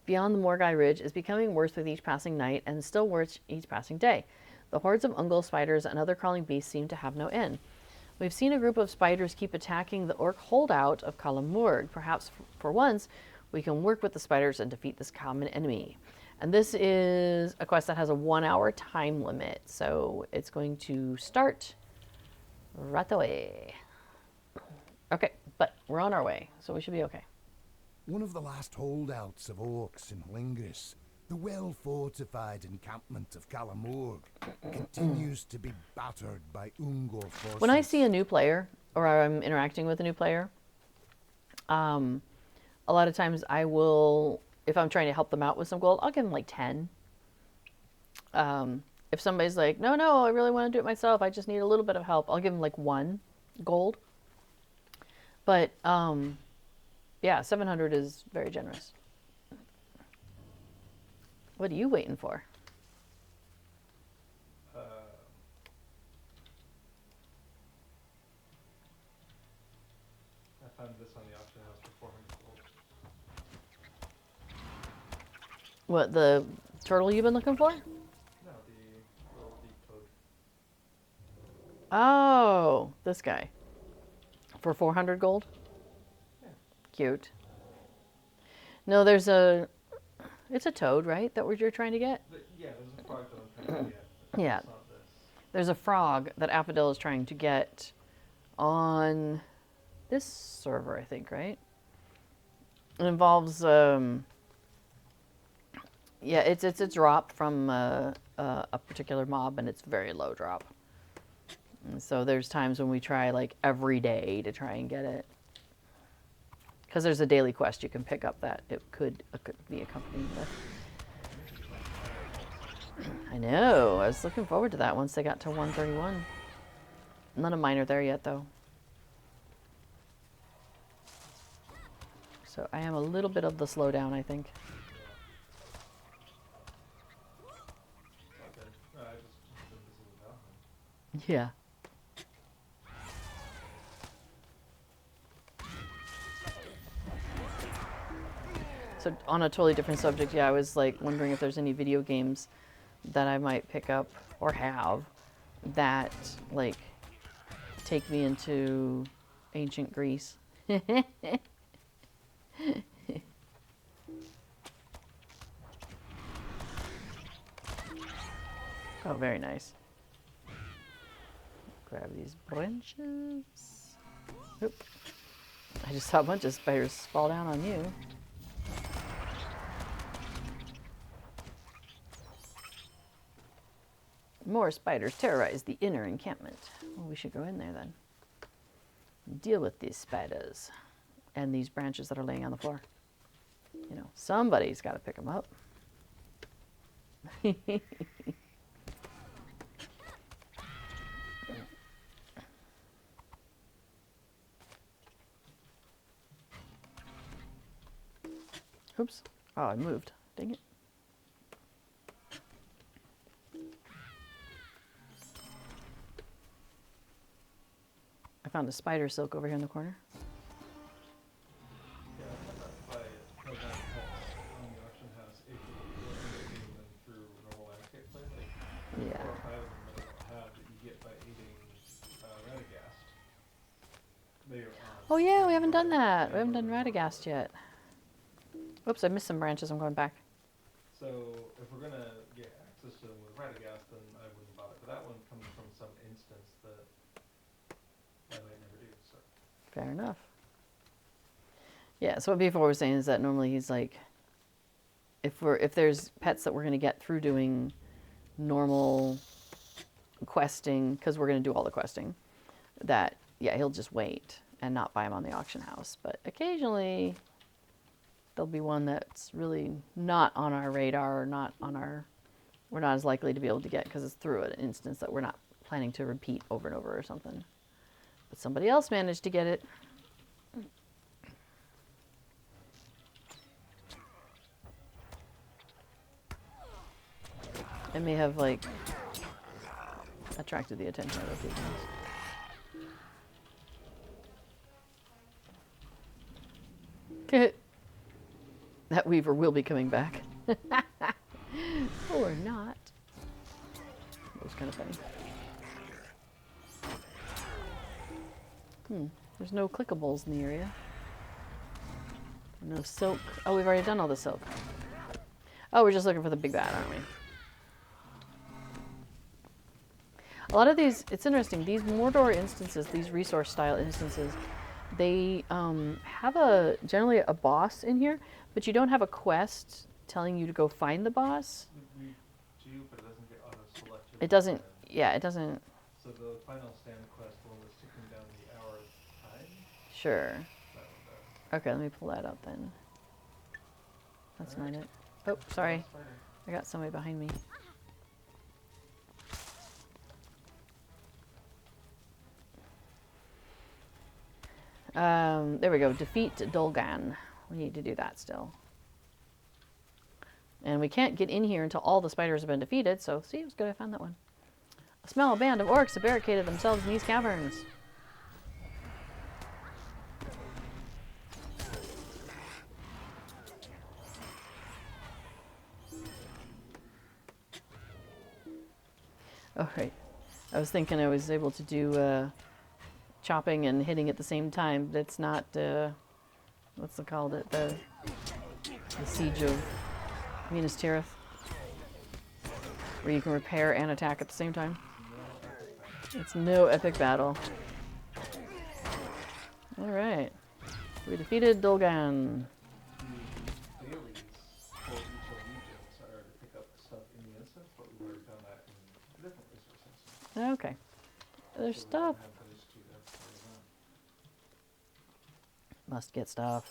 S1: beyond the Morgai Ridge is becoming worse with each passing night and still worse each passing day. The hordes of Ungol spiders and other crawling beasts seem to have no end. We've seen a group of spiders keep attacking the orc holdout of Kalamurg. Perhaps for once, we can work with the spiders and defeat this common enemy. And this is a quest that has a 1 hour time limit. So it's going to start right away. Okay, but we're on our way, so we should be okay.
S3: One of the last holdouts of orcs in Lingris, the well-fortified encampment of Kalamurg, continues to be battered by Ungor forces.
S1: When I see a new player, or I'm interacting with a new player, a lot of times I will, if I'm trying to help them out with some gold, I'll give them like 10. If somebody's like, no, I really want to do it myself, I just need a little bit of help, I'll give them like 1 gold. But, yeah, 700 is very generous. What are you waiting for?
S2: I found this on the auction house for 400 gold.
S1: What, the turtle you've been looking for?
S2: No, the little deep toad.
S1: Oh, this guy. For 400 gold?
S2: Yeah.
S1: Cute. No, there's a... It's a toad, right? That you're trying to get?
S2: Yeah, there's a frog that I'm trying to get.
S1: Yeah.
S2: It's not this.
S1: There's a frog that Affodil is trying to get on this server, I think, right? It involves... yeah, it's a drop from a particular mob, and it's very low drop. And so there's times when we try like every day to try and get it. Because there's a daily quest you can pick up that it could be accompanied with. I know, I was looking forward to that once they got to 131. None of mine are there yet though. So I am a little bit of the slowdown, I think.
S2: Okay. I just said this is a Valheim.
S1: Yeah. So on a totally different subject, yeah, I was like wondering if there's any video games that I might pick up or have that like take me into ancient Greece. Oh, very nice. Grab these branches. Oop. I just saw a bunch of spiders fall down on you. More spiders terrorize the inner encampment. Well, we should go in there then. Deal with these spiders and these branches that are laying on the floor. You know, somebody's got to pick them up. Oops. Oh, I moved. Dang it. I found a spider silk over here in the corner.
S2: Yeah, I thought that by program pets on the auction house, if you were getting them through normal landscape play, like
S1: Yeah.
S2: 4 or 5 of them that I don't have that you get by eating Radagast. They are on.
S1: Oh yeah, we haven't done that. We haven't done Radagast yet. Oops, I missed some branches. I'm going back.
S2: So if we're gonna get access to them with Radagast, then I wouldn't bother. But that one comes from some instance that I might never do. So
S1: Fair enough. Yeah, so what before was saying is that normally he's like, if there's pets that we're going to get through doing normal questing, because we're going to do all the questing, that, yeah, he'll just wait and not buy them on the auction house. But occasionally there'll be one that's really not on our radar or not on our, we're not as likely to be able to get because it's through an instance that we're not planning to repeat over and over or something. But somebody else managed to get it. It may have like attracted the attention of other people. That weaver will be coming back. Or not. That was kind of funny. There's no clickables in the area. No silk. Oh, we've already done all the silk. Oh, we're just looking for the big bad, aren't we? A lot of these, it's interesting, these Mordor instances, these resource style instances, they have generally a boss in here, but you don't have a quest telling you to go find the boss.
S2: We do, but it doesn't get auto-selected.
S1: It doesn't, yeah, it doesn't,
S2: So the final stand quest, the one that's ticking down the hour's time,
S1: sure.
S2: that one does.
S1: Okay, let me pull that up then. That's not
S2: Alright.
S1: it. Oh, sorry.
S2: Spider.
S1: I got somebody behind me. There we go. Defeat Dolgan. We need to do that still. And we can't get in here until all the spiders have been defeated, so see, it was good I found that one. A small band of orcs have barricaded themselves in these caverns. Oh, right. I was thinking I was able to do chopping and hitting at the same time, but it's not, what's it called? The Siege of Minas Tirith, where you can repair and attack at the same time. It's no epic battle. Alright. We defeated Dolgan.
S2: The dailies for each allegiance are to pick up stuff in the instance, but we've already done that in a different resource instance.
S1: Okay. There's
S2: So we
S1: stuff.
S2: don't have those two there for now.
S1: Must get stuff.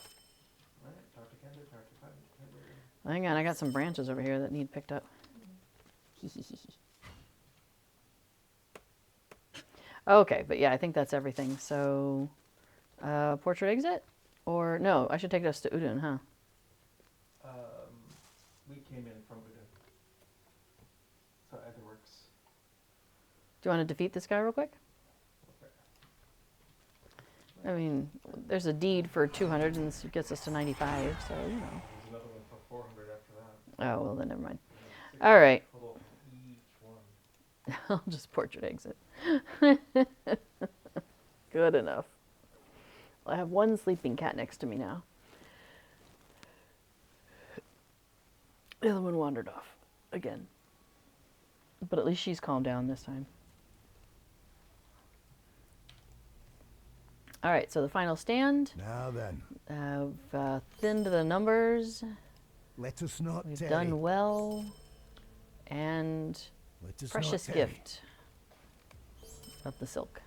S2: Alright, talk to Kendra, talk to Kendra.
S1: Hang on, I got some branches over here that need picked up. Okay, but yeah, I think that's everything. So, portrait exit? Or, no, I should take us to Udun, huh?
S2: We came in from Udon. So either works.
S1: Do you want to defeat this guy real quick?
S2: Okay.
S1: I mean, there's a deed for 200 and this gets us to 95, so, you know.
S2: There's another one for 400 after that.
S1: Oh, well, then never mind.
S2: And
S1: All right.
S2: total for each one.
S1: I'll just portrait exit. Good enough. I have one sleeping cat next to me now. The other one wandered off again. But at least she's calmed down this time. All right, so the final stand.
S3: Now then,
S1: I've thinned the numbers.
S3: let us not
S1: We've
S3: tarry.
S1: done well. And
S3: Let us
S1: precious
S3: not tarry.
S1: gift of the silk.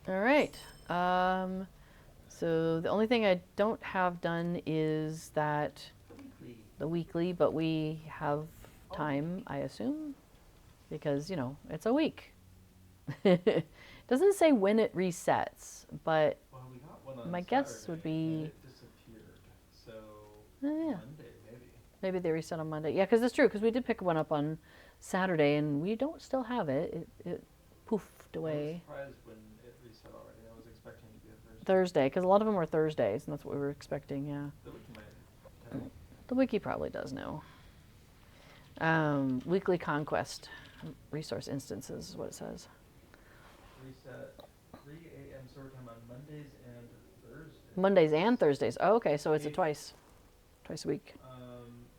S1: All right. So the only thing I don't have done is that the weekly, but we have time, I assume, because, you know, it's a week. Doesn't say when it resets, but
S2: Well, we got one on
S1: my guess
S2: Saturday,
S1: would be,
S2: and it disappeared. So
S1: yeah,
S2: Monday, maybe.
S1: maybe they reset on Monday. Yeah, because it's true, because we did pick one up on Saturday, and we don't still have it. It poofed
S2: I was
S1: away
S2: surprised when it reset already. I was expecting it to be a Thursday.
S1: Thursday, because a lot of them were Thursdays, and that's what we were expecting, yeah.
S2: The week might tell.
S1: The wiki probably does know. Weekly conquest resource instances is what it says.
S2: Reset 3 a.m. server time on Mondays and Thursdays.
S1: Mondays and Thursdays. Oh, okay, so it's a
S2: It-
S1: twice a week.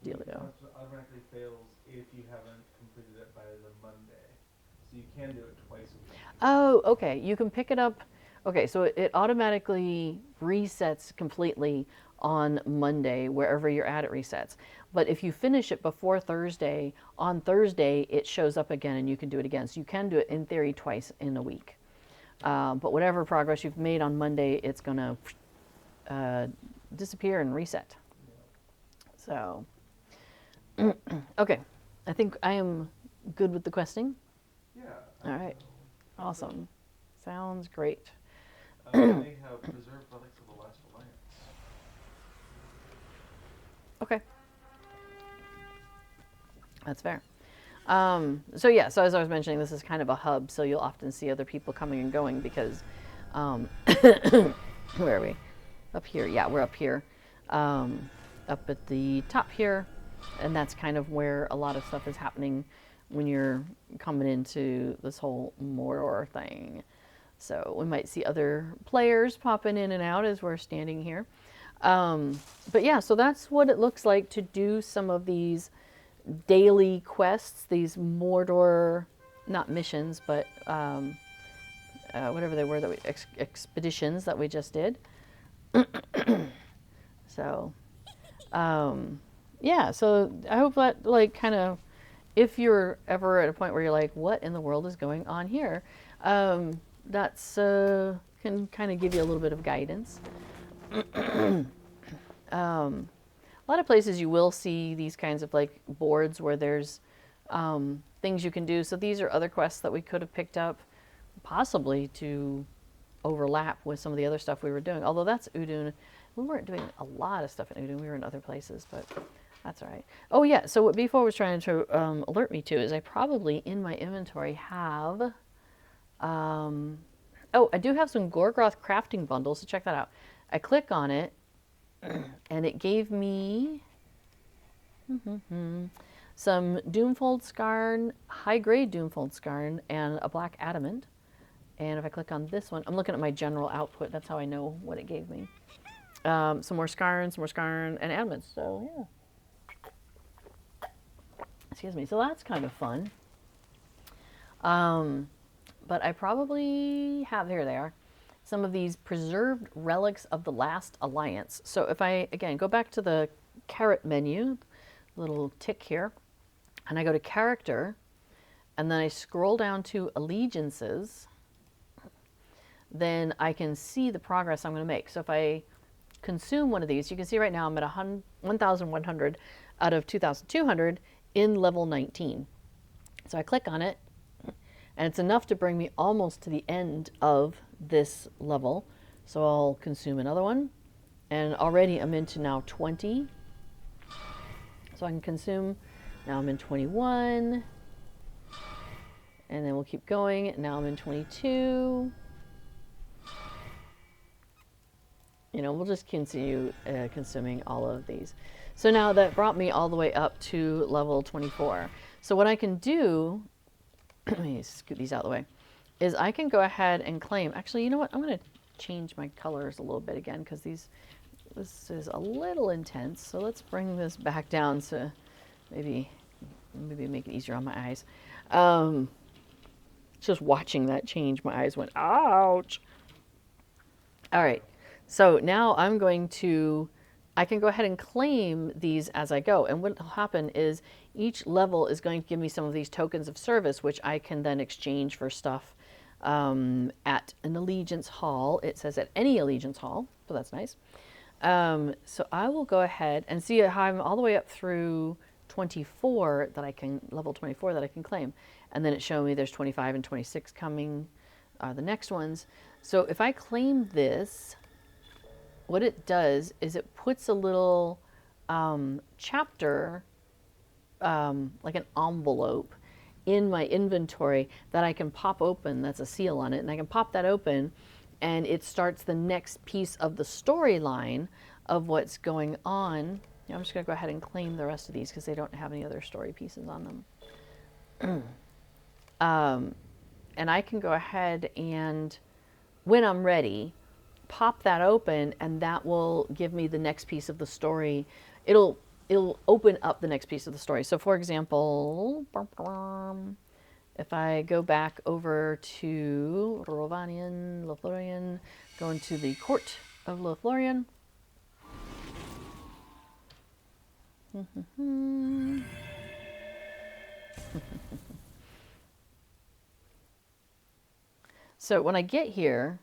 S2: The
S1: Dealio.
S2: automatically fails if you haven't completed it by the Monday. So you can do it twice a week.
S1: Oh, okay. You can pick it up. Okay, so it automatically resets completely on Monday, wherever you're at, it resets. But if you finish it before Thursday, on Thursday, it shows up again and you can do it again. So you can do it, in theory, twice in a week. But whatever progress you've made on Monday, it's going to disappear and reset. So, okay. I think I am good with the questing.
S2: Yeah.
S1: All right. Awesome. Sounds great.
S2: They have preserved relics of the last alliance.
S1: Okay. That's fair. So yeah, so as I was mentioning, this is kind of a hub, so you'll often see other people coming and going because, where are we? Up here, yeah, we're up here. Up at the top here, and that's kind of where a lot of stuff is happening when you're coming into this whole Mordor thing. So we might see other players popping in and out as we're standing here. But yeah, so that's what it looks like to do some of these daily quests, these Mordor, not missions, but whatever they were that we expeditions that we just did. So yeah, so I hope that like kind of, if you're ever at a point where you're like, what in the world is going on here, that's can kind of give you a little bit of guidance. A lot of places you will see these kinds of like boards where there's things you can do. So these are other quests that we could have picked up, possibly to overlap with some of the other stuff we were doing. Although that's Udun. We weren't doing a lot of stuff in Udun. We were in other places, but that's all right. Oh yeah, so what B4 was trying to alert me to is I probably in my inventory have, oh, I do have some Gorgroth crafting bundles, so check that out. I click on it, and it gave me some Doomfold Skarn, high-grade Doomfold Skarn, and a black adamant. And if I click on this one, I'm looking at my general output. That's how I know what it gave me. Some more Skarn, and adamants. So, yeah. Excuse me. So that's kind of fun. But I probably have, here they are, some of these preserved relics of the last alliance. So if I, again, go back to the caret menu, little tick here, and I go to character, and then I scroll down to allegiances, then I can see the progress I'm going to make. So if I consume one of these, you can see right now I'm at 1,100 out of 2,200 in level 19. So I click on it, and it's enough to bring me almost to the end of this level. So I'll consume another one, and already I'm into now 20. So I can consume, now I'm in 21, and then we'll keep going. Now I'm in 22. You know, we'll just continue consuming all of these. So now that brought me all the way up to level 24. So what I can do, let me scoot these out of the way, is I can go ahead and claim, actually, you know what, I'm going to change my colors a little bit again, because this is a little intense. So let's bring this back down to maybe make it easier on my eyes. Just watching that change, my eyes went, ouch. All right. So now I'm going to, I can go ahead and claim these as I go. And what will happen is each level is going to give me some of these tokens of service, which I can then exchange for stuff at an allegiance hall. It says at any allegiance hall, so that's nice. So I will go ahead and see how I'm all the way up through 24 that I can, level 24 that I can claim. And then it showed me there's 25 and 26 coming, the next ones. So if I claim this, what it does is it puts a little chapter, like an envelope, in my inventory that I can pop open. That's a seal on it, and I can pop that open, and it starts the next piece of the storyline of what's going on. I'm just going to go ahead and claim the rest of these because they don't have any other story pieces on them. And I can go ahead and, when I'm ready, pop that open, and that will give me the next piece of the story. It'll open up the next piece of the story. So for example, if I go back over to Rovanian, Lothlorien, go into the court of Lothlorien. So when I get here,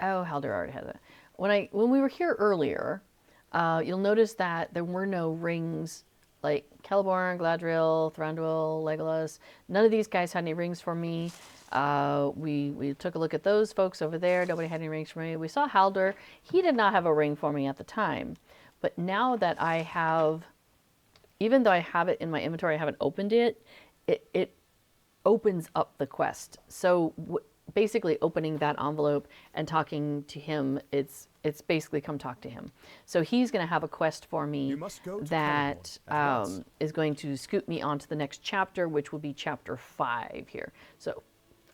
S1: oh, Haldir already has it. When we were here earlier, you'll notice that there were no rings like Celeborn, Galadriel, Thranduil, Legolas. None of these guys had any rings for me. We took a look at those folks over there. Nobody had any rings for me. We saw Haldir. He did not have a ring for me at the time. But now that I have, even though I have it in my inventory, I haven't opened it, it opens up the quest. So basically opening that envelope and talking to him, it's basically come talk to him. So he's going to have a quest for me that is going to scoot me onto the next chapter, which will be chapter 5 here. So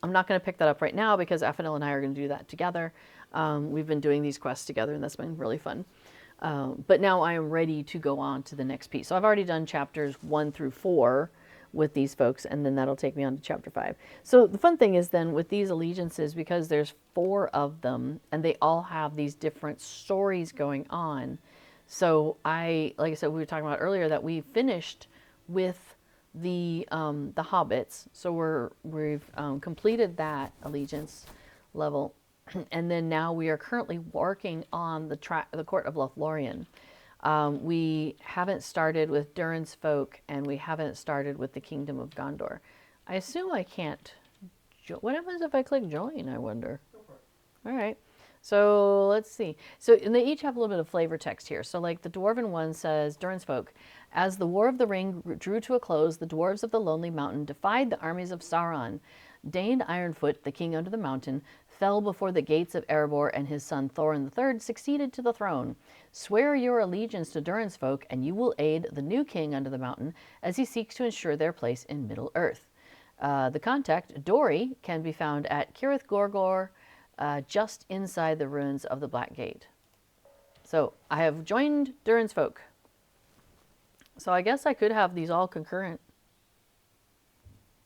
S1: I'm not going to pick that up right now because Afanil and I are going to do that together. We've been doing these quests together, and that's been really fun. But now I am ready to go on to the next piece. So I've already done chapters 1 through 4 with these folks, and then that'll take me on to chapter 5. So the fun thing is then with these allegiances, because there's 4 of them, and they all have these different stories going on. So like I said, we were talking about earlier that we finished with the Hobbits. So we've completed that allegiance level. And then now we are currently working on the court of Lothlorien. We haven't started with Durin's folk, and we haven't started with the kingdom of Gondor. I assume I can't. What happens if I click join? I wonder.
S2: Go for it.
S1: All right. So let's see. So and they each have a little bit of flavor text here. So like the dwarven one says, Durin's folk, as the War of the Ring drew to a close, the dwarves of the Lonely Mountain defied the armies of Sauron. Dane Ironfoot, the king under the mountain, fell before the gates of Erebor, and his son Thorin III succeeded to the throne. Swear your allegiance to Durin's folk, and you will aid the new king under the mountain as he seeks to ensure their place in Middle-earth. The contact, Dori, can be found at Cirith Gorgor, just inside the ruins of the Black Gate. So I have joined Durin's folk. So I guess I could have these all concurrent.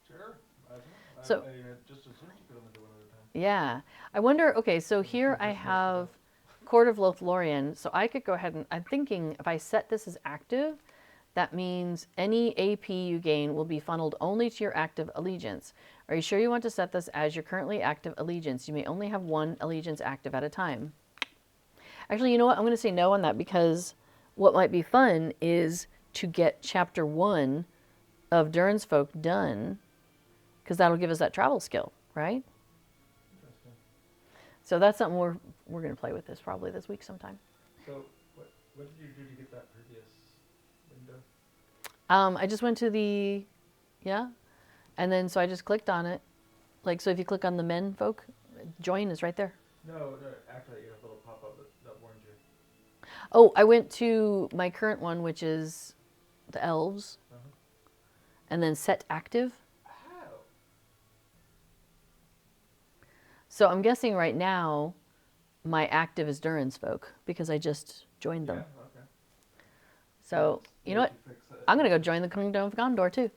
S2: Sure. I don't know.
S1: So-
S2: I just assumed you could only do one at a time.
S1: Yeah. I wonder, okay, so here I have Court of Lothlorien. So I could go ahead and, I'm thinking if I set this as active, that means any AP you gain will be funneled only to your active allegiance. Are you sure you want to set this as your currently active allegiance? You may only have one allegiance active at a time. Actually, you know what? I'm going to say no on that, because what might be fun is to get chapter 1 of Durin's folk done, because that'll give us that travel skill, right?
S2: Interesting.
S1: So that's something we're going to play with this probably this week sometime.
S2: So what did you do to get that previous window?
S1: I just went to the, yeah, and then so I just clicked on it. Like, so if you click on the men folk, join is right there.
S2: No, actually you have a little pop-up that warned you.
S1: Oh, I went to my current one, which is the elves,
S2: Uh-huh.
S1: and then set active.
S2: How?
S1: So I'm guessing right now my active is Durin's folk because I just joined them.
S2: Yeah, okay.
S1: So, you know what?
S2: Fix it.
S1: I'm going to go join the Kingdom of Gondor too.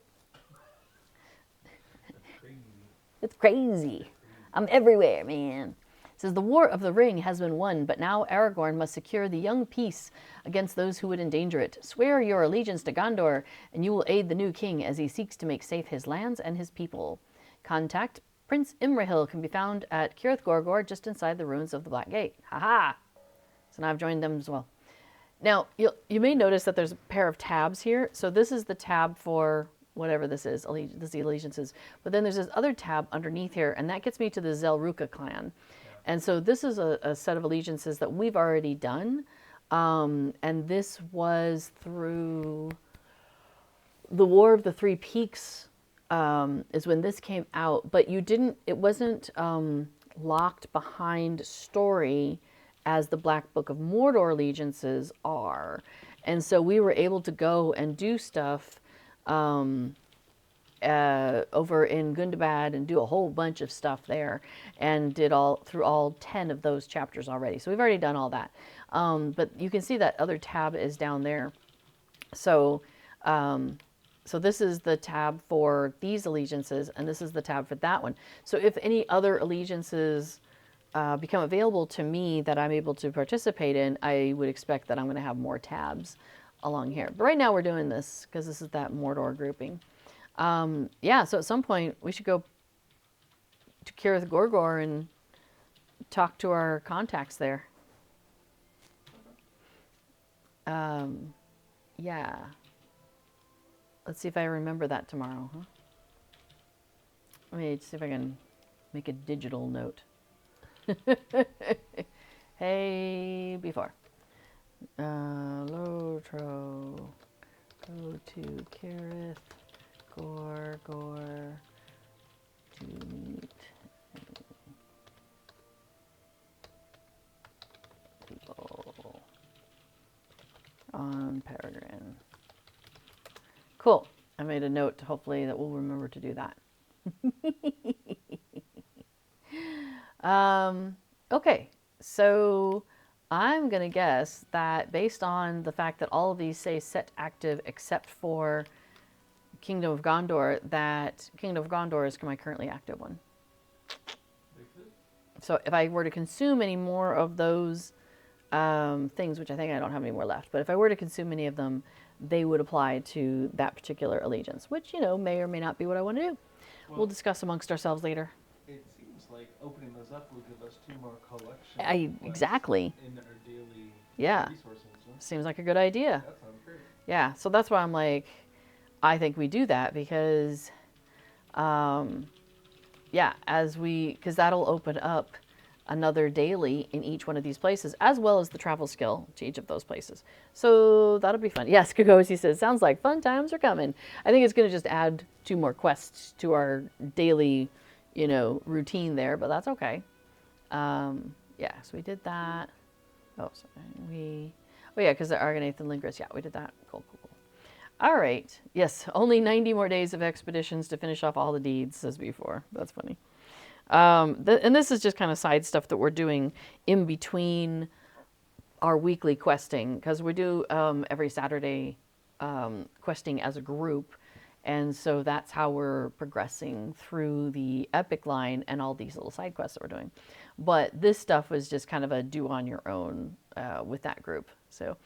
S2: Crazy.
S1: It's crazy. I'm everywhere, man. It says the War of the Ring has been won, but now Aragorn must secure the young peace against those who would endanger it. Swear your allegiance to Gondor, and you will aid the new king as he seeks to make safe his lands and his people. Contact Prince Imrahil can be found at Cirith Gorgor, just inside the ruins of the Black Gate. Ha! So now I've joined them as well. Now, you may notice that there's a pair of tabs here. So this is the tab for whatever this is, the allegiances. But then there's this other tab underneath here, and that gets me to the Zelruka clan. And so this is a set of allegiances that we've already done. And this was through the War of the Three Peaks is when this came out. But it wasn't locked behind story as the Black Book of Mordor allegiances are. And so we were able to go and do stuff over in Gundabad and do a whole bunch of stuff there, and did through all 10 of those chapters already. So we've already done all that. But you can see that other tab is down there. So, so this is the tab for these allegiances, and this is the tab for that one. So if any other allegiances become available to me that I'm able to participate in, I would expect that I'm going to have more tabs along here. But right now we're doing this because this is that Mordor grouping. Yeah, so at some point we should go to Cirith Gorgor and talk to our contacts there. Yeah. Let's see if I remember that tomorrow, huh? Let me see if I can make a digital note. Hey, before. LOTRO. Go to Cirith Gorgor to meet people on Peregrine. Cool. I made a note, hopefully, that we'll remember to do that. Okay, so I'm going to guess that based on the fact that all of these say set active except for Kingdom of Gondor, that Kingdom of Gondor is my currently active one.
S2: They could.
S1: So if I were to consume any more of those things, which I think I don't have any more left, but if I were to consume any of them, they would apply to that particular allegiance, which, may or may not be what I want to do.
S2: Well,
S1: We'll discuss amongst ourselves later.
S2: it seems like opening those up will give us 2 more collections.
S1: Exactly.
S2: In our daily
S1: Yeah.
S2: resources. Huh?
S1: Seems like a good idea.
S2: That sounds great.
S1: Yeah, so that's why I'm like, I think we do that because, because that'll open up another daily in each one of these places, as well as the travel skill to each of those places. So that'll be fun. Yes, Kagosi says, sounds like fun times are coming. I think it's going to just add 2 more quests to our daily, routine there, but that's okay. So we did that. Because the Argonath and Lingris. Yeah, we did that. Cool. All right. Yes, only 90 more days of expeditions to finish off all the deeds, says before. That's funny. And this is just kind of side stuff that we're doing in between our weekly questing, because we do every Saturday questing as a group. And so that's how we're progressing through the epic line and all these little side quests that we're doing. But this stuff was just kind of a do on your own with that group. So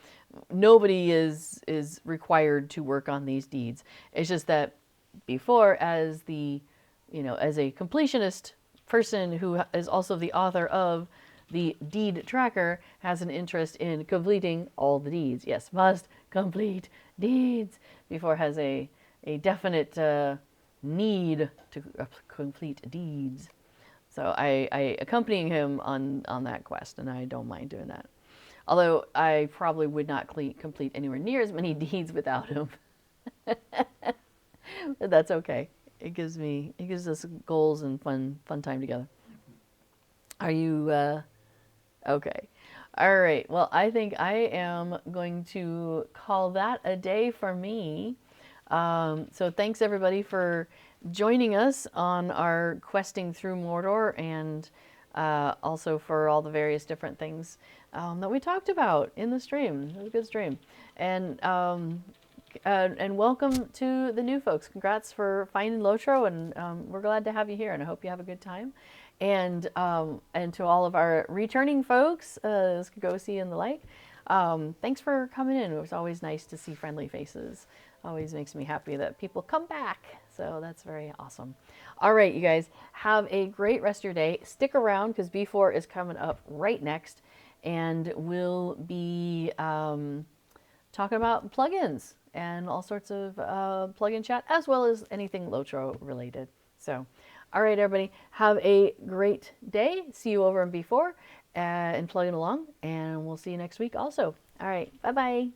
S1: nobody is required to work on these deeds. It's just that before, as a completionist person who is also the author of the deed tracker, has an interest in completing all the deeds. Yes, must complete deeds. Before has a definite need to complete deeds. So I accompanying him on that quest, and I don't mind doing that. Although I probably would not complete anywhere near as many deeds without him. But that's okay. It gives us goals and fun time together. Are you okay? All right. Well, I think I am going to call that a day for me. So thanks everybody for joining us on our questing through Mordor, and also for all the various different things that we talked about in the stream. It was a good stream. And welcome to the new folks. Congrats for finding LOTRO, and we're glad to have you here, and I hope you have a good time. And to all of our returning folks, Skagosi and the like, thanks for coming in. It was always nice to see friendly faces. Always makes me happy that people come back. So that's very awesome. All right, you guys, have a great rest of your day. Stick around because B4 is coming up right next, and we'll be talking about plugins and all sorts of plugin chat, as well as anything LOTRO related. So, all right, everybody, have a great day. See you over in B4 and plugging along, and we'll see you next week also. All right, bye-bye.